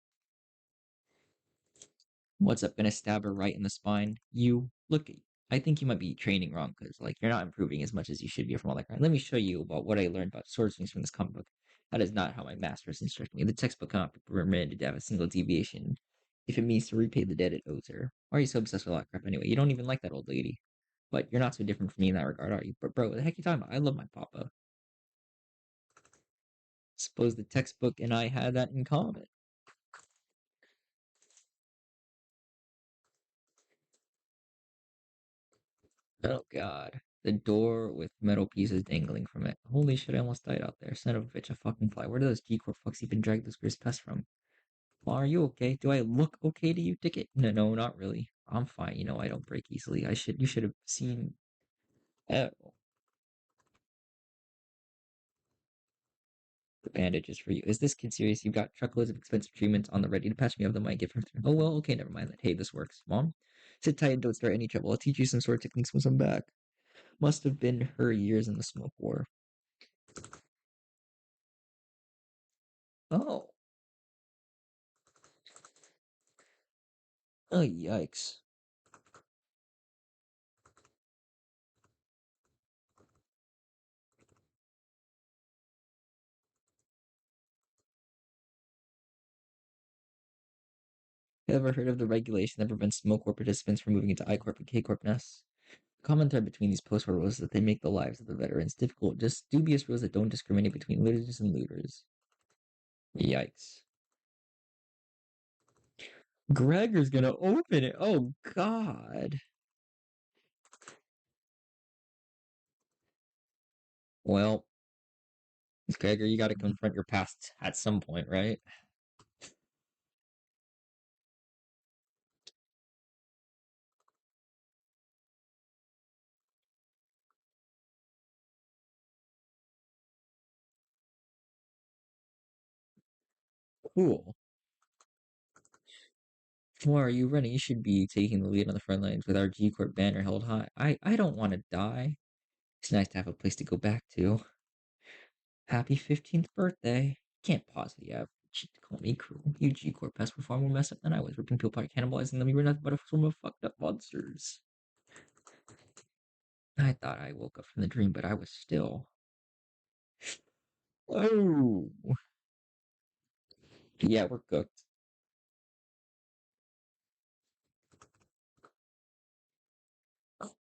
What's up? Gonna stab her right in the spine? You look. I think you might be training wrong because like you're not improving as much as you should be from all that crap. Let me show you about what I learned about sword swings from this comic book. That is not how my masters instructed me. The textbook cannot be permitted to have a single deviation if it means to repay the debt it owes her. Why are you so obsessed with all that crap anyway? You don't even like that old lady. But you're not so different from me in that regard, are you? But bro, what the heck you talking about? I love my papa. Suppose the textbook and I had that in common. Oh god. The door with metal pieces dangling from it. Holy shit, I almost died out there. Son of a bitch, a fucking fly. Where do those G-Corp fucks even drag those Grizz pests from? Well, are you okay? Do I look okay to you, Ticket? No, no, not really. I'm fine. You know I don't break easily. You should have seen. Oh, the bandages for you. Is this kid serious? You've got truckloads of expensive treatments on the ready to patch me up that might give her. Oh, well, okay, never mind that. Hey, this works. Mom, sit tight and don't start any trouble. I'll teach you some sort of techniques once I'm back. Must have been her years in the smoke war. Oh, oh, yikes. Ever heard of the regulation that prevents Smoke Corp participants from moving into I Corp and K Corp nests? The common thread between these post-war rules is that they make the lives of the veterans difficult, just dubious rules that don't discriminate between looters and looters. Yikes. Gregor's gonna open it. Oh, God. Well, Gregor, you gotta confront your past at some point, right? Cool. Why are you running? You should be taking the lead on the front lines with our G Corp banner held high. I don't want to die. It's nice to have a place to go back to. Happy 15th birthday. Can't possibly have cheat to call me cruel. You G Corp pests were far more messed up than I was, ripping people apart, cannibalizing them. You were nothing but a swarm of fucked up monsters. I thought I woke up from the dream, but I was still. Oh. Yeah, we're cooked.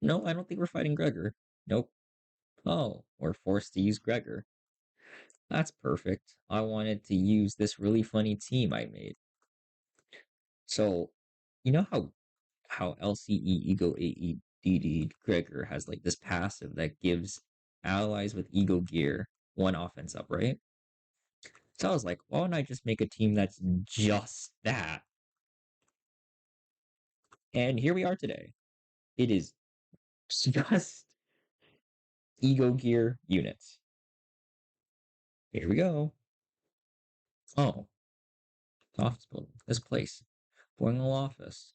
No, I don't think we're fighting Gregor. Nope. Oh, we're forced to use Gregor. That's perfect. I wanted to use this really funny team I made. So, you know how LCE Ego AEDD Gregor has like this passive that gives allies with Ego gear one offense up, right? So I was like, why don't I just make a team that's just that? And here we are today. It is just Ego gear units. Here we go. Oh, office building. This place. Boingle office.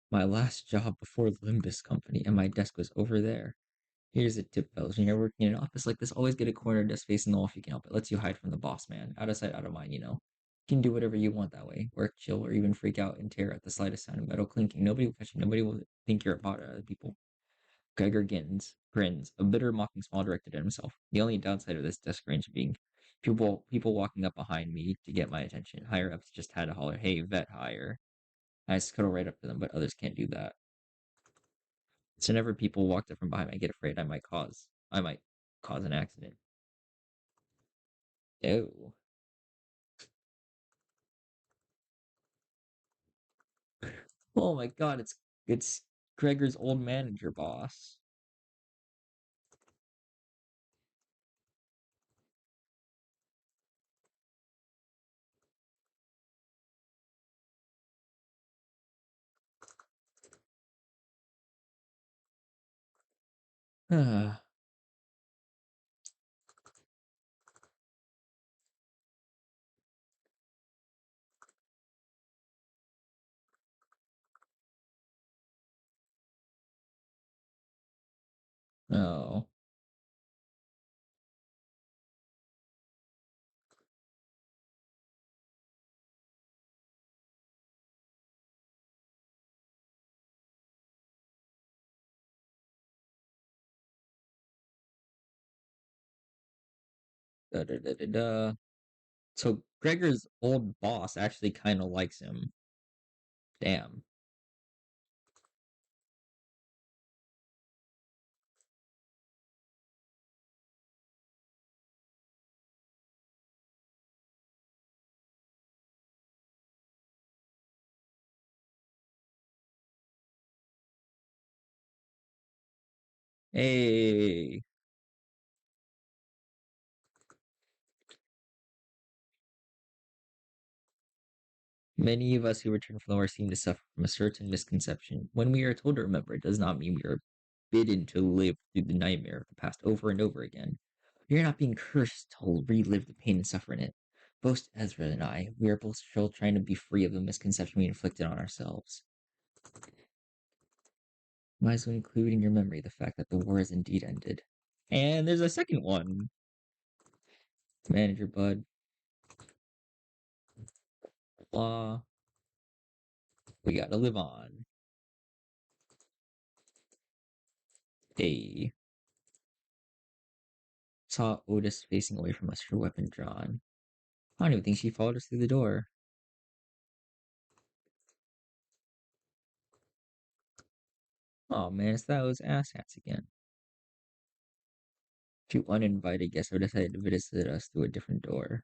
My last job before Limbus Company, and my desk was over there. Here's a tip, fellas. When you're working in an office like this, always get a corner desk facing the wall if you can help it. Lets you hide from the boss man. Out of sight, out of mind, you know. You can do whatever you want that way. Work, chill, or even freak out and tear at the slightest sound of metal clinking. Nobody will catch you. Nobody will think you're a bot at other people. Gregor grins, a bitter, mocking smile directed at himself. The only downside of this desk range being people walking up behind me to get my attention. Higher ups just had to holler, "Hey, vet, higher." I scuttle right up to them, but others can't do that. So whenever people walked up from behind me, I get afraid I might cause an accident. Oh. Oh my God, it's Gregor's old manager boss. Oh. Da, da, da, da, da. So Gregor's old boss actually kind of likes him. Damn. Hey. Many of us who return from the war seem to suffer from a certain misconception. When we are told to remember, it does not mean we are bidden to live through the nightmare of the past over and over again. We are not being cursed to relive the pain and suffering it. Both Ezra and I, we are both still trying to be free of the misconception we inflicted on ourselves. Might as well include in your memory the fact that the war has indeed ended. And there's a second one. Manager Bud. Blah. We gotta live on. Hey. Saw Otis facing away from us, her weapon drawn. I don't even think she followed us through the door. Oh man, it's those asshats again. Two uninvited guests have decided to visit us through a different door.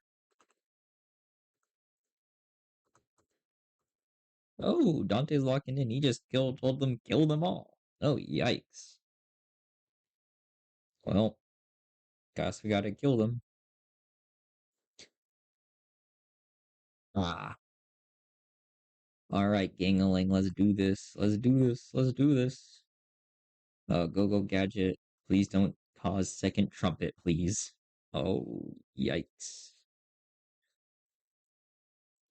Oh, Dante's locking in. He just told them, kill them all. Oh, yikes. Well, guess we gotta kill them. Ah. Alright, gangaling, let's do this. Let's do this. Let's do this. Go gadget. Please don't cause second trumpet, please. Oh, yikes.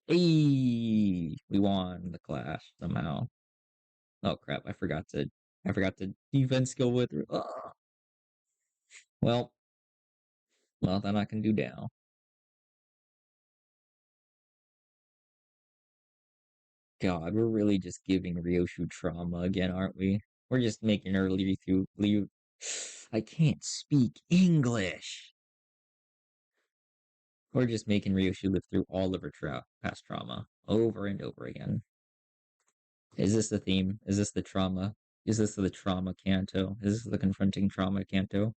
Hey, we won the clash somehow. Oh crap, I forgot to defense skill with her. Well, well, then I can do now. God, we're really just giving Ryoshu trauma again, aren't we? We're just making her leave. I can't speak English. We're just making Ryoshu live through all of her past trauma over and over again. Is this the theme? Is this the trauma? Is this the trauma canto? Is this the confronting trauma canto?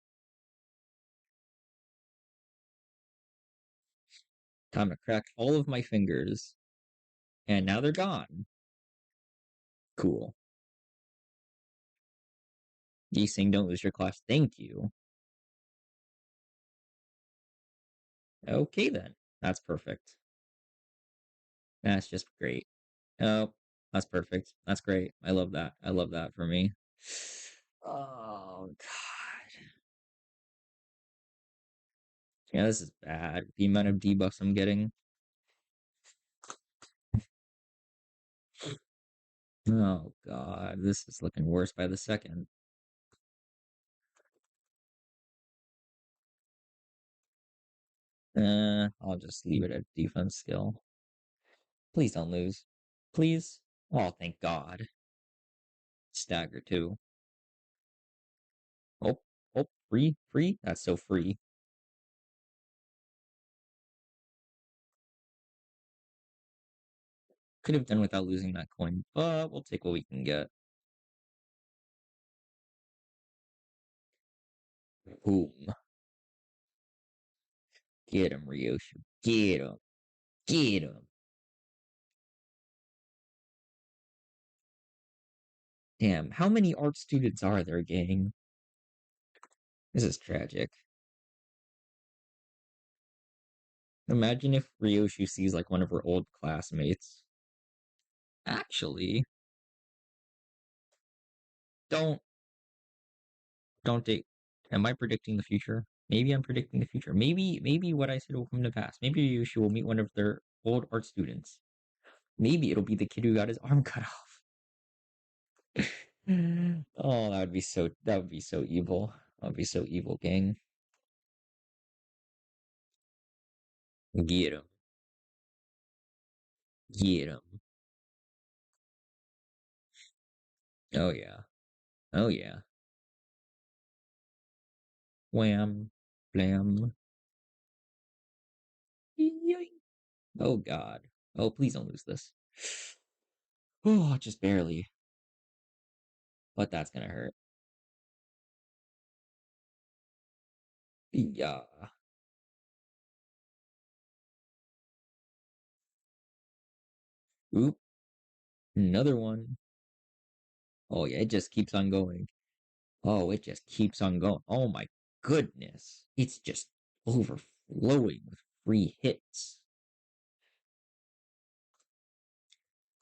Time to crack all of my fingers. And now they're gone. Cool. You saying don't lose your class. Thank you. Okay then. That's perfect. That's just great. Oh, that's perfect. That's great. I love that. I love that for me. Oh god. Yeah, this is bad. The amount of debuffs I'm getting. Oh god, this is looking worse by the second. I'll just leave it at defense skill. Please don't lose. Please. Oh, thank God. Stagger too. Oh, oh, free, free. That's so free. Could have done without losing that coin, but we'll take what we can get. Boom. Get him, Ryoshu. Get him. Get him. Damn, how many art students are there, gang? This is tragic. Imagine if Ryoshu sees like one of her old classmates. Actually, don't don't date. Am I predicting the future? Maybe I'm predicting the future. Maybe what I said will come to pass. Maybe Ryoshu will meet one of their old art students. Maybe it'll be the kid who got his arm cut off. Oh, that would be so evil. That would be so evil, gang. Get him. Get him. Oh yeah. Oh yeah. Wham. Blam. Yoink. Oh god. Oh, please don't lose this. Oh, just barely. But that's gonna hurt. Yeah. Oop. Another one. Oh yeah, it just keeps on going. Oh, it just keeps on going. Oh my goodness. It's just overflowing with free hits.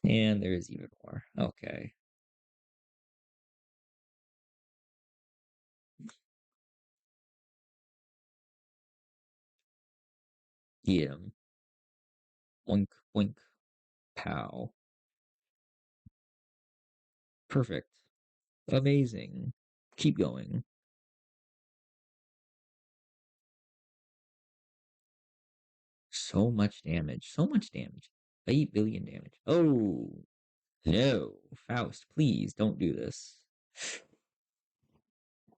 And there's even more. Okay. Get him. Oink, oink, pow. Perfect. Amazing. Keep going. So much damage. So much damage. 8 billion damage. Oh, no. Faust, please don't do this.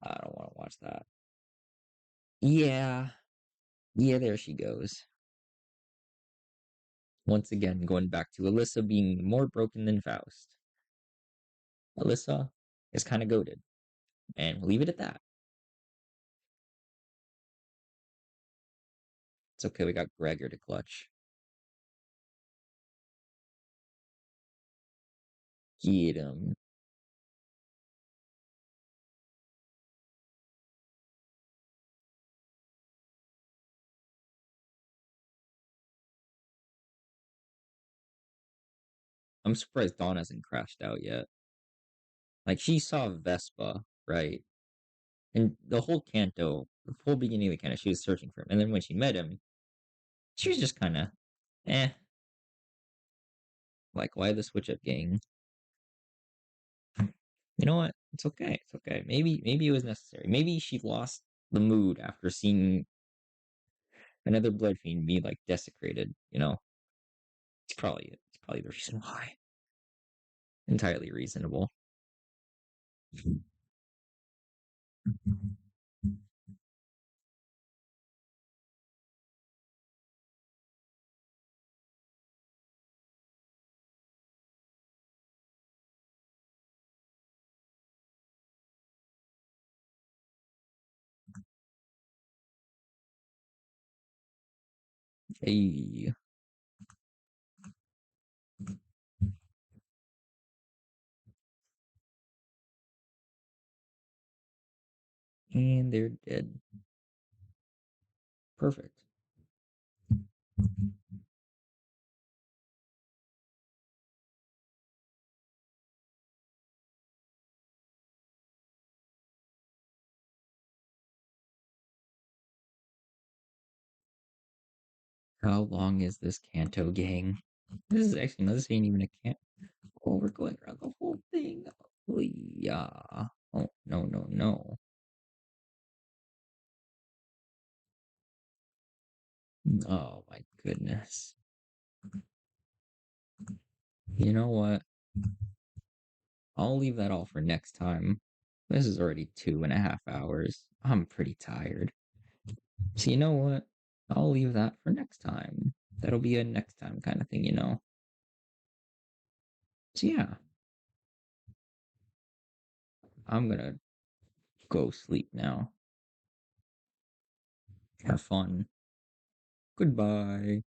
I don't want to watch that. Yeah. Yeah, there she goes. Once again, going back to Alyssa being more broken than Faust. Alyssa, is kind of goated. And we'll leave it at that. It's okay, we got Gregor to clutch. Get him. I'm surprised Dawn hasn't crashed out yet. Like, she saw Vespa, right? And the whole canto, the whole beginning of the canto, she was searching for him. And then when she met him, she was just kind of, eh. Like, why the switch up gang? You know what? It's okay. It's okay. Maybe it was necessary. Maybe she lost the mood after seeing another blood fiend be like desecrated. It's probably it. It's probably the reason why. Entirely reasonable. Hey, and they're dead. Perfect. How long is this canto gang? This is actually no. This ain't even a canto. Oh, we're going around the whole thing. Oh yeah. Oh no no no. Oh my goodness. You know what? I'll leave that all for next time. This is already 2.5 hours. I'm pretty tired. So you know what? I'll leave that for next time. That'll be a next time kind of thing. So yeah, I'm gonna go sleep now. Have fun. Goodbye.